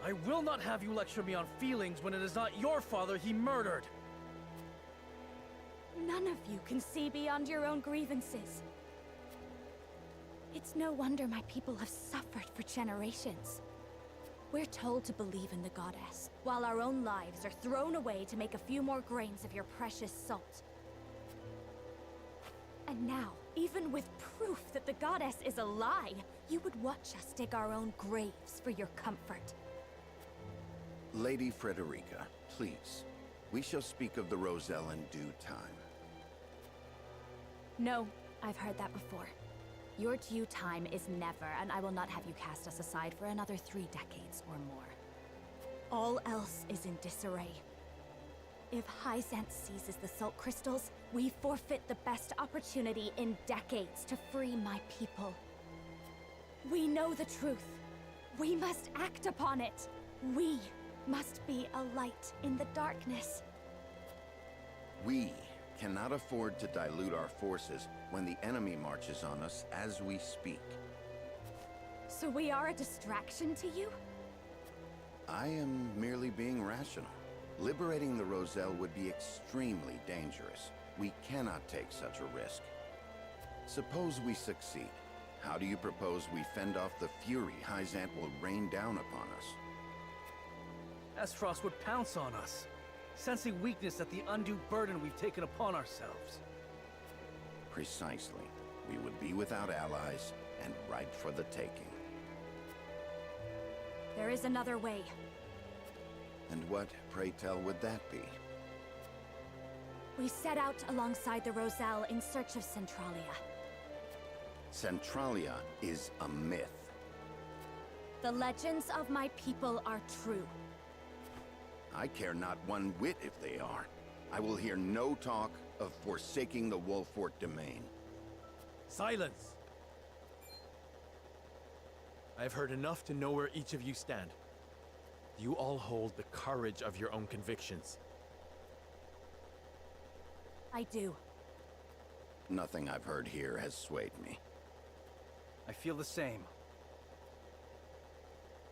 S8: I will not have you lecture me on feelings when it is not your father he murdered.
S10: None of you can see beyond your own grievances. It's no wonder my people have suffered for generations. We're told to believe in the goddess, while our own lives are thrown away to make a few more grains of your precious salt. And now, even with proof that the goddess is a lie, you would watch us dig our own graves for your comfort.
S11: Lady Frederica, please. We shall speak of the Roselle in due time.
S10: No, I've heard that before. Your due time is never, and I will not have you cast us aside for another 3 decades or more. All else is in disarray. If Hyzant seizes the salt crystals, we forfeit the best opportunity in decades to free my people. We know the truth. We must act upon it. We must be a light in the darkness.
S11: We cannot afford to dilute our forces when the enemy marches on us as we speak.
S10: So we are a distraction to you?
S11: I am merely being rational. Liberating the Roselle would be extremely dangerous. We cannot take such a risk. Suppose we succeed. How do you propose we fend off the fury Hyzant will rain down upon us?
S8: Esfrost would pounce on us, sensing weakness at the undue burden we've taken upon ourselves.
S11: Precisely. We would be without allies and ripe for the taking.
S10: There is another way.
S11: And what, pray tell, would that be?
S10: We set out alongside the Roselle in search of Centralia.
S11: Centralia is a myth.
S10: The legends of my people are true.
S11: I care not one whit if they are. I will hear no talk of forsaking the Wolfort domain.
S7: Silence! I have heard enough to know where each of you stand. You all hold the courage of your own convictions.
S10: I do.
S11: Nothing I've heard here has swayed me.
S8: I feel the same.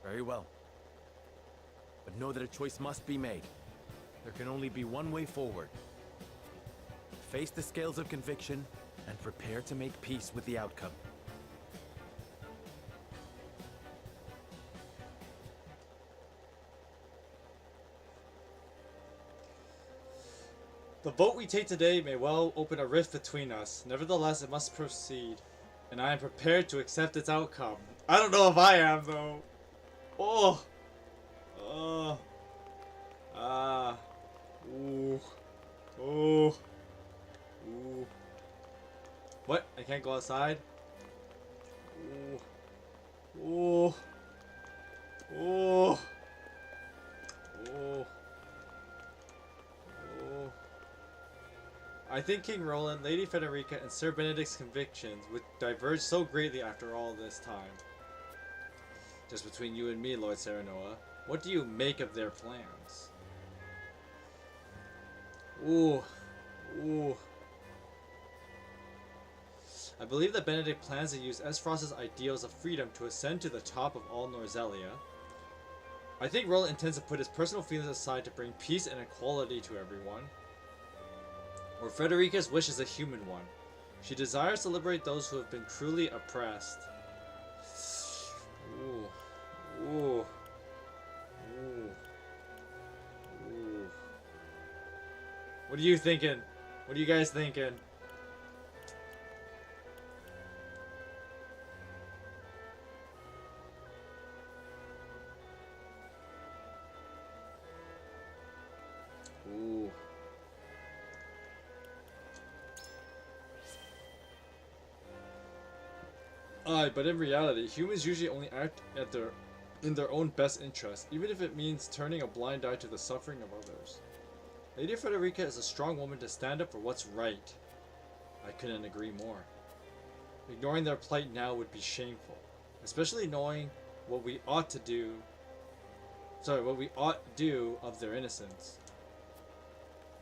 S7: Very well. But know that a choice must be made. There can only be one way forward. Face the scales of conviction and prepare to make peace with the outcome.
S1: The vote we take today may well open a rift between us. Nevertheless, it must proceed, and I am prepared to accept its outcome. I don't know if I am, though. Oh! Ooh. Ooh. Ooh. What? I can't go outside? Ooh. Ooh. Ooh. Ooh. Ooh. I think King Roland, Lady Frederica, and Sir Benedict's convictions would diverge so greatly after all this time. Just between you and me, Lord Serenoa, what do you make of their plans? Ooh. Ooh. I believe that Benedict plans to use Esfrost's ideals of freedom to ascend to the top of all Norzelia. I think Roland intends to put his personal feelings aside to bring peace and equality to everyone. Or Frederica's wish is a human one. She desires to liberate those who have been cruelly oppressed. Ooh. Ooh. Ooh. Ooh. What are you thinking? What are you guys thinking? Ooh. Aye, but in reality, humans usually only act in their own best interest, even if it means turning a blind eye to the suffering of others. Lady Frederica is a strong woman to stand up for what's right. I couldn't agree more. Ignoring their plight now would be shameful, especially knowing what we ought to do. What we ought do of their innocence.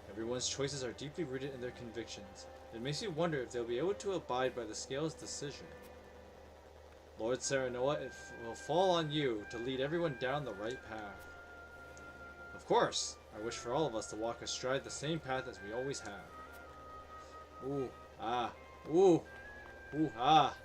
S1: Everyone's choices are deeply rooted in their convictions. It makes me wonder if they'll be able to abide by the Scale's decision. Lord Serenoa, it will fall on you to lead everyone down the right path. Of course, I wish for all of us to walk astride the same path as we always have. Ooh, ah, ooh, ooh, ah.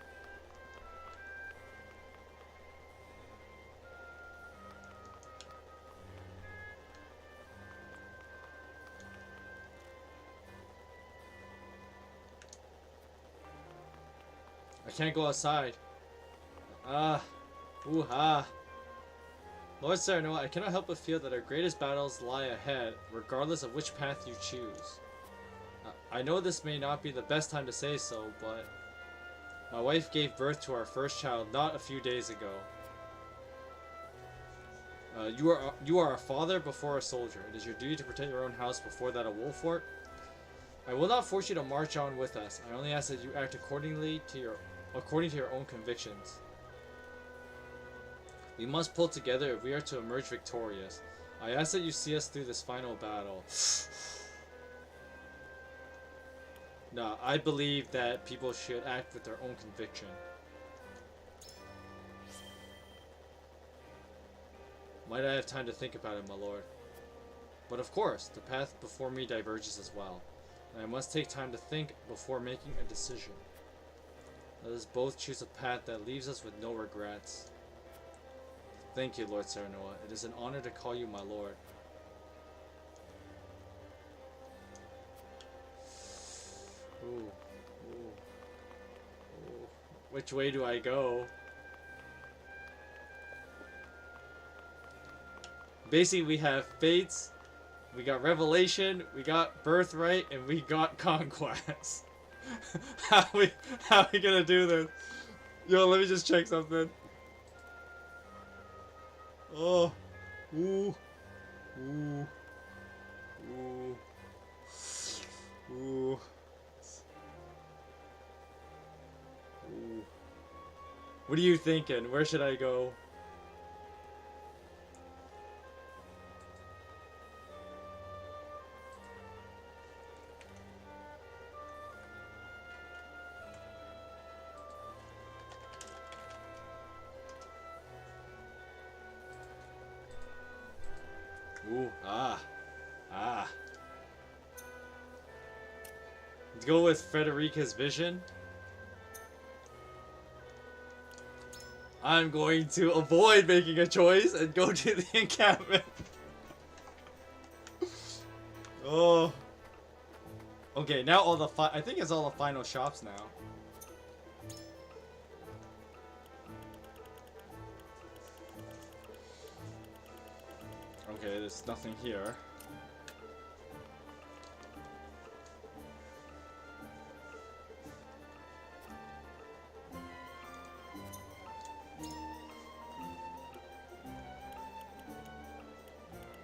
S1: I can't go outside. Ah. Ooh, ah. Lord Serenoa, I cannot help but feel that our greatest battles lie ahead, regardless of which path you choose. I know this may not be the best time to say so, but my wife gave birth to our first child not a few days ago. You are a father before a soldier. It is your duty to protect your own house before that of Wolfort. I will not force you to march on with us. I only ask that you act according to your own convictions. We must pull together if we are to emerge victorious. I ask that you see us through this final battle. No, I believe that people should act with their own conviction. Might I have time to think about it, my lord? But of course, the path before me diverges as well, and I must take time to think before making a decision. Let us both choose a path that leaves us with no regrets. Thank you, Lord Serenoa. It is an honor to call you my lord. Ooh, ooh, ooh. Which way do I go? Basically, we have Fates, we got Revelation, we got Birthright, and we got Conquest. How are we gonna do this? Yo, let me just check something. Oh, ooh, ooh, ooh, ooh, ooh. What are you thinking? Where should I go? Ooh, ah, ah. Let's go with Frederica's vision. I'm going to avoid making a choice and go to the encampment. Oh. Okay, now all the I think it's all the final shops now. Okay, there's nothing here.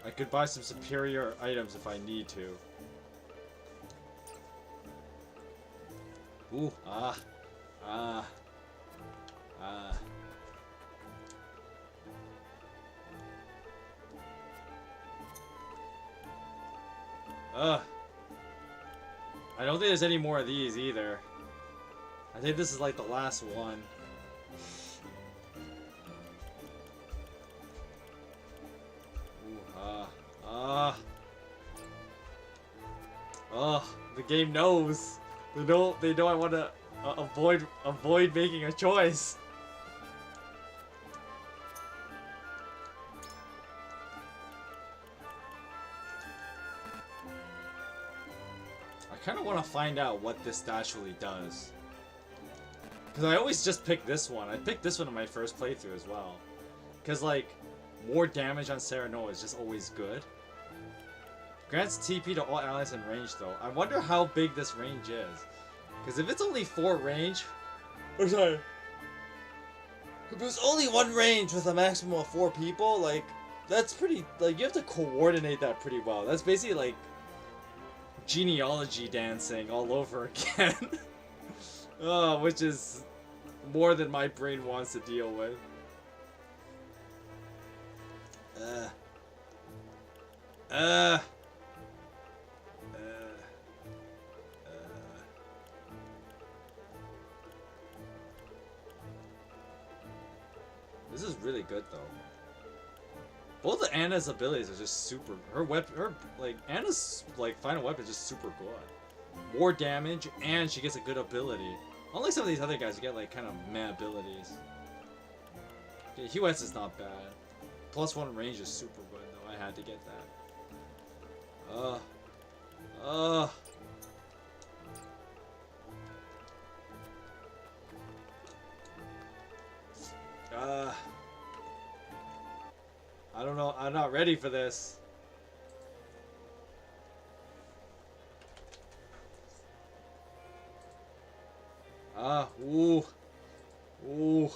S1: I could buy some superior items if I need to. Ooh, ah, ah, ah. I don't think there's any more of these either. I think this is like the last one. Oh, the game knows. They know I want to avoid making a choice. I kind of want to find out what this actually does. Because I always just pick this one. I picked this one in my first playthrough as well. Because, like, more damage on Serenoa is just always good. Grants TP to all allies in range, though. I wonder how big this range is. Because if it's only 4 range... Oh, sorry. If there's only one range with a maximum of 4 people, like, that's pretty, like, you have to coordinate that pretty well. That's basically like genealogy dancing all over again. Oh, which is more than my brain wants to deal with. This is really good though. Both of Anna's abilities are just super. Anna's like final weapon is just super good. More damage, and she gets a good ability. Unlike some of these other guys, you get like kind of meh abilities. Okay, Hughes is not bad. +1 range is super good though. I had to get that. I don't know. I'm not ready for this. Ooh. Ooh.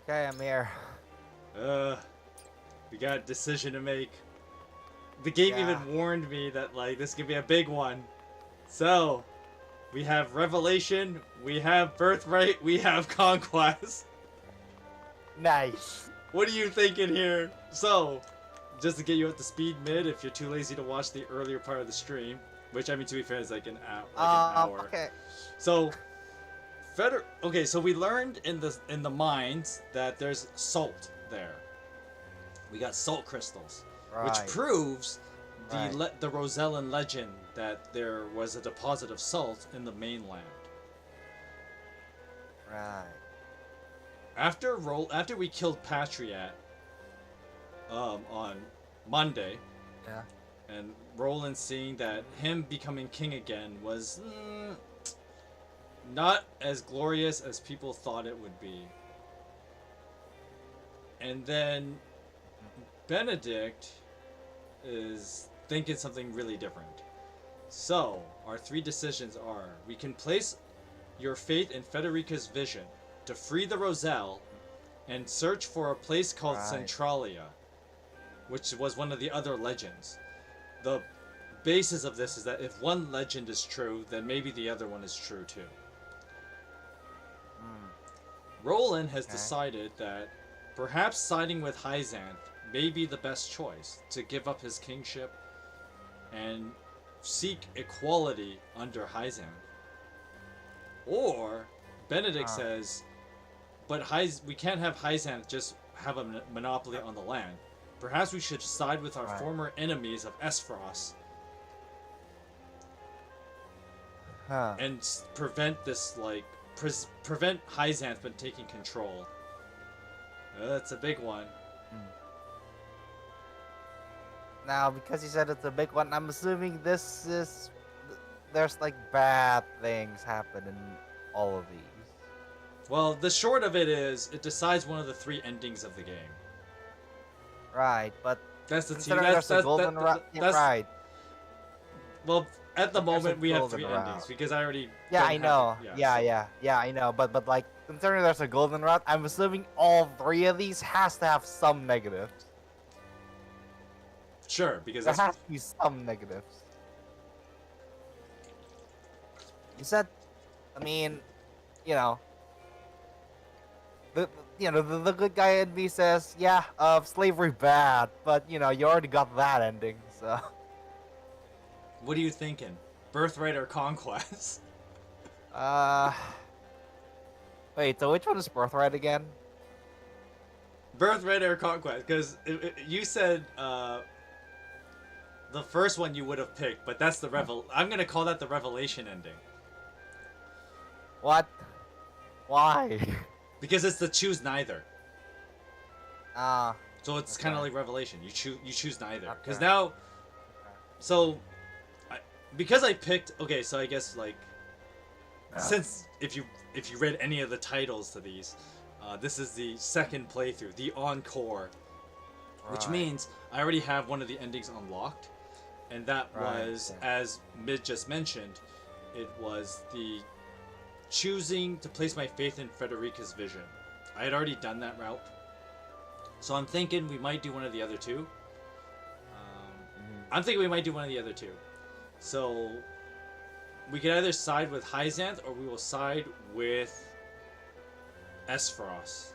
S20: Okay, I'm here.
S1: We got a decision to make. The game even warned me that like this could be a big one. So, we have Revelation, we have Birthright, we have Conquest.
S20: Nice.
S1: What are you thinking here? So, just to get you up to speed mid, if you're too lazy to watch the earlier part of the stream, which I mean to be fair is like an hour.
S20: Okay.
S1: So, okay, so we learned in the mines that there's salt there. We got salt crystals, which proves the Norzelian legend that there was a deposit of salt in the mainland.
S20: Right.
S1: After we killed Patriot on Monday, and Roland seeing that him becoming king again was not as glorious as people thought it would be. And then Benedict is thinking something really different. So, our 3 decisions are: we can place your faith in Federica's vision to free the Roselle and search for a place called Centralia, which was one of the other legends. The basis of this is that if one legend is true, then maybe the other one is true too. Roland has decided that perhaps siding with Hyzanth may be the best choice to give up his kingship and seek equality under Hyzanth. Or Benedict says, but we can't have Hyzanth just have a monopoly on the land. Perhaps we should side with our former enemies of Esfros and prevent this, like, prevent Hyzanth from taking control. That's a big one.
S20: Now, because you said it's a big one, I'm assuming this is... There's, like, bad things happen in all of these.
S1: Well, the short of it is, it decides one of the 3 endings of the game.
S20: Right, but...
S1: That's the
S20: team. That's a golden route. Right.
S1: Well, at the moment, we have 3 endings, because I already...
S20: Yeah, I know. Yeah, I know. But, like, considering there's a golden route, I'm assuming all 3 of these has to have some negatives.
S1: Sure, because
S20: there has to be some negatives. You said, I mean, you know, the good guy in me says, yeah, slavery bad, but you know, you already got that ending, so.
S1: What are you thinking? Birthright or Conquest?
S20: Wait, so which one is Birthright again?
S1: Birthright or Conquest, because you said the first one you would have picked, but that's the I'm gonna call that the revelation ending.
S20: What? Why?
S1: Because it's the choose neither.
S20: Ah.
S1: So it's kind of like revelation. You choose neither. Because
S20: Okay.
S1: now, so, because I picked. Okay, so I guess like, since if you read any of the titles to these, this is the second playthrough, the Encore, which
S20: Right.
S1: means I already have one of the endings unlocked, and that
S20: Right,
S1: was,
S20: yeah.
S1: as Mid just mentioned, it was the choosing to place my faith in Frederica's vision. I had already done that route, so I'm thinking we might do one of the other two. I'm thinking we might do one of the other two. So we can either side with Hyzanth or we will side with Esfros.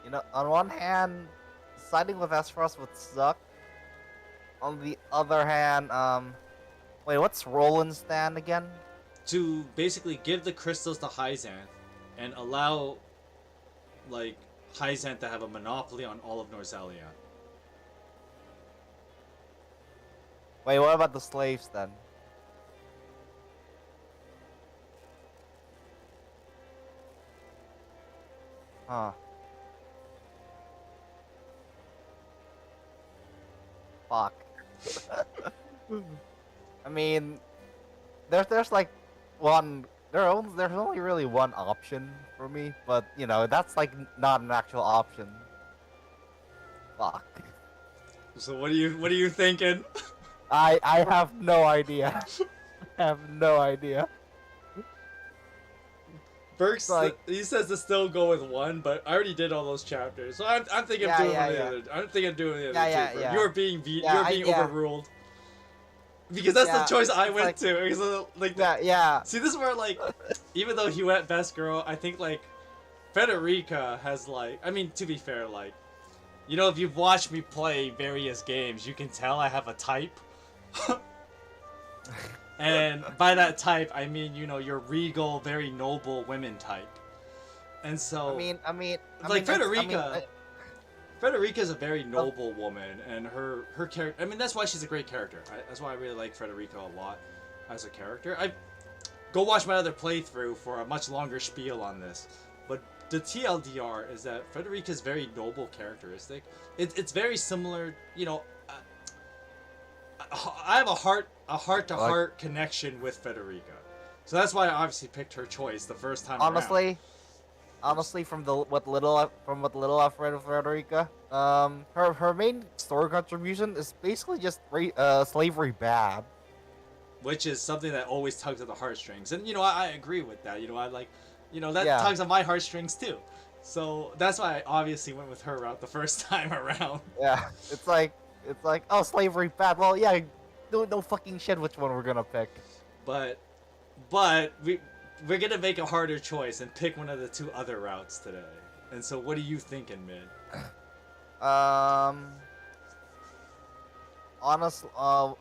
S20: You know, on one hand, siding with Esfros would suck. On the other hand, wait, what's Roland's stand again?
S1: To basically give the crystals to Hyzanth and allow, like, Hyzanth to have a monopoly on all of Norzelian.
S20: Wait, what about the slaves then? Huh. Fuck. I mean, there's like there's only really one option for me, but you know that's like not an actual option. Fuck.
S1: So what are you thinking?
S20: I have no idea. I have no idea.
S1: Burks,
S20: like-
S1: he says to still go with one, but I already did all those chapters, so I'm thinking of doing one of the other. I'm thinking of doing the other two. Bro. You're being overruled. Because that's the choice I went to. Because, like, See, this is where, like, even though he went best girl, I think, like, Frederica has, like, I mean, to be fair, like, you know, if you've watched me play various games, you can tell I have a type. And by that type, I mean, you know, your regal, very noble women type. And so, Frederica's a very noble woman, and her character. I mean, that's why she's a great character. That's why I really like Frederica a lot as a character. Go watch my other playthrough for a much longer spiel on this. But the TLDR is that Frederica's very noble characteristic. It's very similar. You know, I have a heart-to-heart connection with Frederica, so that's why I obviously picked her choice the first time.
S20: Honestly, from what little I've read of Frederica, her main story contribution is basically just slavery bad,
S1: which is something that always tugs at the heartstrings, and you know I agree with that. You know that
S20: Yeah.
S1: tugs on my heartstrings too, so that's why I obviously went with her route the first time around.
S20: Yeah, it's like oh, slavery bad. Well, yeah, no fucking shit which one we're gonna pick.
S1: But we're gonna make a harder choice and pick one of the two other routes today. And so, what are you thinking, Mid?
S20: Honestly,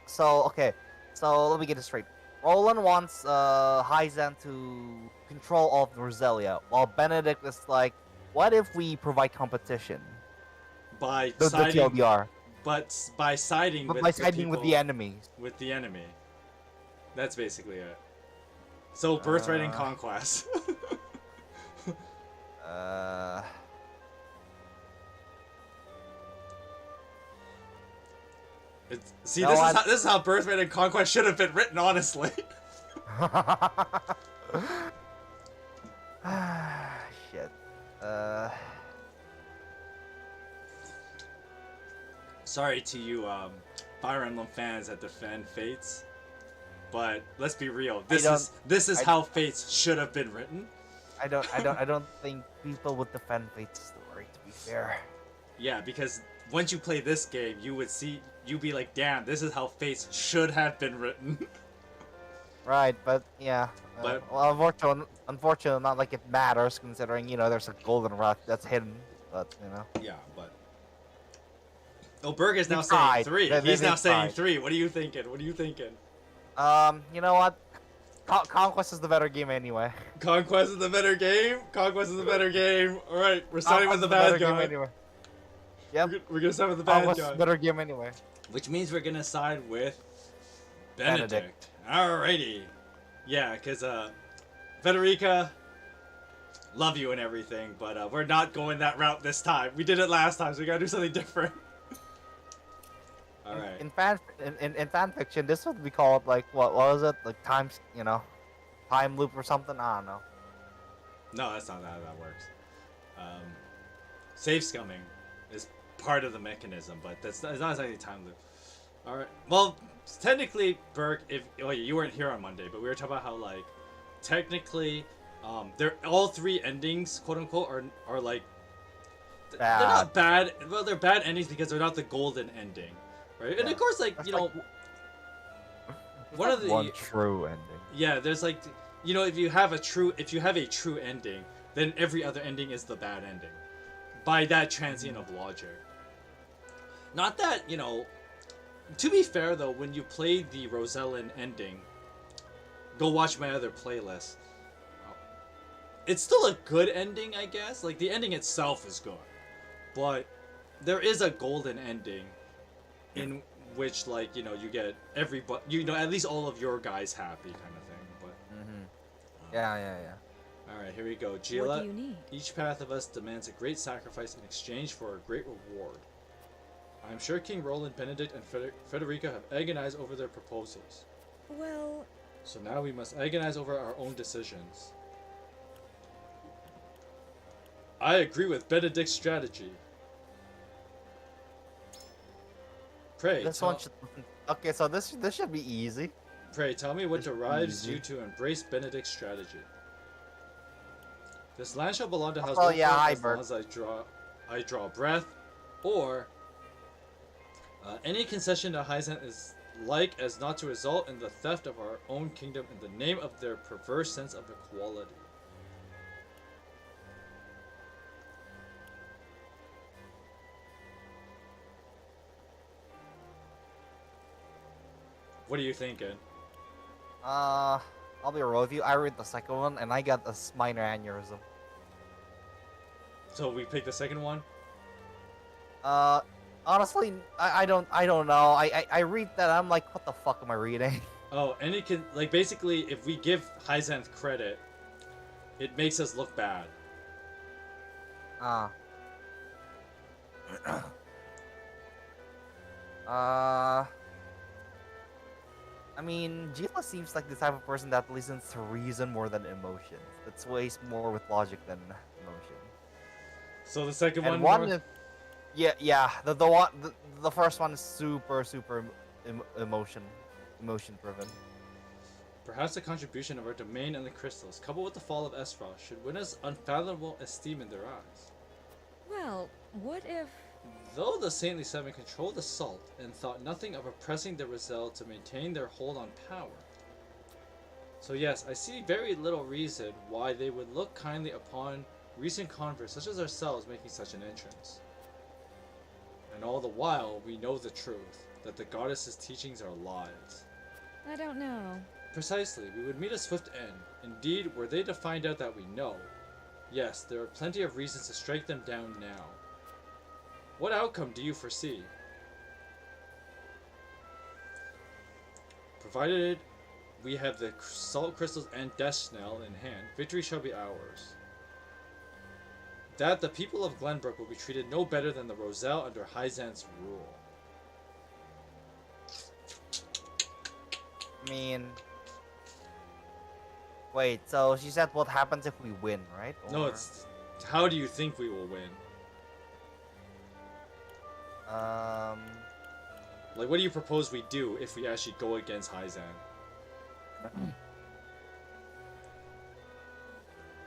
S20: so let me get this straight. Roland wants Hyzan to control all of Norzelia, while Benedict is like, what if we provide competition?
S1: By
S20: The
S1: siding,
S20: TLDR.
S1: but by siding
S20: But
S1: with
S20: by
S1: the
S20: siding with
S1: people-
S20: the enemies.
S1: With the enemy. That's basically it. So birthright and conquest. See, this is how birthright and conquest should have been written, honestly.
S20: Shit.
S1: Sorry to you, Fire Emblem fans that defend Fates, but let's be real. This is how Fates should have been written.
S20: I don't think people would defend Fate's story, to be fair.
S1: Yeah, because once you play this game, you'd be like, damn, this is how Fates should have been written.
S20: Right, but yeah.
S1: But
S20: well, unfortunately, not like it matters, considering there's a golden rock that's hidden. But
S1: Yeah, but. Oh, Berg is now
S20: They
S1: saying
S20: tried.
S1: 3.
S20: They
S1: He's now saying
S20: tried.
S1: 3. What are you thinking? What are you thinking?
S20: You know what? Conquest is the better game anyway.
S1: Conquest is the better game. Conquest is the better game. All right, we're starting with the bad guy.
S20: Anyway. Yep.
S1: We're gonna start with the bad
S20: Conquest
S1: guy.
S20: is the better game anyway.
S1: Which means we're gonna side with Benedict. Alrighty. Yeah, cause Federica, love you and everything, but we're not going that route this time. We did it last time, so we gotta do something different. All right.
S20: In fan fiction, this would be called like what was it? Like time loop or something? I don't know.
S1: No, that's not how that works. Save scumming is part of the mechanism, but it's not exactly time loop. All right. Well, technically, Burke, you weren't here on Monday, but we were talking about how like technically, they're all three endings, quote unquote, are like they're not bad. Well, they're bad endings because they're not the golden ending. Right, and of course, like
S20: That's
S1: you know, one of the
S20: one true ending.
S1: Yeah, there's like, you know, if you have a true ending, then every other ending is the bad ending, by that transient of logic. Not that, you know, to be fair though, when you play the Norzelian ending, go watch my other playlist. It's still a good ending, I guess. Like the ending itself is good, but there is a golden ending. In which, like, you know, you get everybody, you know, at least all of your guys happy, kind of thing. But
S20: yeah.
S1: All right, here we go. Gila,
S3: What do you need?
S1: each path of us demands a great sacrifice in exchange for a great reward. I'm sure King Roland, Benedict, and Federica have agonized over their proposals.
S12: Well...
S1: So now we must agonize over our own decisions. I agree with Benedict's strategy. Pray,
S20: okay, so this should be easy.
S1: Pray, tell me what drives you to embrace Benedict's strategy. This land shall belong to House Wolford as long as I draw breath, or any concession to Hyzant is like as not to result in the theft of our own kingdom in the name of their perverse sense of equality. What are you thinking?
S20: I'll be real with you. I read the second one and I got a minor aneurysm.
S1: So we picked the second one?
S20: Honestly, I don't know. I read that, I'm like, what the fuck am I reading?
S1: Oh, and it can, like, basically, if we give Hyzanth credit, it makes us look bad.
S20: I mean, Gila seems like the type of person that listens to reason more than emotion. It's ways more with logic than emotion.
S1: So the second
S20: and
S1: one.
S20: Yeah. The first one is super emotion driven.
S1: Perhaps the contribution of our domain and the crystals, coupled with the fall of Esfrost, should win us unfathomable esteem in their eyes.
S12: Well, what if...
S1: Though the Saintly Seven controlled the Salt and thought nothing of oppressing the Rizal to maintain their hold on power. So yes, I see very little reason why they would look kindly upon recent converts such as ourselves making such an entrance. And all the while, we know the truth, that the goddess's teachings are lies.
S12: I don't know.
S1: Precisely, we would meet a swift end. Indeed, were they to find out that we know, yes, there are plenty of reasons to strike them down now. What outcome do you foresee? Provided we have the salt crystals and death knell in hand, victory shall be ours. That the people of Glenbrook will be treated no better than the Roselle under Hyzanth's rule.
S20: I mean... Wait, so she said what happens if we win, right? Or...
S1: No, it's... How do you think we will win? Like, what do you propose we do if we actually go against Hyzanth?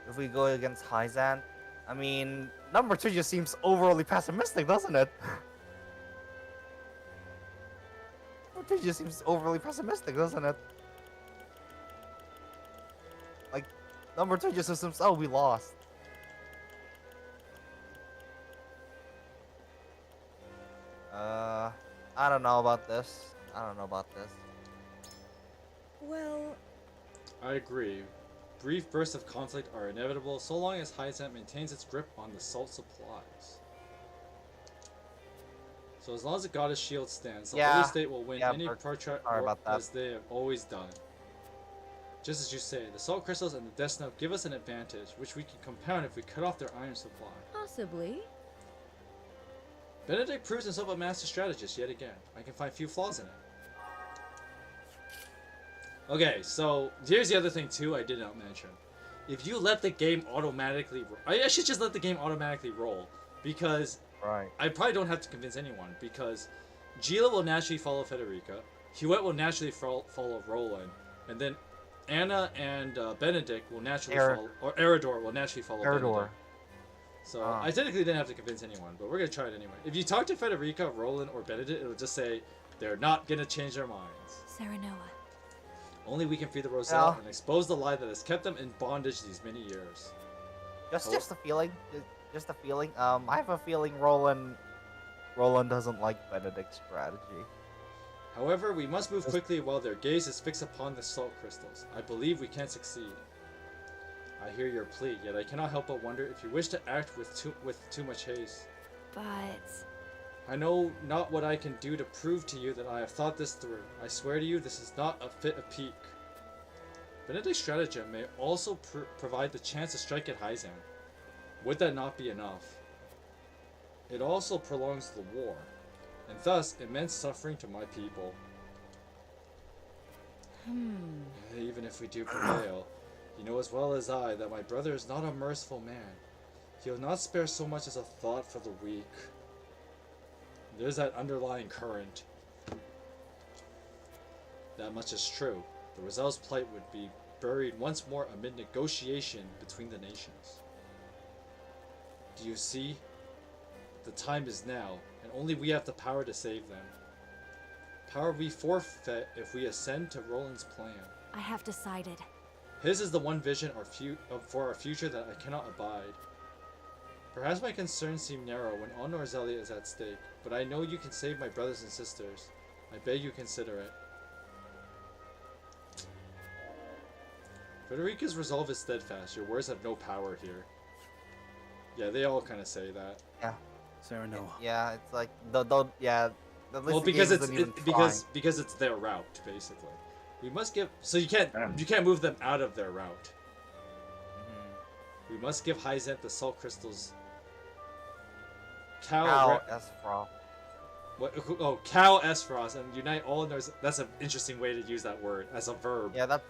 S20: If we go against Hyzanth, I mean, number 2 just seems overly pessimistic, doesn't it? Number 2 just seems overly pessimistic, doesn't it? Like, number 2 just assumes, oh, we lost. I don't know about this.
S12: Well...
S1: I agree. Brief bursts of conflict are inevitable so long as Hyzant maintains its grip on the salt supplies. So as long as the goddess shield stands, the Holy State will win any protracted war as they have always done. Just as you say, the salt crystals and the death snow give us an advantage, which we can compound if we cut off their iron supply.
S12: Possibly.
S1: Benedict proves himself a master strategist yet again. I can find few flaws in it. Okay, so here's the other thing too I did not mention. If you let the game automatically I should just let the game automatically roll, because I probably don't have to convince anyone, because Gila will naturally follow Federica, Huette will naturally follow Roland, and then Anna and Benedict will naturally follow, or Eridor will naturally follow Benedict. So I technically didn't have to convince anyone, but we're gonna try it anyway. If you talk to Federica, Roland, or Benedict, it'll just say they're not gonna change their minds.
S10: Serenoa.
S1: Only we can free the Roselle and expose the lie that has kept them in bondage these many years.
S20: Just a feeling. Just a feeling. I have a feeling Roland doesn't like Benedict's strategy.
S1: However, we must move quickly while their gaze is fixed upon the salt crystals. I believe we can succeed. I hear your plea, yet I cannot help but wonder if you wish to act with too much haste.
S10: But
S1: I know not what I can do to prove to you that I have thought this through. I swear to you, this is not a fit of pique. Benedict's stratagem may also provide the chance to strike at Hyzant. Would that not be enough? It also prolongs the war, and thus immense suffering to my people. Even if we do prevail, you know as well as I that my brother is not a merciful man. He will not spare so much as a thought for the weak. There's that underlying current. That much is true. The Roselle's plight would be buried once more amid negotiation between the nations. Do you see? The time is now, and only we have the power to save them. Power we forfeit if we ascend to Roland's plan.
S10: I have decided.
S1: His is the one vision for our future that I cannot abide. Perhaps my concerns seem narrow when all Norzelia is at stake, but I know you can save my brothers and sisters. I beg you consider it. Frederica's resolve is steadfast. Your words have no power here. Yeah, they all kind of say that.
S20: Yeah.
S8: Serenoa.
S20: Yeah, it's like
S1: well, because it's their route, basically. We must give you can't move them out of their route. We must give Hyzant the salt crystals. Cal
S20: Esfrost.
S1: What? Oh, Cal Esfrost and unite all Norz. That's an interesting way to use that word as a verb.
S20: Yeah, that's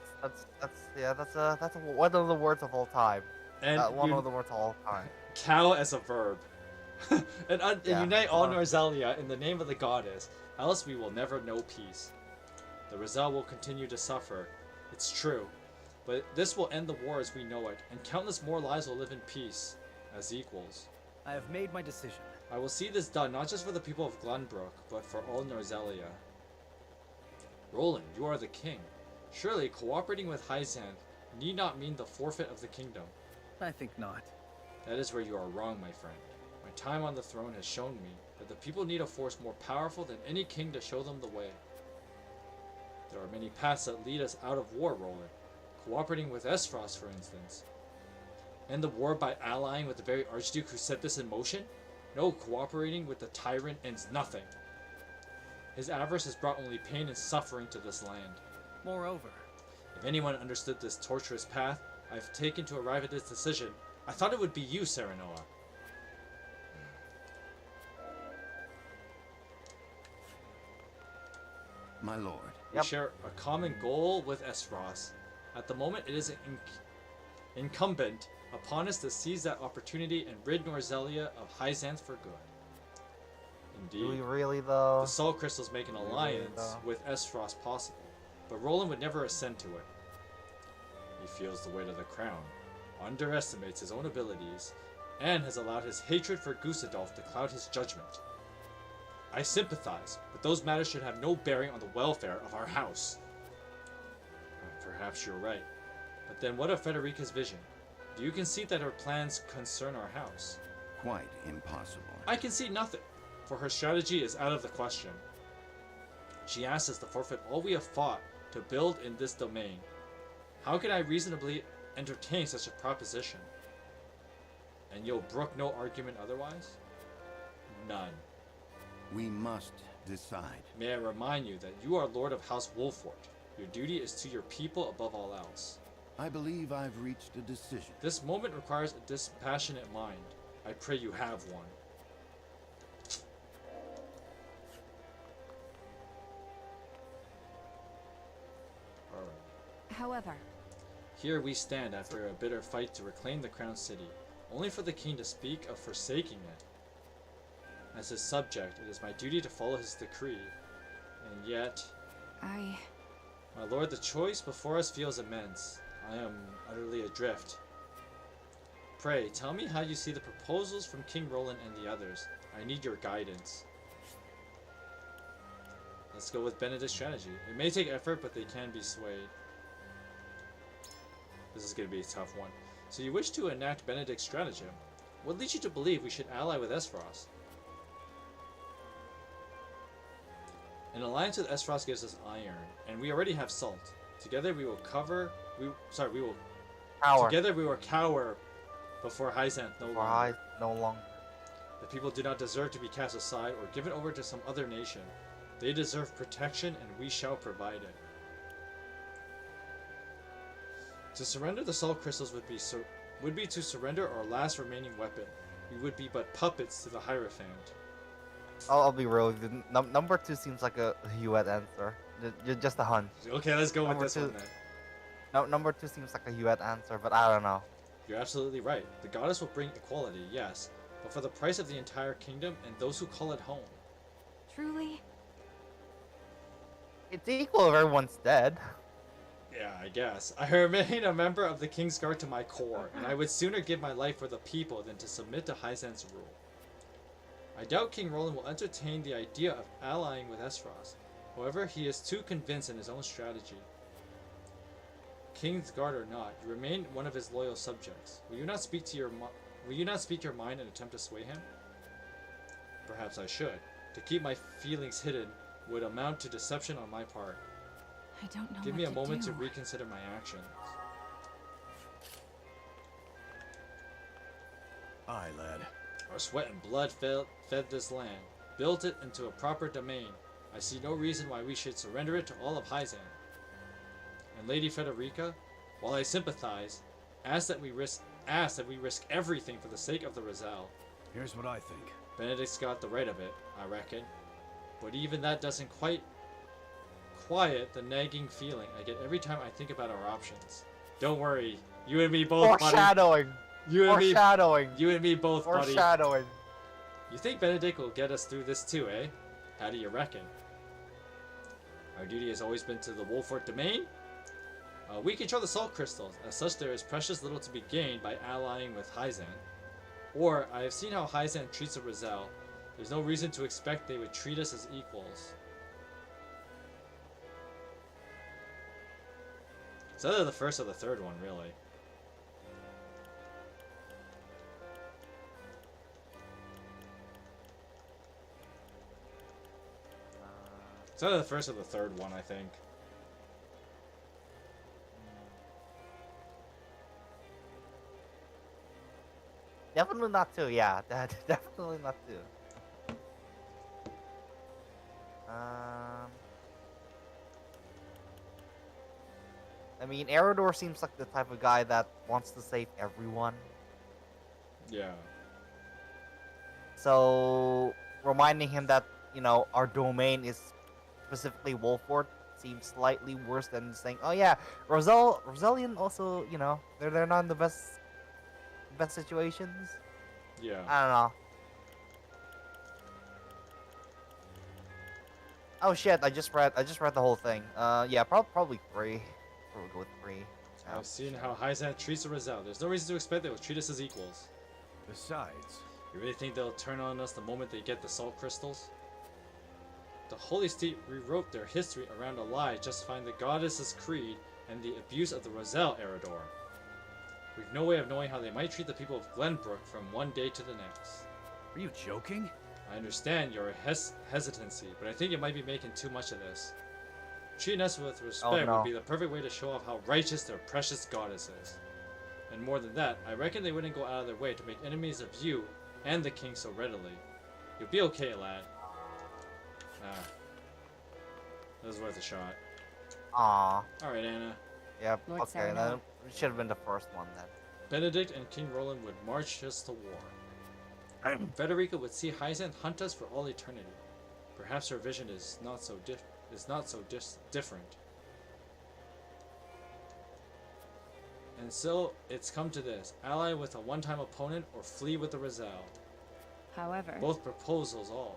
S20: one of the words of all time.
S1: And
S20: one of the words of all time.
S1: Cal as a verb. and unite all Norzelia in the name of the goddess, else we will never know peace. The Roselle will continue to suffer. It's true. But this will end the war as we know it, and countless more lives will live in peace, as equals.
S8: I have made my decision.
S1: I will see this done not just for the people of Glenbrook, but for all Norzelia. Roland, you are the king. Surely cooperating with Hyzant need not mean the forfeit of the kingdom.
S8: I think not.
S1: That is where you are wrong, my friend. My time on the throne has shown me that the people need a force more powerful than any king to show them the way. There are many paths that lead us out of war, Roland. Cooperating with Esfrost, for instance. End the war by allying with the very Archduke who set this in motion? No, cooperating with the tyrant ends nothing. His avarice has brought only pain and suffering to this land.
S8: Moreover,
S1: if anyone understood this torturous path I've taken to arrive at this decision, I thought it would be you, Serenoa.
S11: My lord.
S1: We share a common goal with Esfrost. At the moment, it is incumbent upon us to seize that opportunity and rid Norzelia of Hyzant for good. Indeed.
S20: Do we really, though?
S1: The Salt Crystals make an alliance with Esfrost possible, but Roland would never assent to it. He feels the weight of the crown, underestimates his own abilities, and has allowed his hatred for Gustadolf to cloud his judgment. I sympathize, but those matters should have no bearing on the welfare of our house. Perhaps you're right. But then what of Federica's vision? Do you concede that her plans concern our house?
S11: Quite impossible.
S1: I concede nothing, for her strategy is out of the question. She asks us to forfeit all we have fought to build in this domain. How can I reasonably entertain such a proposition? And you'll brook no argument otherwise? None.
S11: We must decide.
S1: May I remind you that you are Lord of House Wolfort. Your duty is to your people above all else.
S11: I believe I've reached a decision.
S1: This moment requires a dispassionate mind. I pray you have one.
S3: However,
S1: here we stand after a bitter fight to reclaim the crown city, only for the king to speak of forsaking it. As his subject, it is my duty to follow his decree, and yet... My lord, the choice before us feels immense. I am utterly adrift. Pray, tell me how you see the proposals from King Roland and the others. I need your guidance. Let's go with Benedict's strategy. It may take effort, but they can be swayed. This is going to be a tough one. So you wish to enact Benedict's stratagem. What leads you to believe we should ally with Esfrost? An alliance with Esfrost gives us iron, and we already have salt. Together we will cover... Together we will cower before Hyzanth no longer. The people do not deserve to be cast aside or given over to some other nation. They deserve protection, and we shall provide it. To surrender the salt crystals would be to surrender our last remaining weapon. We would be but puppets to the Hierophant.
S20: I'll be real. Number 2 seems like a Hewitt answer. Just a hunch.
S1: Okay, let's go with this one then.
S20: No, number 2 seems like a Hewitt answer, but I don't know.
S1: You're absolutely right. The goddess will bring equality, yes, but for the price of the entire kingdom and those who call it home.
S3: Truly?
S20: It's equal if everyone's dead.
S1: Yeah, I guess. I remain a member of the King's Guard to my core, and I would sooner give my life for the people than to submit to Hyzanth's rule. I doubt King Roland will entertain the idea of allying with Esfrost. However, he is too convinced in his own strategy. King's Guard or not, you remain one of his loyal subjects. Will you not speak your mind and attempt to sway him? Perhaps I should. To keep my feelings hidden would amount to deception on my part.
S3: I don't know.
S1: Give me a moment to reconsider my actions.
S13: Aye, lad.
S1: Our sweat and blood fed this land, built it into a proper domain. I see no reason why we should surrender it to all of Hyzanth. And Lady Frederica, while I sympathize, ask that we risk everything for the sake of the Roselle.
S13: Here's what I think.
S1: Benedict's got the right of it, I reckon. But even that doesn't quite quiet the nagging feeling I get every time I think about our options. Don't worry, you and me both,
S20: Foreshadowing.
S1: buddy.
S20: Foreshadowing.
S1: You and me both, buddy.
S20: Foreshadowing.
S1: You think Benedict will get us through this too, eh? How do you reckon? Our duty has always been to the Wolfort domain. We control the salt crystals. As such, there is precious little to be gained by allying with Hyzanth. Or, I have seen how Hyzanth treats the Roselle. There's no reason to expect they would treat us as equals. It's either the first or the third one, really. It's either the first or the third one, I think.
S20: Definitely not 2, yeah. Definitely not 2. I mean, Eridor seems like the type of guy that wants to save everyone.
S1: Yeah.
S20: So, reminding him that, you know, our domain is specifically Wolfort seems slightly worse than saying, oh yeah, Norzelian also, you know, they're not in the best situations.
S1: Yeah.
S20: I don't know. Oh shit! I just read the whole thing. Yeah, probably 3. Probably go with 3.
S1: I've seen how Hyzanth treats the Roselle. There's no reason to expect they will treat us as equals.
S13: Besides,
S1: you really think they'll turn on us the moment they get the salt crystals? The Holy State rewrote their history around a lie justifying the goddess's creed and the abuse of the Roselle, Eridor. We've no way of knowing how they might treat the people of Glenbrook from one day to the next.
S13: Are you joking?
S1: I understand your hesitancy, but I think you might be making too much of this. Treating us with respect
S20: no.
S1: would be the perfect way to show off how righteous their precious goddess is. And more than that, I reckon they wouldn't go out of their way to make enemies of you and the king so readily. You'll be okay, lad. Ah. That was worth a shot.
S20: Aw.
S1: Alright, Anna.
S20: Yep,
S14: Lord
S20: okay,
S14: Cyrano.
S20: then it should have been the first one then.
S1: Benedict and King Roland would march us to war. Frederica would see Hyzanth hunt us for all eternity. Perhaps her vision is not so different. And so it's come to this: ally with a one-time opponent or flee with the Rizal.
S14: However,
S1: Bold proposals all.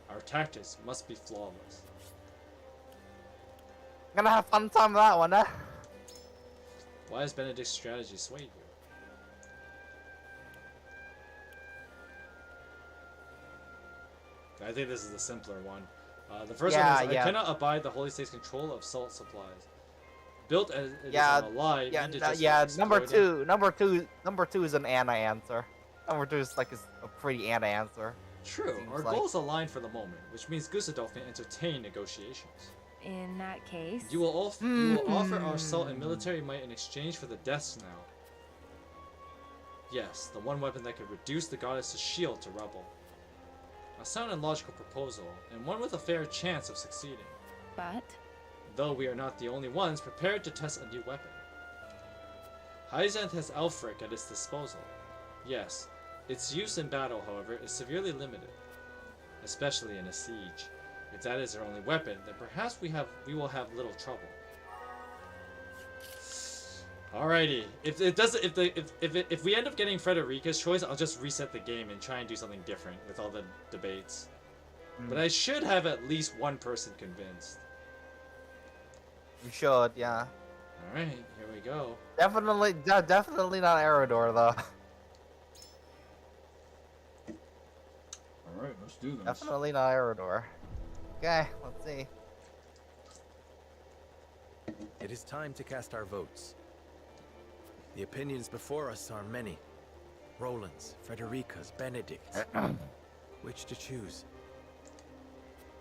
S1: Our tactics must be flawless.
S20: Gonna have fun time with that one, eh?
S1: Why has Benedict's strategy swayed you? I think this is the simpler one. The first one is, I cannot abide the Holy State's control of salt supplies. Built as it is on a lie, ended just for
S20: number
S1: exploiting.
S20: number two is an Anna answer. Number 2 is like a pretty Anna answer.
S1: True,
S20: Seems
S1: our
S20: like.
S1: goals align for the moment, which means Gustadolf may entertain negotiations.
S14: in that case,
S1: You will offer our salt and military might in exchange for the deaths now. Yes, the one weapon that could reduce the goddess's shield to rubble. A sound and logical proposal, and one with a fair chance of succeeding.
S14: but
S1: Though we are not the only ones prepared to test a new weapon. Hyzanth has Alfric at its disposal. Yes, its use in battle, however, is severely limited, especially in a siege. If that is our only weapon, then perhaps we will have little trouble. Alrighty, if we end up getting Frederica's choice, I'll just reset the game and try and do something different with all the debates. But I should have at least one person convinced.
S20: You should, yeah.
S1: Alright, here we go.
S20: Definitely not Eridor though.
S1: Alright, let's do this.
S20: Definitely not Eridor. Okay, let's see.
S7: It is time to cast our votes. The opinions before us are many. Roland's, Frederica's, Benedict's. Which to choose?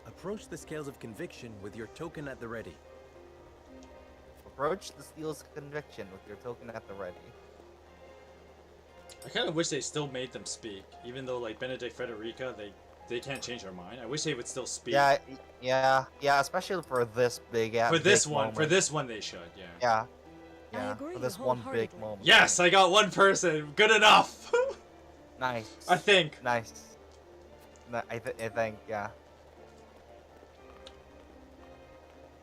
S7: Approach the scales of conviction with your token at the ready.
S20: Approach the steel's conviction with your token at the ready.
S1: I kind of wish they still made them speak, even though like Benedict, Frederica, they can't change their mind. I wish they would still speak.
S20: Yeah, especially for this big ass.
S1: For this one, they should. Yeah.
S20: Yeah, for this one big moment.
S1: Yes, I got one person. Good enough.
S20: Nice.
S1: I think.
S20: Nice. I think, yeah.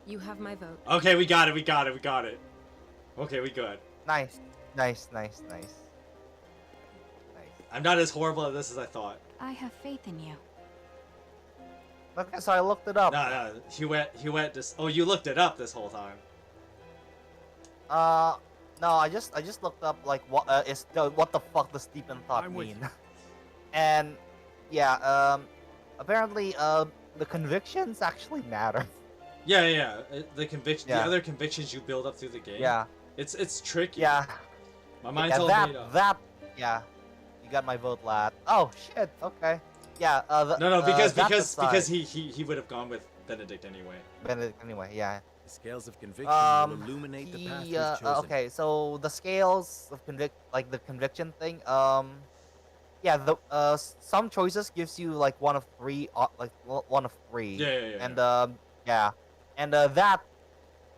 S14: you have my vote.
S1: Okay, we got it. Okay, we good.
S20: Nice.
S1: I'm not as horrible at this as I thought.
S3: I have faith in you.
S20: Okay, so I looked it up.
S1: No, he went this. Oh, you looked it up this whole time.
S20: No, I just looked up like what the fuck does deep in thought mean? And yeah, apparently the convictions actually matter.
S1: Yeah. The conviction, the other convictions you build up through the game.
S20: Yeah.
S1: It's tricky.
S20: Yeah.
S1: My mind's all made up.
S20: Yeah. You got my vote, lad. Oh shit. Okay. Yeah.
S1: No, because he would have gone with Benedict anyway.
S20: Benedict anyway. Yeah.
S7: The scales of conviction will illuminate the path you've chosen.
S20: Okay, so the scales of the conviction thing. Yeah. Some choices gives you like one of three.
S1: Yeah.
S20: And that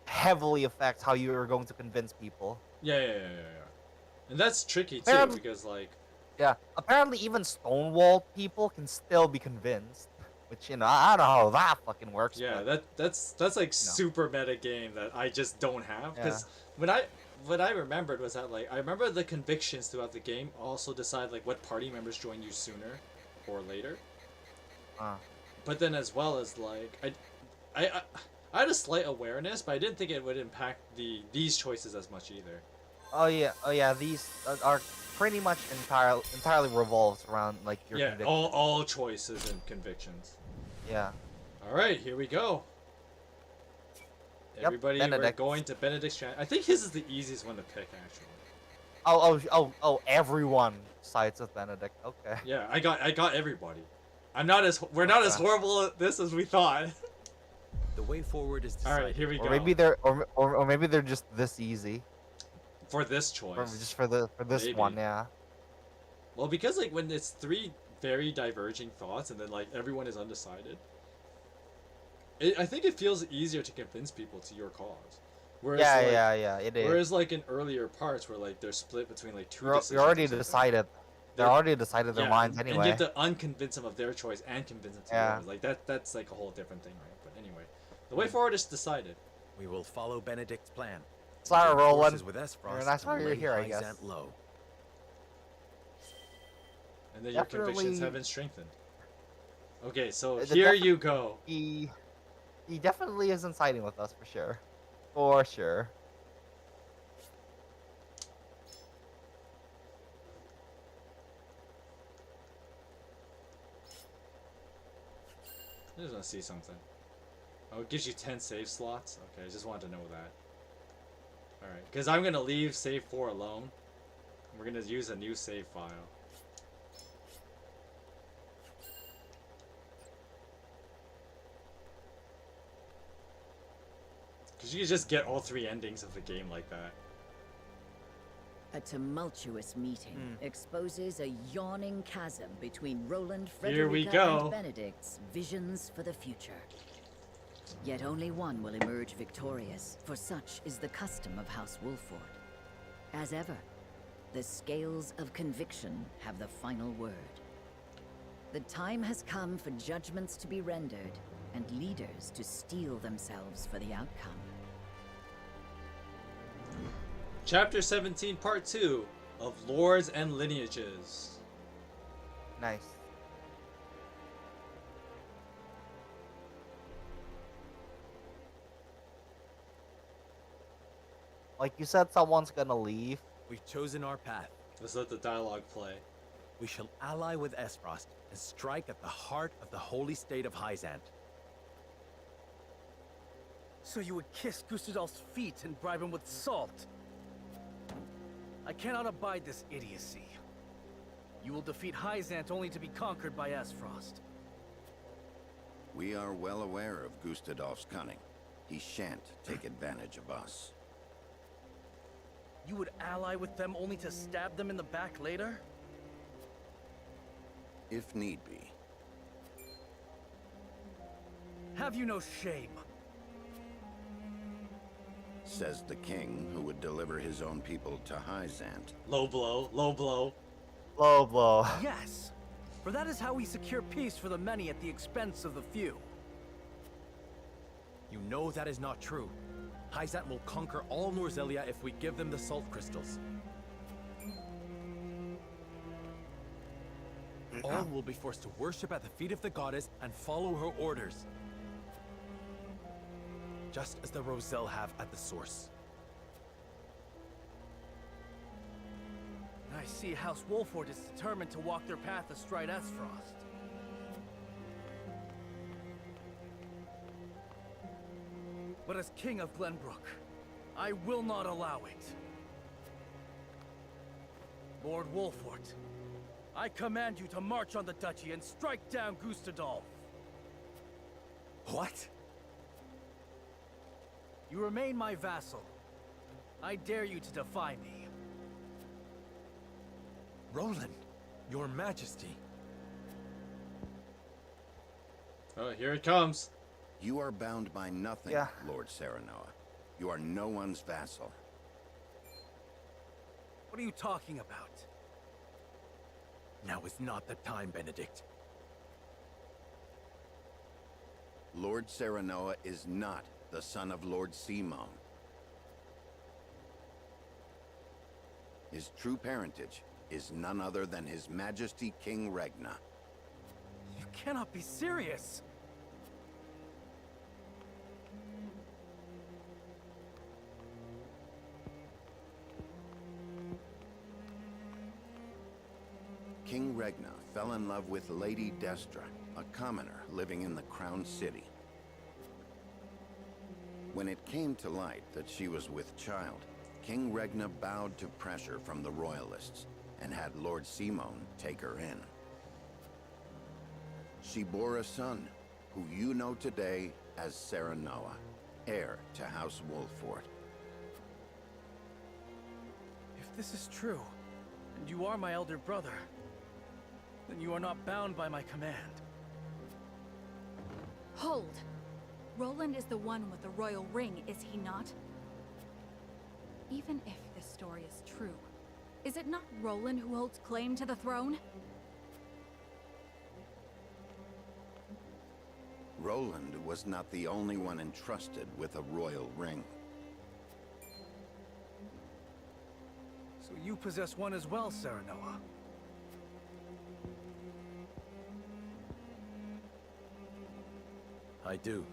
S20: heavily affects how you are going to convince people.
S1: Yeah. And that's tricky too because like.
S20: Yeah. Apparently, even Stonewall people can still be convinced. Which, I don't know how that fucking works.
S1: Yeah,
S20: but,
S1: that's like super meta game that I just don't have. Because what I remembered was that like I remember the convictions throughout the game also decide like what party members join you sooner or later. But then as well as like I had a slight awareness, but I didn't think it would impact these choices as much either.
S20: Oh yeah. These are pretty much entirely revolves around like your convictions.
S1: all choices and convictions.
S20: Yeah.
S1: All right, here we go.
S20: Yep,
S1: Everybody,
S20: Benedict.
S1: we're going to Benedict's. I think his is the easiest one to pick actually.
S20: Oh! Everyone sides with Benedict. Okay.
S1: Yeah, I got everybody. We're not as horrible at this as we thought.
S7: The way forward is
S1: All right, here we
S20: Or
S1: go.
S20: maybe they're or maybe they're just this easy.
S1: For this
S20: Or
S1: choice.
S20: just for this
S1: Maybe.
S20: one, yeah.
S1: Well, because like when it's three very diverging thoughts and then like everyone is undecided, I think it feels easier to convince people to your cause. Whereas,
S20: Yeah, it is.
S1: Whereas like in earlier parts where like they're split between like two
S20: You're
S1: decisions.
S20: already
S1: or something,
S20: decided. They're already decided their minds
S1: and
S20: anyway.
S1: you have to unconvince them of their choice and convince them to yours. Like that's like a whole different thing, right? But anyway, the way forward is decided.
S7: We will follow Benedict's plan.
S20: Sorry,
S7: Join
S20: Roland.
S7: forces with Esfrost
S20: That's why
S7: and
S20: you're
S7: lay
S20: here, I guess.
S7: Hyzant low.
S1: And then your
S20: Definitely-
S1: convictions have been strengthened. Okay, so
S20: The
S1: here
S20: defi-
S1: you go.
S20: He definitely isn't siding with us for sure. For sure.
S1: I just want to see something. Oh, it gives you 10 save slots? Okay, I just wanted to know that. Alright, because I'm going to leave save 4 alone. We're going to use a new save file. Because you can just get all 3 endings of the game like that.
S16: A tumultuous meeting exposes a yawning chasm between Roland,
S1: Here we
S16: Frederica,
S1: go.
S16: and Benedict's visions for the future. Yet only one will emerge victorious, for such is the custom of House Wolford. As ever, the scales of conviction have the final word. The time has come for judgments to be rendered, and leaders to steel themselves for the outcome.
S1: Chapter 17, Part 2 of Lords and Lineages.
S20: Nice. Like you said, someone's gonna leave.
S7: We've chosen our path.
S1: Let's let the dialogue play.
S7: We shall ally with Esfrost and strike at the heart of the holy state of Hyzant.
S8: So you would kiss Gustadolf's feet and bribe him with salt? I cannot abide this idiocy. You will defeat Hyzant only to be conquered by Esfrost.
S11: We are well aware of Gustadolf's cunning. He shan't take advantage of us.
S8: You would ally with them only to stab them in the back later?
S11: If need be.
S8: Have you no shame?
S11: Says the king who would deliver his own people to Hyzant.
S1: Low blow, low blow.
S20: Low blow.
S8: Yes, for that is how we secure peace for the many at the expense of the few.
S7: You know that is not true. Hyzant will conquer all Norzelia if we give them the salt crystals. All will be forced to worship at the feet of the goddess and follow her orders. Just as the Roselle have at the source.
S8: I see House Wolford is determined to walk their path astride Esfrost. But as King of Glenbrook, I will not allow it. Lord Wolford, I command you to march on the duchy and strike down Gustadolf.
S7: What?
S8: You remain my vassal. I dare you to defy me.
S7: Roland, your majesty.
S1: Oh, here it comes.
S11: You are bound by nothing,
S20: Yeah.
S11: Lord Serenoa. You are no one's vassal.
S8: What are you talking about?
S7: Now is not the time, Benedict.
S11: Lord Serenoa is not the son of Lord Simon. His true parentage is none other than His Majesty King Regna.
S8: You cannot be serious!
S11: King Regna fell in love with Lady Destra, a commoner living in the Crown City. When it came to light that she was with child, King Regna bowed to pressure from the royalists and had Lord Simon take her in. She bore a son, who you know today as Serenoa, heir to House Wolfort.
S8: If this is true, and you are my elder brother, then you are not bound by my command.
S3: Hold! Roland is the one with the royal ring, is he not? Even if this story is true, is it not Roland who holds claim to the throne?
S11: Roland was not the only one entrusted with a royal ring.
S8: So you possess one as well, Serenoa.
S7: I do.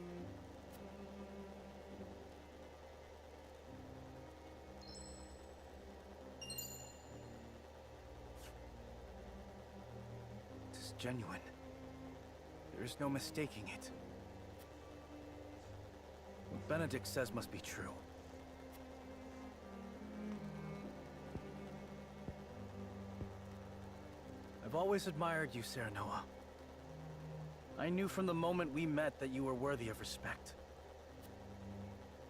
S8: It is genuine. There is no mistaking it. What Benedict says must be true. I've always admired you, Serenoa. I knew from the moment we met that you were worthy of respect.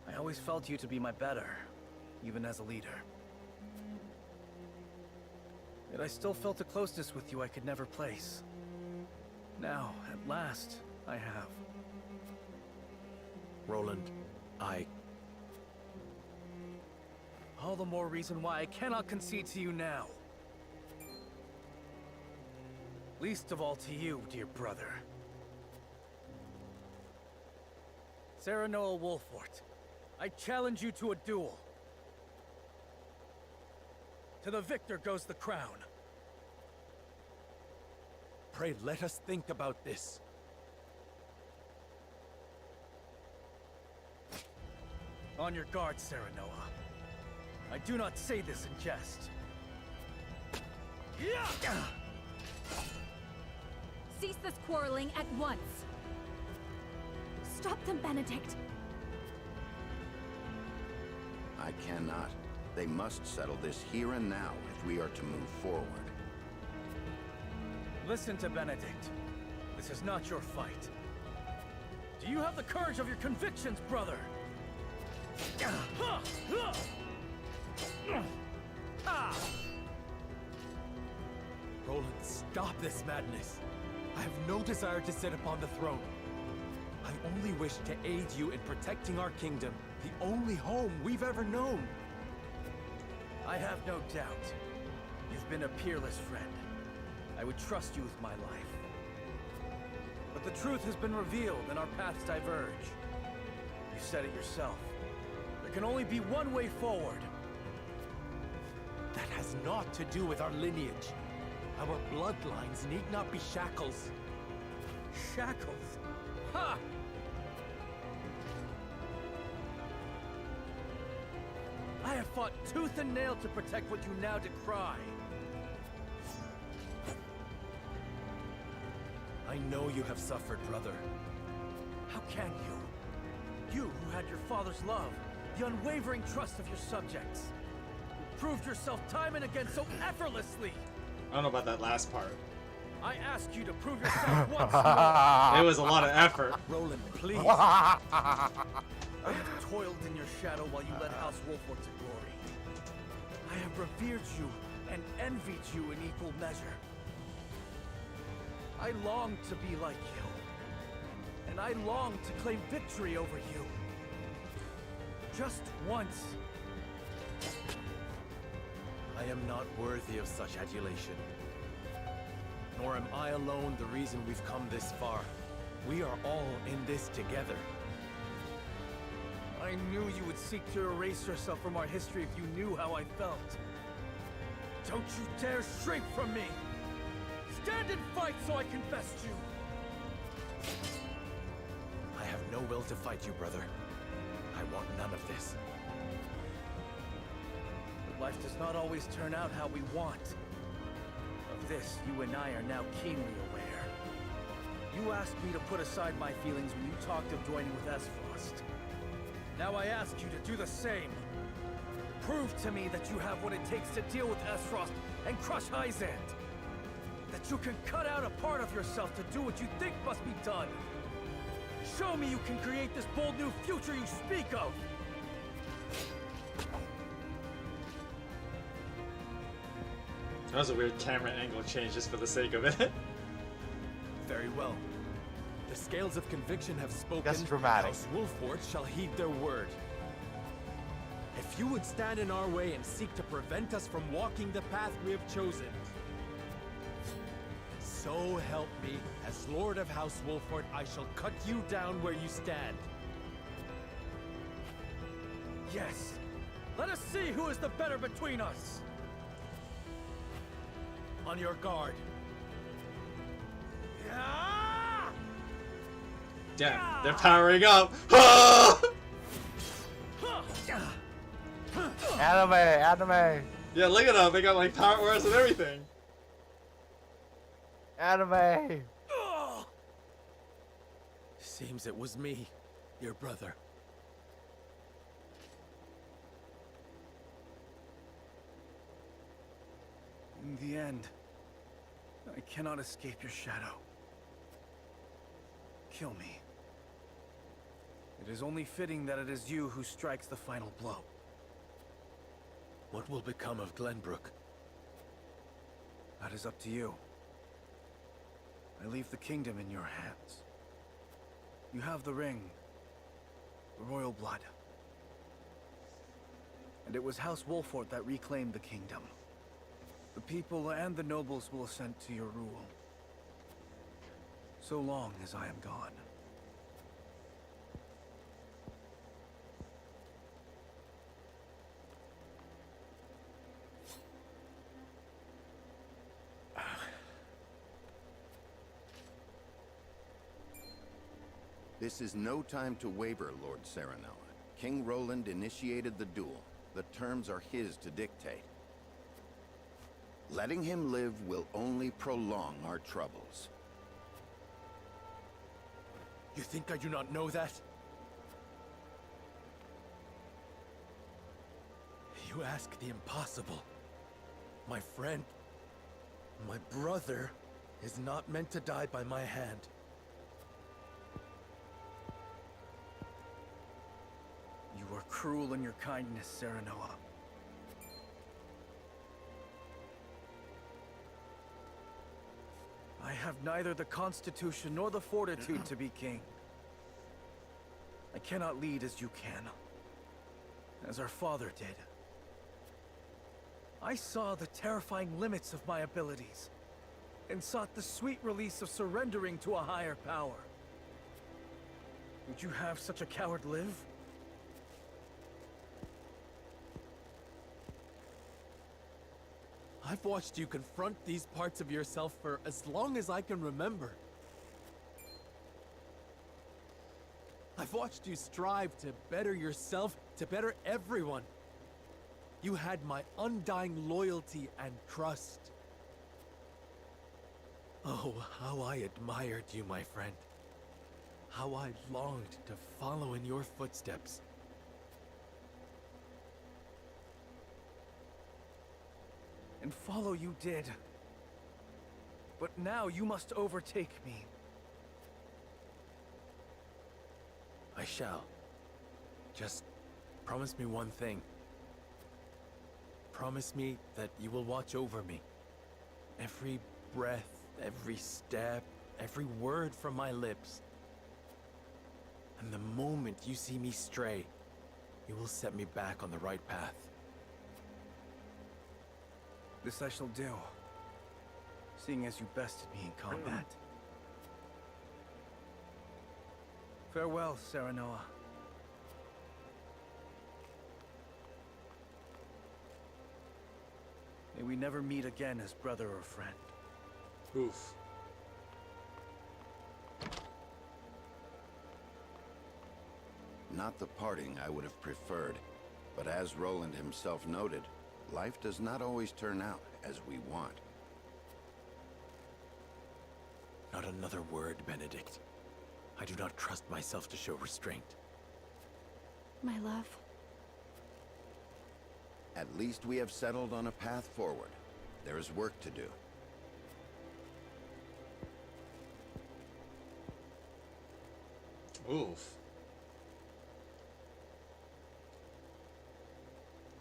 S8: I always felt you to be my better, even as a leader. Yet I still felt a closeness with you I could never place. Now, at last, I have.
S7: Roland,
S8: All the more reason why I cannot concede to you now. Least of all to you, dear brother. Serenoa Wolfort, I challenge you to a duel. To the victor goes the crown.
S7: Pray let us think about this.
S8: On your guard, Serenoa. I do not say this in jest.
S3: Cease this quarreling at once!
S2: Stop them, Benedict!
S11: I cannot. They must settle this here and now if we are to move forward.
S8: Listen to Benedict. This is not your fight. Do you have the courage of your convictions, brother?
S7: Roland, stop this madness. I have no desire to sit upon the throne. I only wish to aid you in protecting our kingdom, the only home we've ever known.
S8: I have no doubt. You've been a peerless friend. I would trust you with my life. But the truth has been revealed and our paths diverge. You said it yourself. There can only be one way forward.
S7: That has naught to do with our lineage. Our bloodlines need not be shackles.
S8: Shackles? Ha! I have fought tooth and nail to protect what you now decry.
S7: I know you have suffered, brother.
S8: How can you? You who had your father's love, the unwavering trust of your subjects. You proved yourself time and again so effortlessly.
S1: I don't know about that last part.
S8: I ask you to prove yourself once more.
S1: It was a lot of effort.
S8: Roland, please. I have toiled in your shadow while you led House Wolfort to glory. I have revered you and envied you in equal measure. I long to be like you. And I long to claim victory over you. Just once.
S7: I am not worthy of such adulation. Nor am I alone the reason we've come this far. We are all in this together.
S8: I knew you would seek to erase yourself from our history if you knew how I felt. Don't you dare shrink from me! Stand and fight so I confess you!
S7: I have no will to fight you, brother. I want none of this.
S8: But life does not always turn out how we want. Of this, you and I are now keenly aware. You asked me to put aside my feelings when you talked of joining with Esfrost. Now I ask you to do the same. Prove to me that you have what it takes to deal with Esfrost and crush Hyzant. That you can cut out a part of yourself to do what you think must be done. Show me you can create this bold new future you speak of!
S1: That was a weird camera angle change just for the sake of it.
S7: Very well. The scales of conviction have spoken.
S20: That's dramatic.
S7: House Wolford shall heed their word. If you would stand in our way and seek to prevent us from walking the path we have chosen, so help me, as Lord of House Wolford, I shall cut you down where you stand.
S8: Yes! Let us see who is the better between us!
S7: On your guard.
S1: Damn, they're powering up.
S20: Anime.
S1: Yeah, look at them. They got like power auras and everything.
S20: Anime.
S7: Seems it was me, your brother.
S8: In the end, I cannot escape your shadow. Kill me. It is only fitting that it is you who strikes the final blow.
S7: What will become of Glenbrook?
S8: That is up to you. I leave the kingdom in your hands. You have the ring, the royal blood. And it was House Wolford that reclaimed the kingdom. The people and the nobles will assent to your rule. So long as I am gone.
S11: This is no time to waver, Lord Serenoa. King Roland initiated the duel. The terms are his to dictate. Letting him live will only prolong our troubles.
S7: You think I do not know that? You ask the impossible. My friend, my brother, is not meant to die by my hand.
S8: You are cruel in your kindness, Serenoa. I have neither the constitution nor the fortitude to be king. I cannot lead as you can, as our father did. I saw the terrifying limits of my abilities, and sought the sweet release of surrendering to a higher power. Would you have such a coward live?
S7: I've watched you confront these parts of yourself for as long as I can remember. I've watched you strive to better yourself, to better everyone. You had my undying loyalty and trust. Oh, how I admired you, my friend. How I longed to follow in your footsteps.
S8: And follow you did. But now you must overtake me.
S7: I shall. Just promise me one thing. Promise me that you will watch over me. Every breath, every step, every word from my lips. And the moment you see me stray, you will set me back on the right path.
S8: This I shall do, seeing as you bested me in combat. Farewell, Serenoa. May we never meet again as brother or friend.
S1: Oof.
S11: Not the parting I would have preferred, but as Roland himself noted, life does not always turn out as we want.
S7: Not another word, Benedict. I do not trust myself to show restraint.
S10: My love.
S11: At least we have settled on a path forward. There is work to do.
S1: Oof.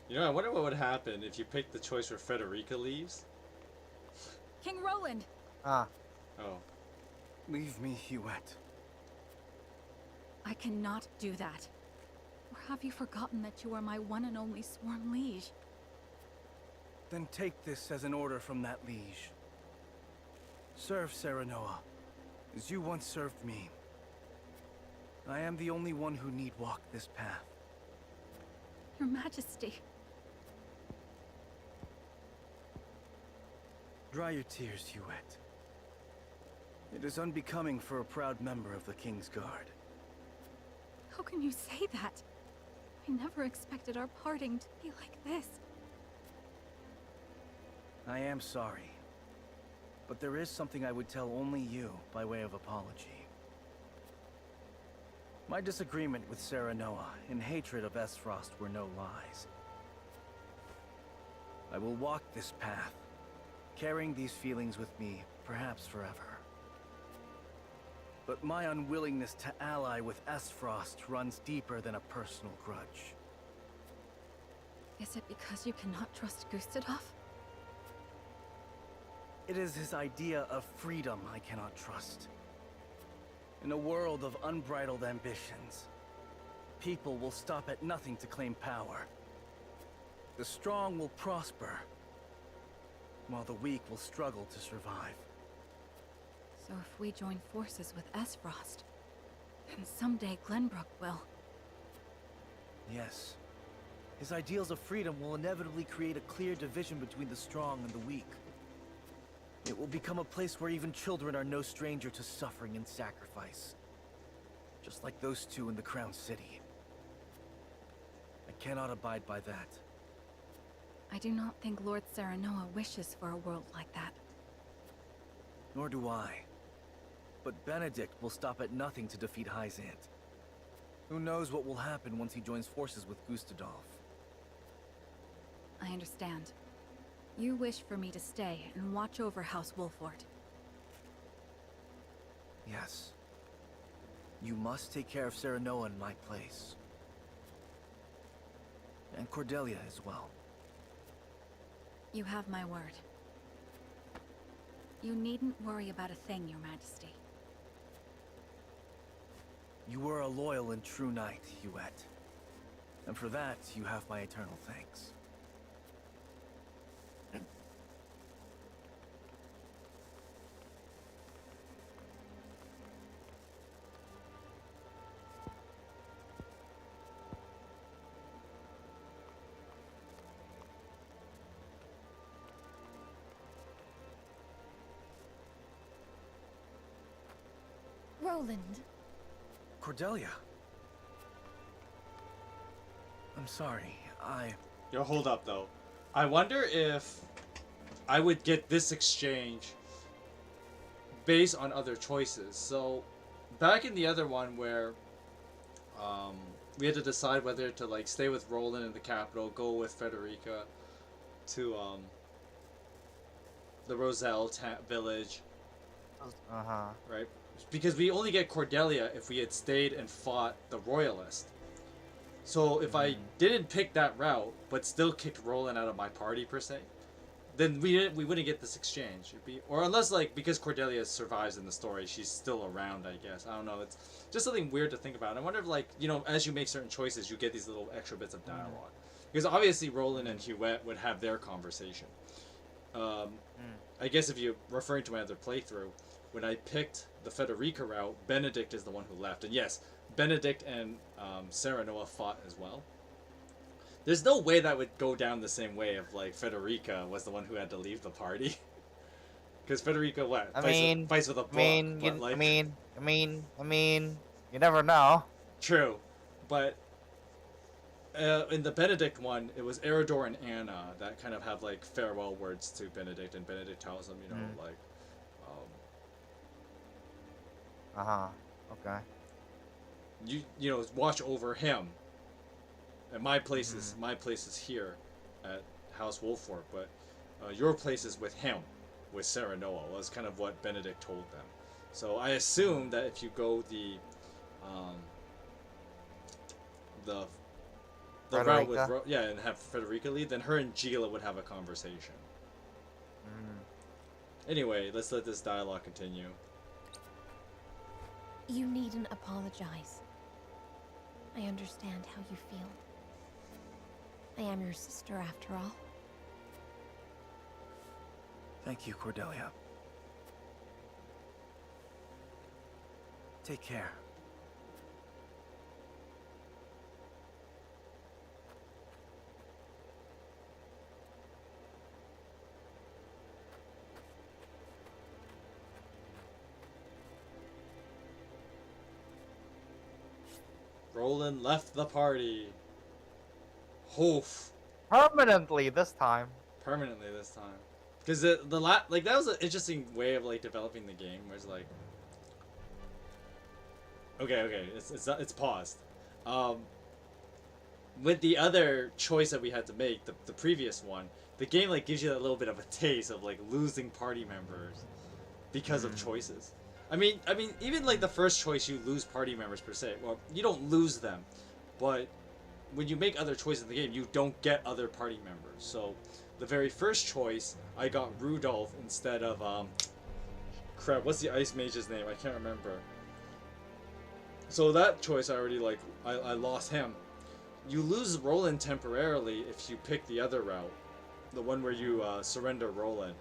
S1: You know, I wonder what would happen if you picked the choice where Frederica leaves.
S3: King Roland!
S20: Ah.
S1: Oh.
S8: Leave me, Huette.
S3: I cannot do that. Or have you forgotten that you are my one and only sworn liege?
S8: Then take this as an order from that liege. Serve Serenoa, as you once served me. I am the only one who need walk this path.
S3: Your Majesty.
S8: Dry your tears, Huette. It is unbecoming for a proud member of the King's Guard.
S3: How can you say that? I never expected our parting to be like this.
S8: I am sorry. But there is something I would tell only you by way of apology. My disagreement with Serenoa and hatred of Esfrost were no lies. I will walk this path, carrying these feelings with me, perhaps forever. But my unwillingness to ally with Esfrost runs deeper than a personal grudge.
S3: Is it because you cannot trust Gustadolf?
S8: It is his idea of freedom I cannot trust. In a world of unbridled ambitions, people will stop at nothing to claim power. The strong will prosper, while the weak will struggle to survive.
S3: So if we join forces with Esfrost, then someday Glenbrook will.
S8: Yes. His ideals of freedom will inevitably create a clear division between the strong and the weak. It will become a place where even children are no stranger to suffering and sacrifice. Just like those two in the Crown City. I cannot abide by that.
S3: I do not think Lord Serenoa wishes for a world like that.
S8: Nor do I. But Benedict will stop at nothing to defeat Hyzant. Who knows what will happen once he joins forces with Gustadolf?
S3: I understand. You wish for me to stay and watch over House Wolford.
S8: Yes. You must take care of Serenoa in my place. And Cordelia as well.
S3: You have my word. You needn't worry about a thing, Your Majesty.
S8: You were a loyal and true knight, Huette. And for that, you have my eternal thanks.
S2: Roland.
S8: Cordelia. I'm sorry,
S1: Yo, hold up, though. I wonder if I would get this exchange based on other choices. So, back in the other one where we had to decide whether to, like, stay with Roland in the capital, go with Frederica to the Roselle village.
S20: Uh-huh.
S1: Right? Because we only get Cordelia if we had stayed and fought the Royalist. So if I didn't pick that route, but still kicked Roland out of my party per se, then we wouldn't get this exchange. It'd be, or unless, like, because Cordelia survives in the story, she's still around, I guess. I don't know. It's just something weird to think about. I wonder if, like, you know, as you make certain choices, you get these little extra bits of dialogue. Because obviously Roland and Huette would have their conversation. I guess if you're referring to my other playthrough, when I picked the Federica route, Benedict is the one who left. And yes, Benedict and Serenoa fought as well. There's no way that would go down the same way if, like, Federica was the one who had to leave the party. Because Federica, what? Fights with a book.
S20: I mean, you never know.
S1: True, but in the Benedict one, it was Eridor and Anna that kind of have, like, farewell words to Benedict, and Benedict tells them, you know, like,
S20: Okay.
S1: You know, watch over him. And my place is here at House Wolford, but your place is with him, with Serenoa, was kind of what Benedict told them. So I assume that if you go the um, the route with and have Frederica lead, then her and Gila would have a conversation. Anyway, let's let this dialogue continue.
S2: You needn't apologize. I understand how you feel. I am your sister after all.
S8: Thank you, Cordelia. Take care.
S1: Roland left the party. Hoof.
S20: Permanently this time.
S1: Permanently this time. Because that was an interesting way of like developing the game, where it's like, okay, it's paused. With the other choice that we had to make, the previous one, the game like gives you that little bit of a taste of like losing party members because of choices. I mean, even like the first choice, you lose party members per se. Well, you don't lose them, but when you make other choices in the game, you don't get other party members. So, the very first choice, I got Rudolph instead of crap. What's the ice mage's name? I can't remember. So that choice, I already like. I lost him. You lose Roland temporarily if you pick the other route, the one where you surrender Roland.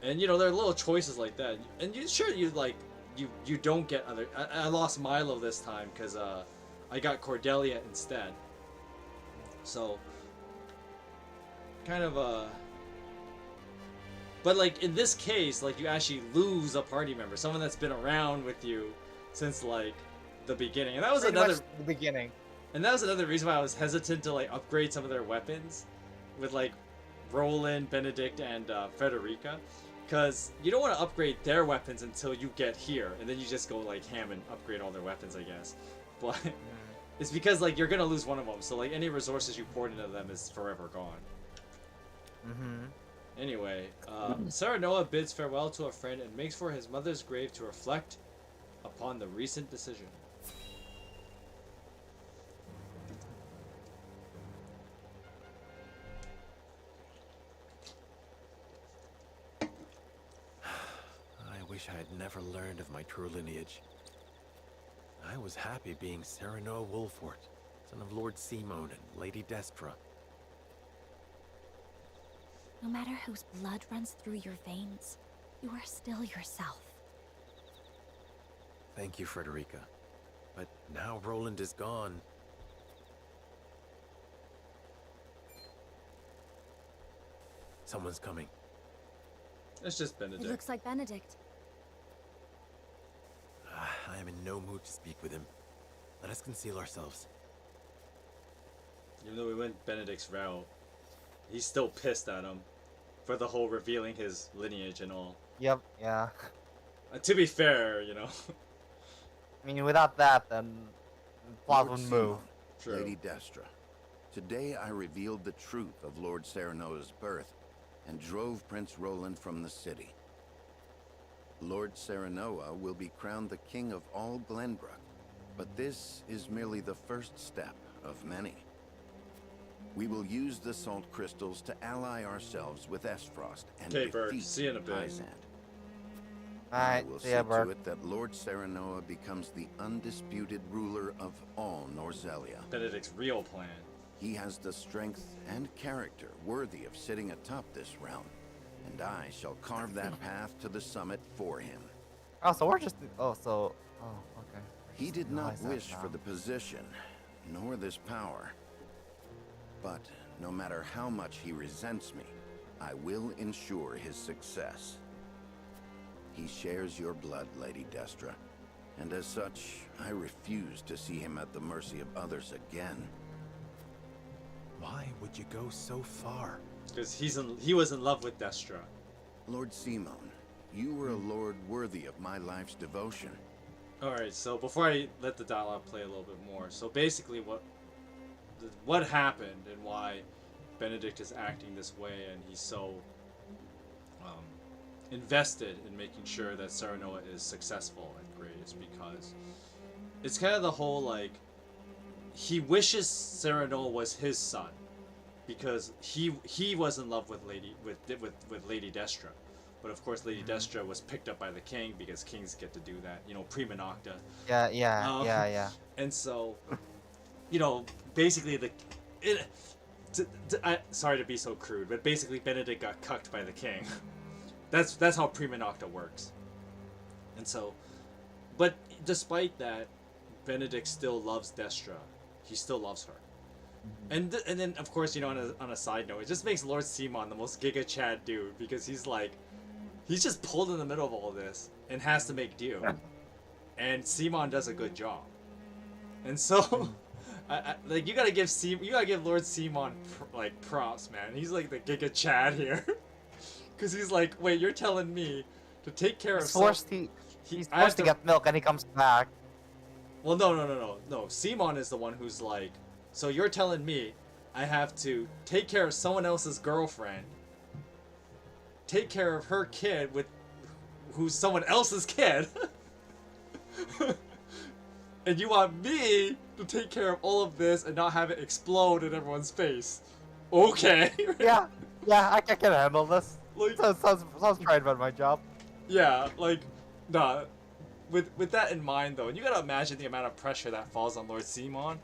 S1: And you know, there are little choices like that, and you don't get other. I lost Milo this time because I got Cordelia instead. So kind of but like in this case, like you actually lose a party member, someone that's been around with you since like the beginning, and that was
S20: Pretty
S1: another
S20: much the beginning.
S1: And that was another reason why I was hesitant to like upgrade some of their weapons with like Roland, Benedict, and Frederica. Because you don't want to upgrade their weapons until you get here, and then you just go like ham and upgrade all their weapons, I guess. But it's because like you're gonna lose one of them, so like any resources you poured into them is forever gone. Anyway, Serenoa bids farewell to a friend and makes for his mother's grave to reflect upon the recent decision.
S7: I wish I had never learned of my true lineage. I was happy being Serenoa Wolfort, son of Lord Simone and Lady Destra.
S10: No matter whose blood runs through your veins, you are still yourself.
S7: Thank you, Frederica. But now Roland is gone. Someone's coming.
S1: It's just Benedict.
S10: It looks like Benedict.
S7: I am in no mood to speak with him. Let us conceal ourselves.
S1: Even though we went Benedict's route, he's still pissed at him for the whole revealing his lineage and all.
S20: Yep, yeah.
S1: To be fair, you know.
S20: I mean, without that, then plot would move.
S11: Lady Destra, today I revealed the truth of Lord Serenoa's birth and drove Prince Roland from the city. Lord Serenoa will be crowned the king of all Glenbrook, but this is merely the first step of many. We will use the salt crystals to ally ourselves with Esfrost and defeat
S1: see you in a bit.
S11: Hyzant.
S20: Alright,
S11: I will
S20: see
S11: see
S20: ya,
S11: to
S20: Bert.
S11: it that Lord Serenoa becomes the undisputed ruler of all Norzelia.
S1: Benedict's real plan.
S11: He has the strength and character worthy of sitting atop this realm, and I shall carve that path to the summit for him.
S20: Oh, so we're just. Oh, so. Oh, okay.
S11: He did not
S20: Hyzant
S11: wish
S20: now.
S11: for the position, nor this power. But no matter how much he resents me, I will ensure his success. He shares your blood, Lady Destra, and as such, I refuse to see him at the mercy of others again.
S7: Why would you go so far?
S1: Because he was in love with Destra.
S11: Lord Simone, you were a lord worthy of my life's devotion.
S1: Alright, so before I let the dialogue play a little bit more, so basically what happened and why Benedict is acting this way and he's so invested in making sure that Serenoa is successful and great is because it's kind of the whole like he wishes Serenoa was his son because he was in love with Lady Destra. But of course, Lady Destra was picked up by the king because kings get to do that, you know, prima nocta.
S20: Yeah.
S1: And so, you know, basically sorry to be so crude, but basically Benedict got cucked by the king. That's how prima nocta works. And so, but despite that, Benedict still loves Destra. He still loves her. And then of course, you know, on a side note, it just makes Lord Simon the most Giga Chad dude because he's just pulled in the middle of all this and has to make do. And Simon does a good job. And so, you gotta give Lord Simon props, man. He's like the Giga Chad here, because he's like, wait, you're telling me to take care of.
S20: He's forced to get milk, and he comes back.
S1: Well, no. Simon is the one who's like, so you're telling me I have to take care of someone else's girlfriend, take care of her kid who's someone else's kid, and you want me to take care of all of this and not have it explode in everyone's face? Okay.
S20: yeah, I can handle this. Like, sounds right about my job.
S1: Yeah, like, nah. With that in mind, though, and you gotta imagine the amount of pressure that falls on Lord Simon.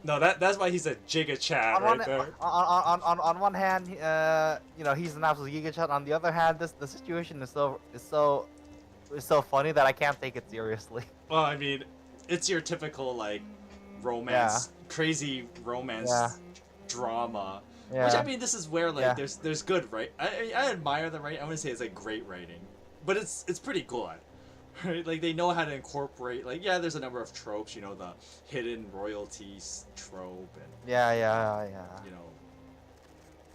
S1: No, that's why he's a Giga Chad there.
S20: On one hand, you know, he's an absolute Giga Chad. On the other hand, the situation is so funny that I can't take it seriously.
S1: Well, I mean, it's your typical like romance, crazy romance drama. Which I mean, this is where like there's good right. I admire the writing. I wouldn't say it's like great writing, but it's pretty good. Right? Like they know how to incorporate. Like there's a number of tropes. You know, the hidden royalties trope and you know,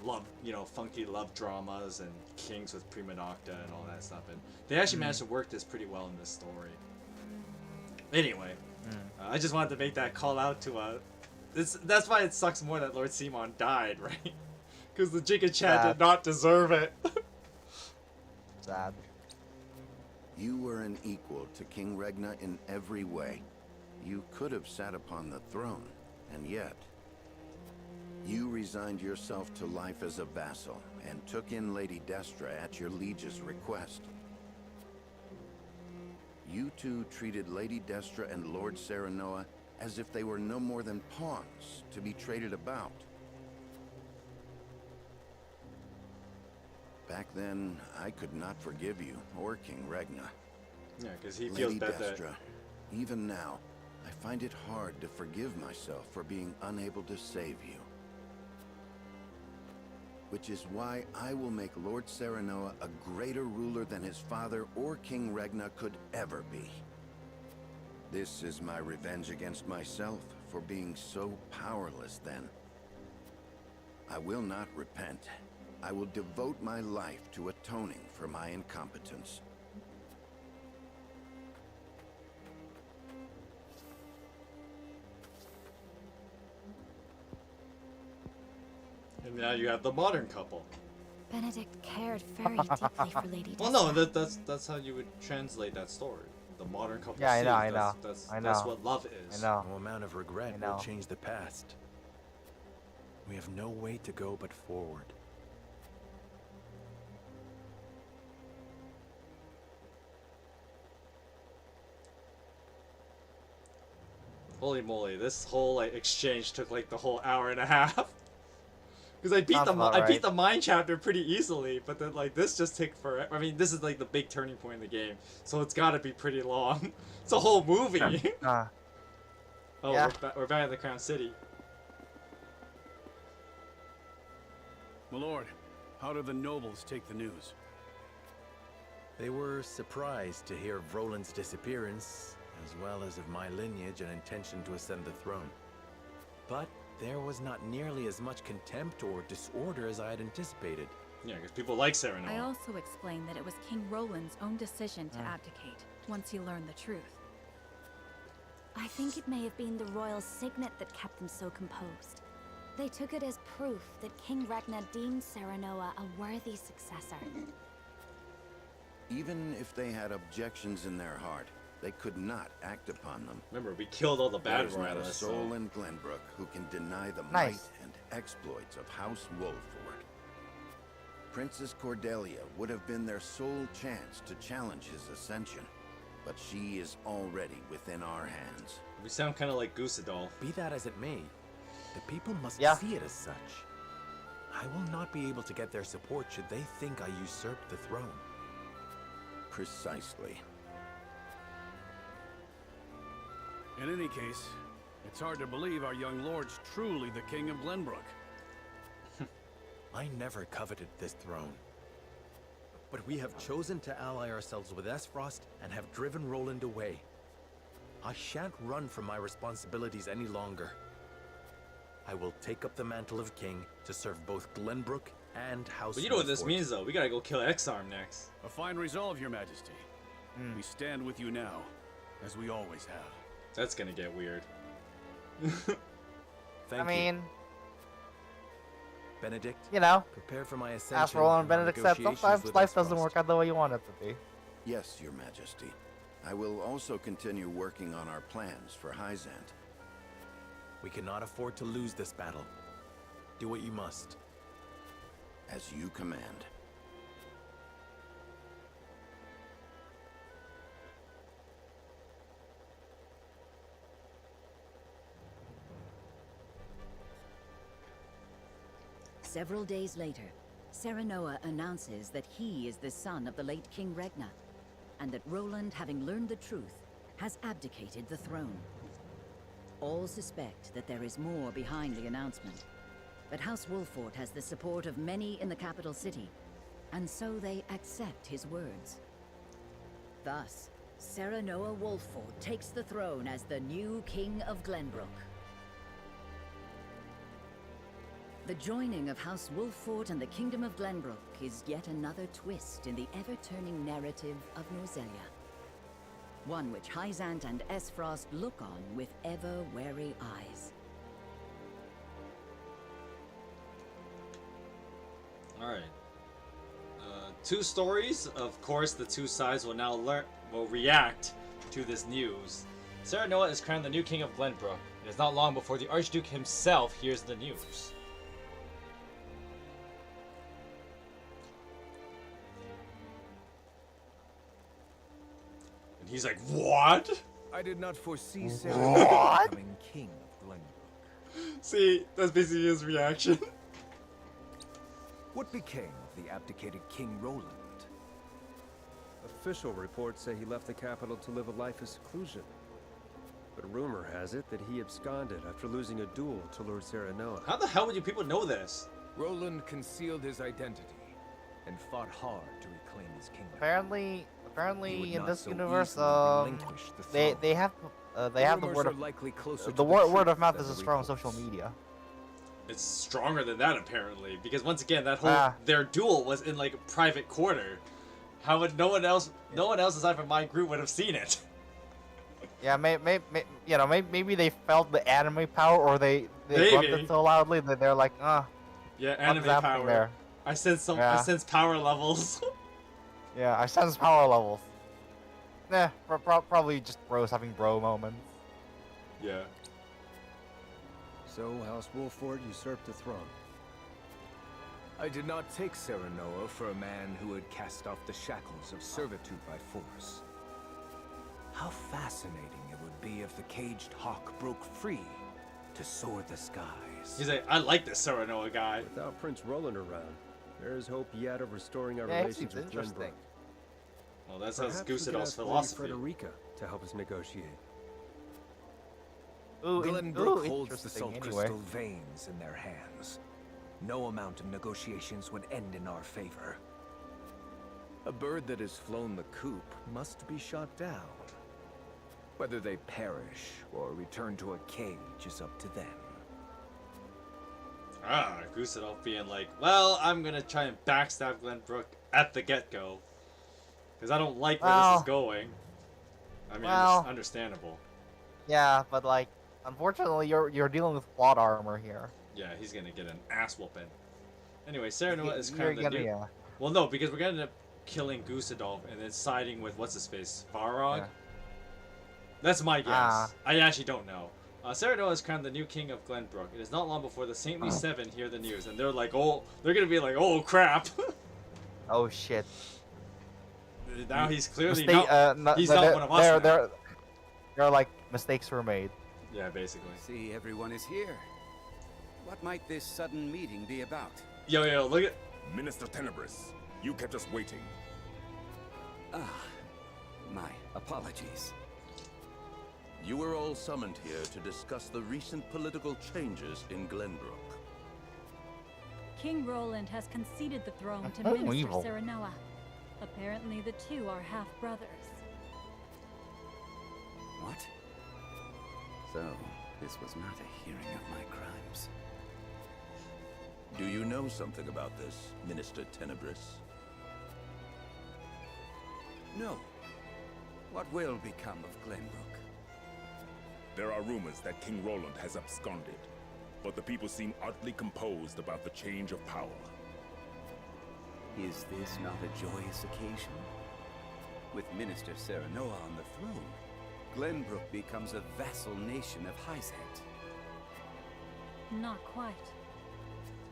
S1: love. You know, funky love dramas and kings with prima nocta and all that stuff. And they actually managed to work this pretty well in this story. Anyway, I just wanted to make that call out to that's why it sucks more that Lord Simon died, right? Because the Giga Chad did not deserve it.
S20: Sad.
S11: You were an equal to King Regna in every way. You could have sat upon the throne, and yet you resigned yourself to life as a vassal and took in Lady Destra at your liege's request. You two treated Lady Destra and Lord Serenoa as if they were no more than pawns to be traded about. Back then, I could not forgive you or King Regna.
S1: Yeah, because he feels bad that...
S11: Destra, even now, I find it hard to forgive myself for being unable to save you. Which is why I will make Lord Serenoa a greater ruler than his father or King Regna could ever be. This is my revenge against myself for being so powerless then. I will not repent. I will devote my life to atoning for my incompetence.
S1: And now you have the modern couple.
S2: Benedict cared very deeply for Lady Destra.
S1: Well, no, that's how you would translate that story. The modern couple.
S20: Yeah, I
S1: scene.
S20: know.
S1: That's what love is.
S7: I know. No amount of regret will change the past. We have no way to go but forward.
S1: Holy moly! This whole exchange took like the whole hour and a half. Because I beat the mine chapter pretty easily, but then like this just took forever. I mean, this is like the big turning point in the game, so it's got to be pretty long. It's a whole movie. Oh, yeah. We're back in the Crown City.
S13: My lord, how did the nobles take the news?
S7: They were surprised to hear of Roland's disappearance, as well as of my lineage and intention to ascend the throne. But there was not nearly as much contempt or disorder as I had anticipated.
S1: Yeah, because people like Serenoa.
S3: I also explained that it was King Roland's own decision to abdicate, once he learned the truth.
S10: I think it may have been the royal signet that kept them so composed. They took it as proof that King Regna deemed Serenoa a worthy successor.
S11: Even if they had objections in their heart, they could not act upon them.
S1: Remember, we killed all the bad
S11: There's not a
S1: royalists.
S11: soul in Glenbrook who can deny the
S20: Nice.
S11: might and exploits of House Wolford. Princess Cordelia would have been their sole chance to challenge his ascension, but she is already within our hands.
S1: We sound kind of like Goosadolf.
S7: Be that as it may, the people must
S20: Yeah.
S7: see it as such. I will not be able to get their support should they think I usurped the throne.
S11: Precisely.
S13: In any case, it's hard to believe our young lord's truly the king of Glenbrook.
S7: I never coveted this throne. But we have chosen to ally ourselves with Esfrost and have driven Roland away. I shan't run from my responsibilities any longer. I will take up the mantle of king to serve both Glenbrook and House
S1: But you know what this
S7: Wolford.
S1: means, though. We gotta go kill Exarm next.
S13: A fine resolve, your majesty. We stand with you now, as we always have.
S1: That's gonna get weird.
S7: Thank
S20: I mean,
S7: Benedict,
S20: you know,
S7: prepare for my ascension.
S20: as Roland
S7: and our
S20: Benedict said,
S7: negotiations
S20: sometimes
S7: with
S20: life doesn't
S7: Esfrost.
S20: work out the way you want it to be.
S11: Yes, Your Majesty. I will also continue working on our plans for Hyzant.
S7: We cannot afford to lose this battle. Do what you must.
S11: As you command.
S16: Several days later, Serenoa announces that he is the son of the late King Regna, and that Roland, having learned the truth, has abdicated the throne. All suspect that there is more behind the announcement, but House Wolford has the support of many in the capital city, and so they accept his words. Thus, Serenoa Wolford takes the throne as the new King of Glenbrook. The joining of House Wolford and the Kingdom of Glenbrook is yet another twist in the ever-turning narrative of Norzelia. One which Hyzant and Esfrost look on with ever-wary eyes.
S1: Alright. Two stories. Of course, the two sides will now react to this news. Serenoa is crowned the new king of Glenbrook. It is not long before the Archduke himself hears the news. And he's like, what?
S6: I did not foresee
S1: What?
S6: Serenoa becoming king of Glenbrook.
S1: See, that's basically his reaction.
S6: What became of the abdicated King Roland?
S21: Official reports say he left the capital to live a life of seclusion. But rumor has it that he absconded after losing a duel to Lord Serenoa.
S1: How the hell would you people know this?
S6: Roland concealed his identity and fought hard to reclaim his kingdom.
S20: Apparently
S6: He would
S20: in
S6: not
S20: this
S6: so
S20: universe,
S6: easily relinquish the
S20: they
S6: throne.
S20: have the
S6: rumors
S20: word
S6: are
S20: of
S6: likely closer to
S20: the
S6: the
S20: word
S6: truth
S20: of mouth
S6: than
S20: is
S6: the
S20: as strong on
S6: reports.
S20: social media.
S1: It's stronger than that, apparently, because once again, that whole
S20: Ah.
S1: their duel was in like a private quarter. How would no one else aside from my group would have seen it?
S20: Yeah, maybe they felt the anime power, or they grunt it so loudly that they're like,
S1: Yeah,
S20: what's
S1: anime
S20: happening
S1: power.
S20: there?
S1: I sense some.
S20: Yeah.
S1: I sense power levels.
S20: Yeah, I sense power levels. Nah, probably just bros having bro moments.
S1: Yeah.
S21: So House Wolford usurped the throne.
S6: I did not take Serenoa for a man who had cast off the shackles of servitude by force. How fascinating it would be if the caged hawk broke free to soar the skies.
S1: He's like, I like this Serenoa guy.
S21: Without Prince Roland around, there is hope yet of restoring our
S20: Yeah, it
S21: relations
S20: seems
S21: with
S20: interesting.
S21: Glenbrook.
S1: Well, that's
S21: Perhaps we could
S1: Goosadolf's
S21: ask Lady
S1: philosophy.
S21: Frederica to help us negotiate.
S6: Glenbrook holds the
S20: interesting,
S6: salt
S20: anyway.
S6: crystal veins in their hands. No amount of negotiations would end in our favor. A bird that has flown the coop must be shot down. Whether they perish or return to a cage is up to them.
S1: Goosadolf being like, well, I'm gonna try and backstab Glenbrook at the get-go. Because I don't like where this is going. I mean, it's understandable.
S20: Yeah, but like, unfortunately, you're dealing with plot armor here.
S1: Yeah, he's gonna get an ass whooping. Anyway, Serenoa is crowned the
S20: gonna,
S1: new...
S20: yeah.
S1: Well, no, because we're gonna killing Gustadolf and then siding with what's his face, Varog.
S20: Yeah.
S1: That's my guess.
S20: Ah.
S1: I actually don't know. Serenoa is crowned the new king of Glenbrook. It is not long before the Saintly Seven hear the news, and they're like, oh, they're gonna be like, oh crap.
S20: Oh shit.
S1: Now he's clearly
S20: Mistake-
S1: not. He's not one of us. now.
S20: They're like mistakes were made.
S1: Yeah, basically.
S17: See, everyone is here. What might this sudden meeting be about?
S1: Yo, look at
S9: Minister Tenebris. You kept us waiting.
S17: Ah, my apologies.
S22: You were all summoned here to discuss the recent political changes in Glenbrook.
S10: King Roland has conceded the throne to
S20: Oh,
S10: Minister
S20: evil.
S10: Serenoa. Apparently the two are half-brothers.
S17: What? So, this was not a hearing of my crimes.
S22: Do you know something about this, Minister Tenebris?
S17: No. What will become of Glenbrook?
S9: There are rumors that King Roland has absconded, but the people seem oddly composed about the change of power.
S17: Is this not a joyous occasion? With Minister Serenoa on the throne, Glenbrook becomes a vassal nation of Hyzant.
S10: Not quite.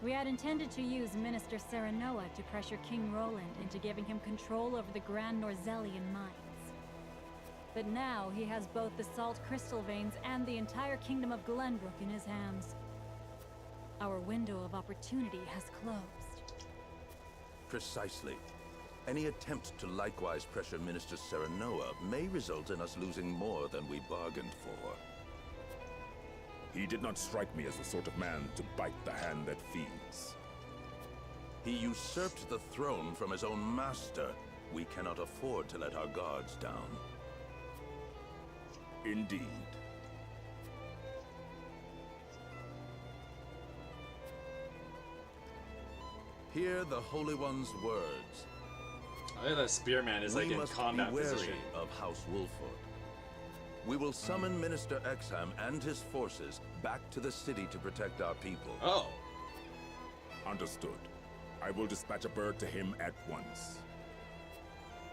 S10: We had intended to use Minister Serenoa to pressure King Roland into giving him control over the Grand Norzelian mines. But now he has both the salt crystal veins and the entire kingdom of Glenbrook in his hands. Our window of opportunity has closed.
S22: Precisely. Any attempt to likewise pressure Minister Serenoa may result in us losing more than we bargained for.
S9: He did not strike me as the sort of man to bite the hand that feeds.
S22: He usurped the throne from his own master. We cannot afford to let our guards down.
S9: Indeed.
S22: Hear the Holy One's words.
S1: I think that spearman is like
S22: We
S1: in
S22: must
S1: combat
S22: be wary
S1: position.
S22: of House Wolford. We will summon Minister Exham and his forces back to the city to protect our people.
S1: Oh.
S9: Understood. I will dispatch a bird to him at once.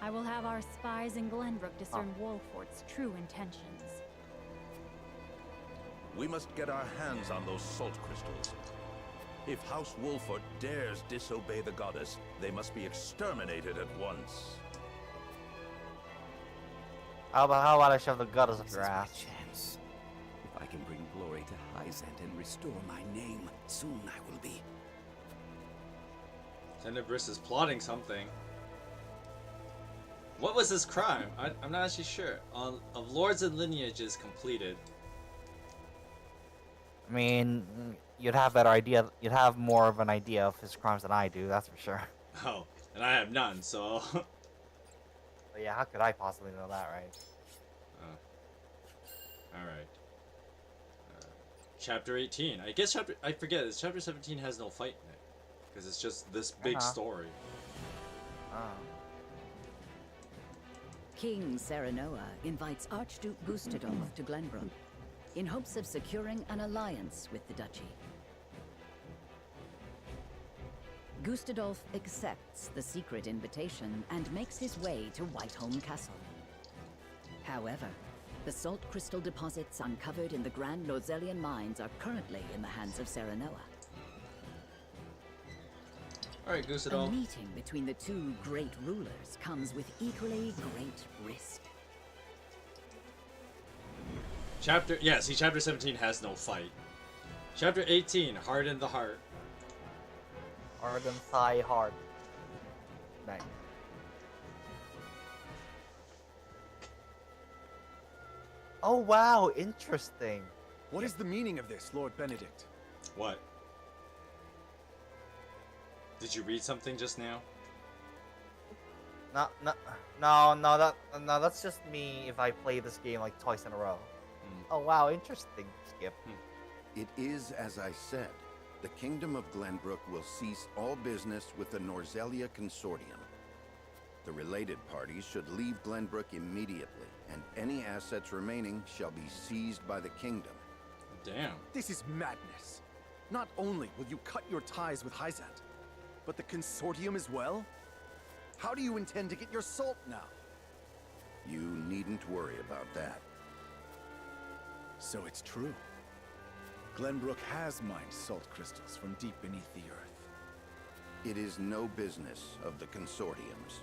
S10: I will have our spies in Glenbrook discern Wolford's true intentions.
S22: We must get our hands on those salt crystals. If House Wolford dares disobey the goddess, they must be exterminated at once.
S20: How about I shove the gutters up your
S17: This is my
S20: ass?
S17: chance. If I can bring glory to Hyzant and restore my name, soon I will be.
S1: Tenebris is plotting something. What was his crime? I'm not actually sure. Of lords and lineages completed.
S20: I mean, you'd have better idea. You'd have more of an idea of his crimes than I do. That's for sure.
S1: Oh, and I have none, so.
S20: But yeah, how could I possibly know that, right?
S1: Alright. Chapter 18. I guess I forget, chapter 17 has no fight in it. Because it's just this big story.
S16: King Serenoa invites Archduke Gustadolf to Glenbrook in hopes of securing an alliance with the duchy. Gustadolf accepts the secret invitation and makes his way to Whiteholm Castle. However, the salt crystal deposits uncovered in the Grand Norzelian mines are currently in the hands of Serenoa.
S1: Alright, Gustadolf.
S16: A meeting between the two great rulers comes with equally great risk.
S1: Chapter 17 has no fight. Chapter 18, Harden the Heart.
S20: Harden thigh heart. Nice. Oh wow, interesting.
S19: What is the meaning of this, Lord Benedict?
S1: What? Did you read something just now?
S20: No, that's just me if I play this game like twice in a row. Oh wow, interesting, Skip.
S11: It is as I said. The Kingdom of Glenbrook will cease all business with the Norzelia Consortium. The related parties should leave Glenbrook immediately, and any assets remaining shall be seized by the Kingdom.
S1: Damn.
S19: This is madness. Not only will you cut your ties with Hyzant, but the Consortium as well? How do you intend to get your salt now?
S11: You needn't worry about that.
S19: So it's true. Glenbrook has mined salt crystals from deep beneath the earth.
S11: It is no business of the consortiums.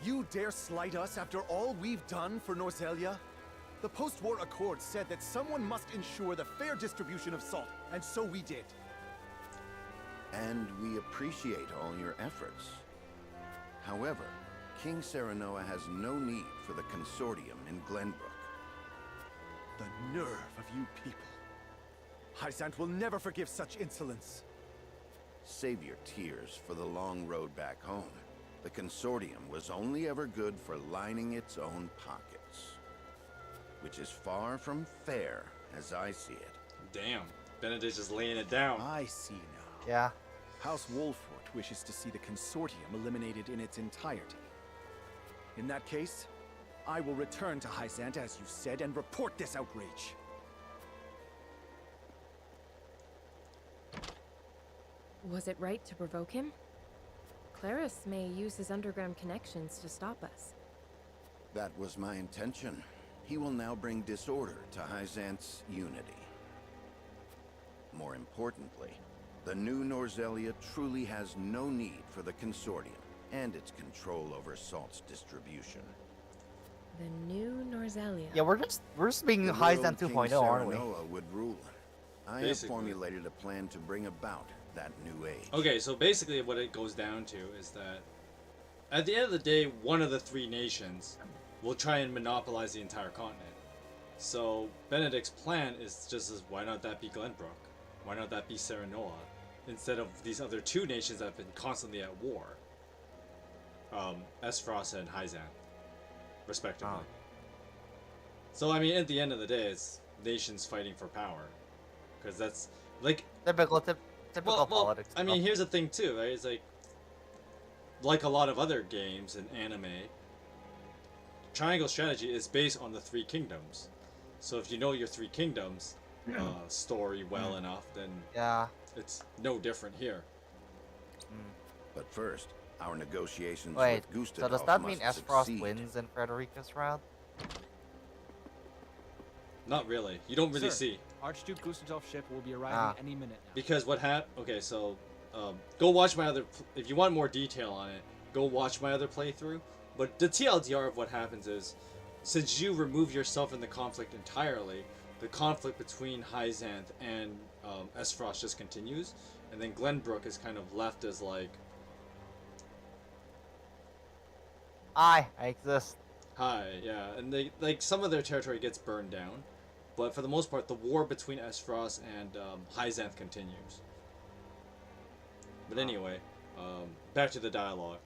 S19: You dare slight us after all we've done for Norzelia? The post-war accord said that someone must ensure the fair distribution of salt, and so we did.
S11: And we appreciate all your efforts. However, King Serenoa has no need for the consortium in Glenbrook.
S19: The nerve of you people. Hysant will never forgive such insolence.
S11: Save your tears for the long road back home. The consortium was only ever good for lining its own pockets. Which is far from fair, as I see it.
S1: Damn, Benedict is laying it down.
S19: I see now.
S20: Yeah.
S19: House Wolfort wishes to see the consortium eliminated in its entirety. In that case, I will return to Hysant as you said and report this outrage.
S14: Was it right to provoke him? Claris may use his underground connections to stop us.
S11: That was my intention. He will now bring disorder to Hysant's unity. More importantly, the new Norzelia truly has no need for the consortium and its control over salt's distribution.
S14: The new Norzelia.
S20: Yeah, we're just being
S11: The
S20: Hysant
S11: world
S20: 2.0,
S11: King
S20: aren't we?
S11: Serenoa would rule. I have formulated a plan to bring about that new age.
S1: Okay, so basically what it goes down to is that at the end of the day, one of the three nations will try and monopolize the entire continent. So Benedict's plan is just as, why not that be Glenbrook? Why not that be Serenoa? Instead of these other two nations that have been constantly at war. Esfrost and Hysant, respectively. So I mean, at the end of the day, it's nations fighting for power. Because that's, like...
S20: Typical politics.
S1: I mean, here's the thing too, right? It's like a lot of other games in anime, triangle strategy is based on the three kingdoms. So if you know your three kingdoms story well enough, then it's no different here.
S11: But first, our negotiations
S20: Wait,
S11: with Gustadolf
S20: so does that mean
S11: must
S20: Esfrost
S11: succeed.
S20: wins in Frederica's round?
S1: Not really. You don't really see.
S15: Archduke Gustadolf's ship will be arriving any minute now.
S1: Because what happened... Okay, so... go watch my other... If you want more detail on it, go watch my other playthrough. But the TLDR of what happens is, since you remove yourself in the conflict entirely, the conflict between Hysant and Esfrost just continues. And then Glenbrook is kind of left as like...
S20: I exist.
S1: Hi, yeah. And they, like, some of their territory gets burned down. But for the most part, the war between Esfrost and Hysant continues. But anyway, back to the dialogue.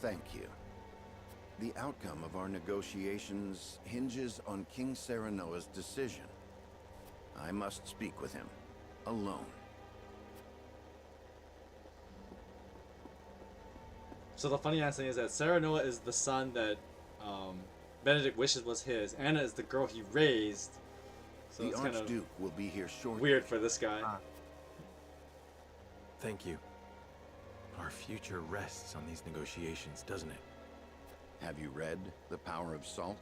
S11: Thank you. The outcome of our negotiations hinges on King Serenoa's decision. I must speak with him, alone.
S1: So the funny ass thing is that Serenoa is the son that Benedict wishes was his. Anna is the girl he raised. So
S11: The
S1: it's kind of
S11: Archduke will be here shortly.
S1: weird for this guy.
S7: Thank you. Our future rests on these negotiations, doesn't it?
S11: Have you read The Power of Salt?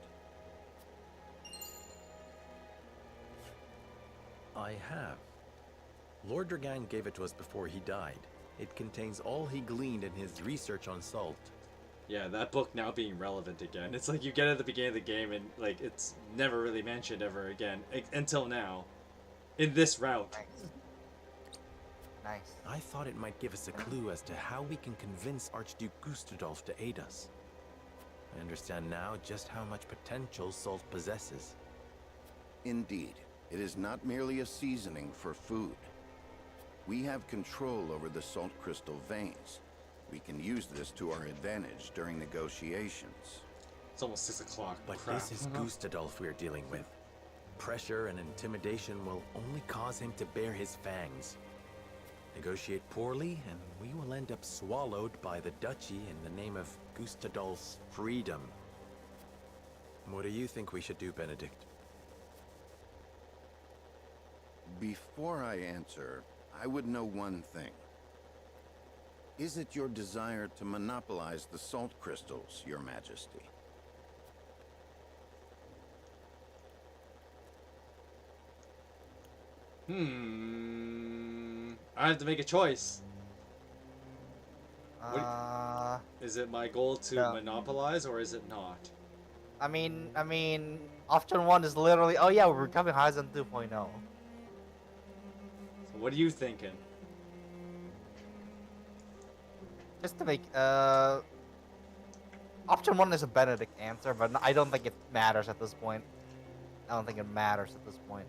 S7: I have. Lord Dragan gave it to us before he died. It contains all he gleaned in his research on salt.
S1: Yeah, that book now being relevant again. It's like you get at the beginning of the game and like it's never really mentioned ever again until now, in this route.
S20: Nice.
S7: I thought it might give us a clue as to how we can convince Archduke Gustadolf to aid us. I understand now just how much potential salt possesses.
S11: Indeed, it is not merely a seasoning for food. We have control over the salt crystal veins. We can use this to our advantage during negotiations.
S1: It's almost 6 o'clock.
S7: But this is Gustadolf we're dealing with. Pressure and intimidation will only cause him to bare his fangs. Negotiate poorly, and we will end up swallowed by the duchy in the name of Gustadolf's freedom. What do you think we should do, Benedict?
S11: Before I answer, I would know one thing. Is it your desire to monopolize the salt crystals, Your Majesty?
S1: I have to make a choice. Is it my goal to
S20: no.
S1: monopolize, or is it not?
S20: I mean, option 1 is literally, oh yeah, we're becoming Hyzen 2.0.
S1: So what are you thinking?
S20: Just to make, option 1 is a Benedict answer, but I don't think it matters at this point. I don't think it matters at this point.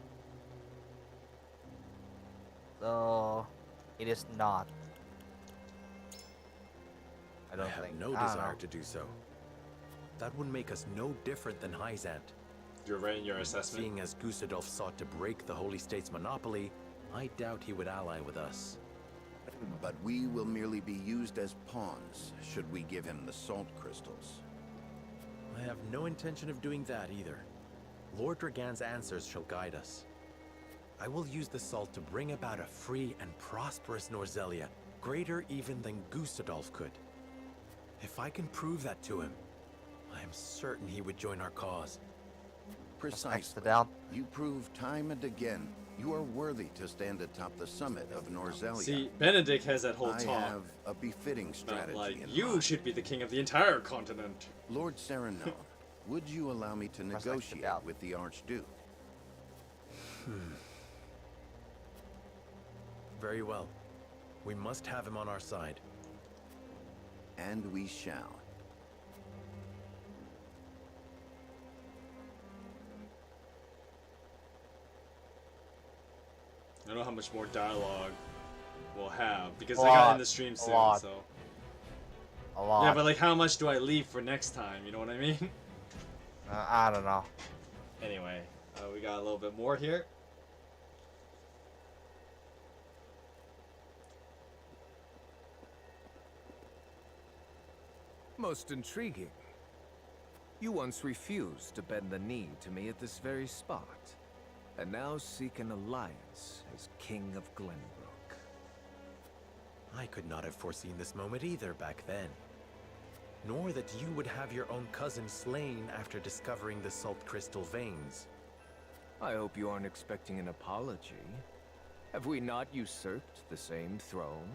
S20: So, it is not.
S7: I have no desire to do so. That would make us no different than Hyzant.
S1: You're right in your assessment.
S7: Seeing as Gustadolf sought to break the Holy State's monopoly, I doubt he would ally with us.
S11: But we will merely be used as pawns, should we give him the salt crystals.
S7: I have no intention of doing that either. Lord Dragan's answers shall guide us. I will use the salt to bring about a free and prosperous Norzelia, greater even than Gustadolf could. If I can prove that to him, I am certain he would join our cause.
S11: Precisely. You prove time and again you are worthy to stand atop the summit of Norzelia.
S1: See, Benedict has that whole
S11: I
S1: talk.
S11: have a befitting strategy
S1: like,
S11: in
S1: you
S11: mind.
S1: should be the king of the entire continent.
S11: Lord Serenone, would you allow me to negotiate with the Archduke?
S7: Very well. We must have him on our side.
S11: And we shall.
S1: I don't know how much more dialogue we'll have because I got in the stream soon, so.
S20: A lot.
S1: Yeah, but like, how much do I leave for next time? You know what I mean?
S20: I don't know.
S1: Anyway, we got a little bit more here.
S6: Most intriguing. You once refused to bend the knee to me at this very spot, and now seek an alliance as King of Glenbrook.
S7: I could not have foreseen this moment either back then. Nor that you would have your own cousin slain after discovering the salt crystal veins.
S6: I hope you aren't expecting an apology. Have we not usurped the same throne?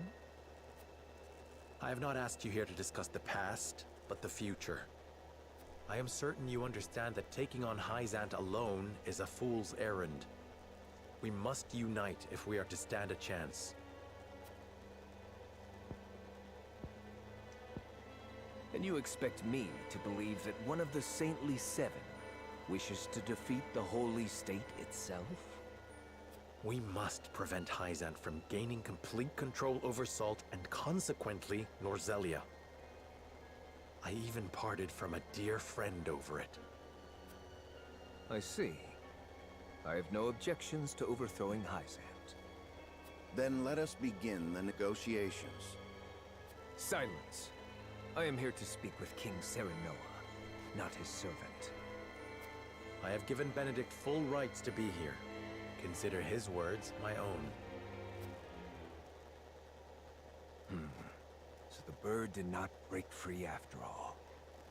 S7: I have not asked you here to discuss the past, but the future. I am certain you understand that taking on Hyzant alone is a fool's errand. We must unite if we are to stand a chance.
S6: And you expect me to believe that one of the Saintly Seven wishes to defeat the Holy State itself?
S7: We must prevent Hyzant from gaining complete control over Salt and consequently Norzelia. I even parted from a dear friend over it.
S6: I see. I have no objections to overthrowing Hyzant.
S11: Then let us begin the negotiations.
S6: Silence. I am here to speak with King Serenoa, not his servant.
S7: I have given Benedict full rights to be here. Consider his words my own.
S6: So the bird did not break free after all.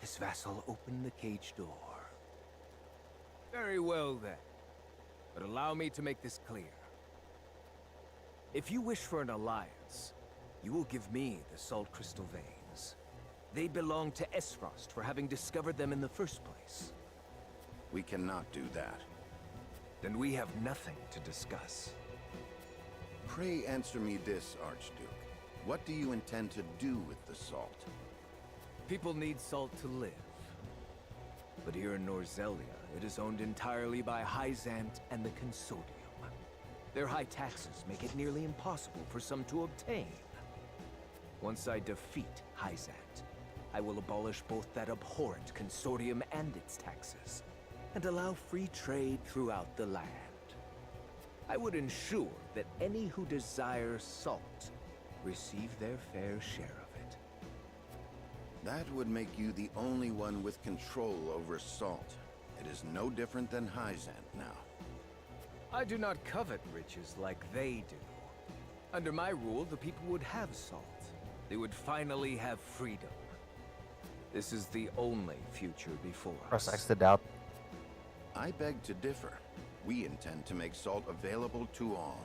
S6: His vassal opened the cage door. Very well then. But allow me to make this clear. If you wish for an alliance, you will give me the salt crystal veins. They belong to Esfrost for having discovered them in the first place.
S11: We cannot do that.
S6: Then we have nothing to discuss.
S11: Pray answer me this, Archduke. What do you intend to do with the salt?
S6: People need salt to live. But here in Norzelia, it is owned entirely by Hyzant and the Consortium. Their high taxes make it nearly impossible for some to obtain. Once I defeat Hyzant, I will abolish both that abhorrent Consortium and its taxes, and allow free trade throughout the land. I would ensure that any who desire salt receive their fair share of it.
S11: That would make you the only one with control over salt. It is no different than Hyzant now.
S6: I do not covet riches like they do. Under my rule, the people would have salt. they would finally have freedom. This is the only future before
S20: Press
S6: us.
S20: X to doubt.
S11: I beg to differ. We intend to make salt available to all.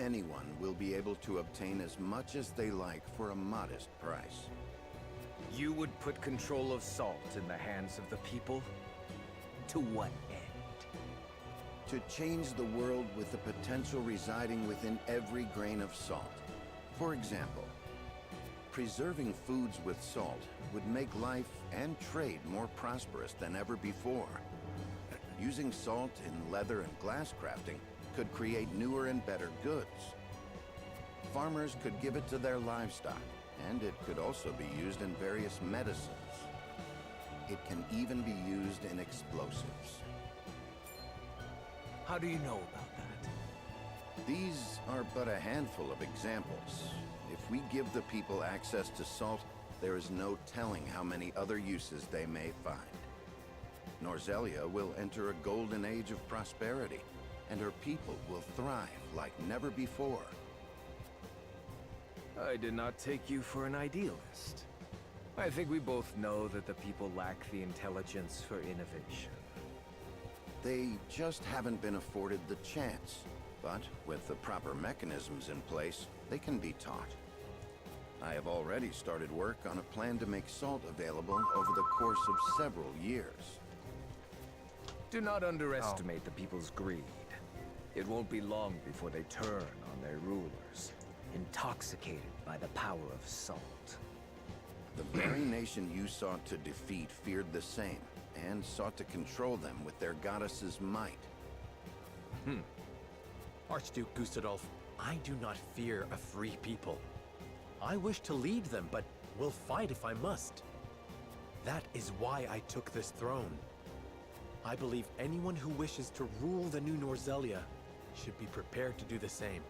S11: Anyone will be able to obtain as much as they like for a modest price.
S6: You would put control of salt in the hands of the people? To what end?
S11: To change the world with the potential residing within every grain of salt. For example, preserving foods with salt would make life and trade more prosperous than ever before. Using salt in leather and glass crafting could create newer and better goods. Farmers could give it to their livestock, and it could also be used in various medicines. It can even be used in explosives.
S6: How do you know about that?
S11: These are but a handful of examples. If we give the people access to salt, there is no telling how many other uses they may find. Norzelia will enter a golden age of prosperity, and her people will thrive like never before.
S6: I did not take you for an idealist. I think we both know that the people lack the intelligence for innovation.
S11: They just haven't been afforded the chance. But with the proper mechanisms in place, they can be taught. I have already started work on a plan to make salt available over the course of several years.
S6: Do not underestimate the people's greed. It won't be long before they turn on their rulers, intoxicated by the power of salt.
S11: The very nation you sought to defeat feared the same, and sought to control them with their goddess's might.
S7: Archduke Gustadolf, I do not fear a free people. I wish to lead them, but will fight if I must. That is why I took this throne. I believe anyone who wishes to rule the new Norzelia should be prepared to do the same.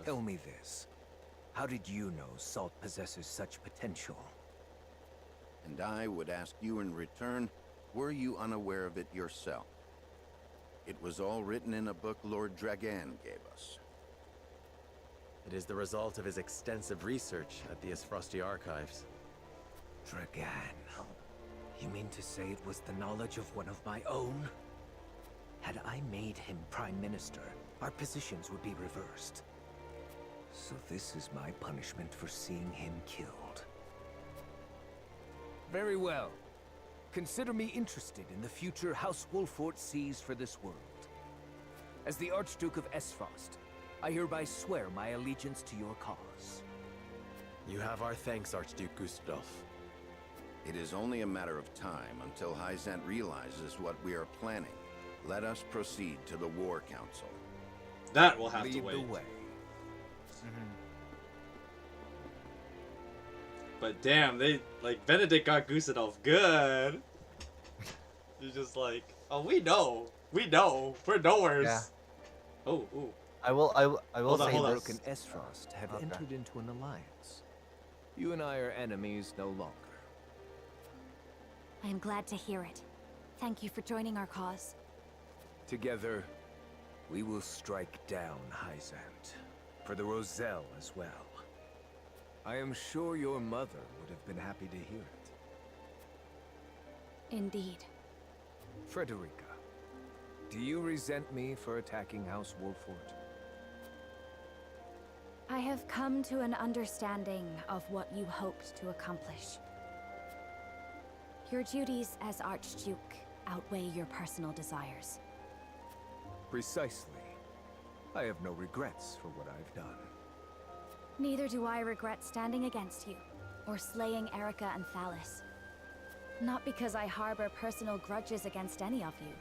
S6: Tell me this. How did you know salt possesses such potential?
S11: And I would ask you in return, were you unaware of it yourself? It was all written in a book Lord Dragan gave us.
S7: It is the result of his extensive research at the Frosty Archives.
S6: Dragan. You mean to say it was the knowledge of one of my own? Had I made him Prime Minister, our positions would be reversed. So this is my punishment for seeing him killed. Very well. Consider me interested in the future House Wolfort sees for this world. As the Archduke of Esfrost, I hereby swear my allegiance to your cause.
S7: You have our thanks, Archduke Gustadolf.
S11: It is only a matter of time until Hyzant realizes what we are planning. Let us proceed to the War Council.
S1: That will have to
S6: Lead
S1: wait.
S6: the way.
S1: But damn, they like Benedict got Gustadolf good. You're just like, oh, we know, we're nowheres.
S20: Yeah.
S1: Oh, ooh.
S20: I will
S6: Hold
S20: say
S6: on.
S20: this.
S6: Brooke and Esfrost have
S20: Okay.
S6: entered into an alliance. You and I are enemies no longer.
S10: I am glad to hear it. Thank you for joining our cause.
S6: Together, we will strike down Hyzant. For the Roselle as well. I am sure your mother would have been happy to hear it.
S10: Indeed.
S6: Frederica, do you resent me for attacking House Wolfort?
S10: I have come to an understanding of what you hoped to accomplish. Your duties as Archduke outweigh your personal desires.
S6: Precisely. I have no regrets for what I've done.
S10: Neither do I regret standing against you, or slaying Erica and Thalis. Not because I harbor personal grudges against any of you,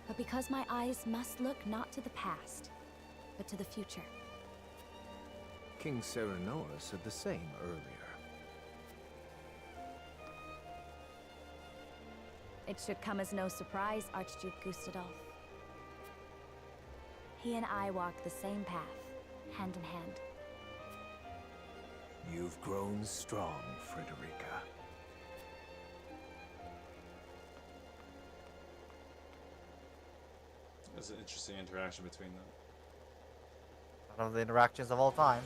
S10: but because my eyes must look not to the past, but to the future.
S6: King Serenoa said the same earlier.
S10: It should come as no surprise, Archduke Gustadolf. He and I walk the same path, hand in hand.
S6: You've grown strong, Frederica.
S1: There's an interesting interaction between them.
S20: One of the interactions of all time.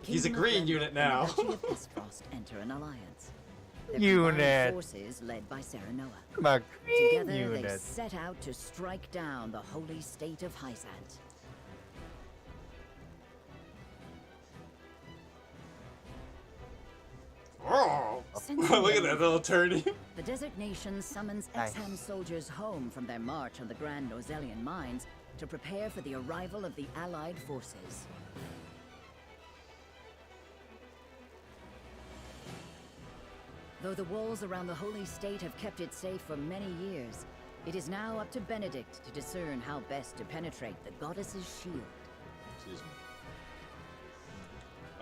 S1: He's a
S16: Kingdom of
S1: green
S16: Glenbrook
S1: unit
S16: and
S1: now.
S16: the Duchy of Istfrost enter an alliance. Their
S20: Unit.
S16: combined forces led by Serenoa.
S20: My green
S16: Together they
S20: unit.
S16: set out to strike down the holy state of Hyzant.
S1: Oh,
S16: Since
S1: look at
S16: the
S1: that little turning.
S16: The desert nation summons
S20: Nice.
S16: Exham soldiers home from their march on the Grand Norzelian mines to prepare for the arrival of the Allied forces. Though the walls around the holy state have kept it safe for many years, it is now up to Benedict to discern how best to penetrate the goddess's shield.
S1: Excuse me.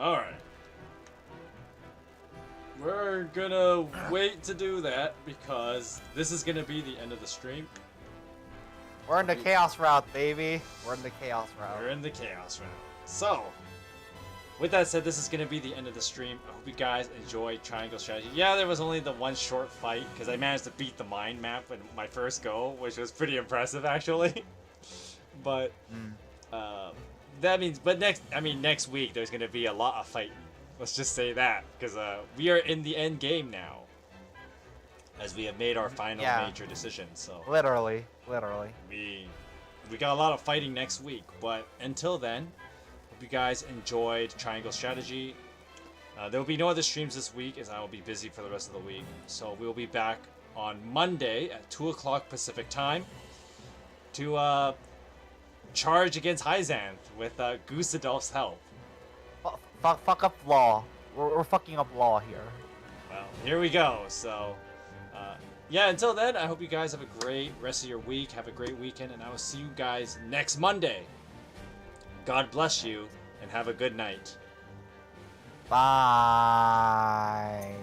S1: Alright. We're gonna wait to do that because this is gonna be the end of the stream.
S20: We're in the chaos route, baby. We're in the chaos route.
S1: We're in the chaos round. So, with that said, this is going to be the end of the stream. I hope you guys enjoyed Triangle Strategy. Yeah, there was only the one short fight because I managed to beat the mind map in my first go, which was pretty impressive actually. But that means, next week there's going to be a lot of fighting. Let's just say that because we are in the end game now, as we have made our final major decisions. So
S20: literally.
S1: We got a lot of fighting next week, but until then, hope you guys enjoyed Triangle Strategy. There will be no other streams this week as I will be busy for the rest of the week. So we will be back on Monday at 2 o'clock Pacific time to charge against Hyzanth with Gusadolf's help.
S20: Fuck up law. We're fucking up law here.
S1: Well, here we go. So, yeah, until then, I hope you guys have a great rest of your week. Have a great weekend, and I will see you guys next Monday. God bless you, and have a good night.
S20: Bye.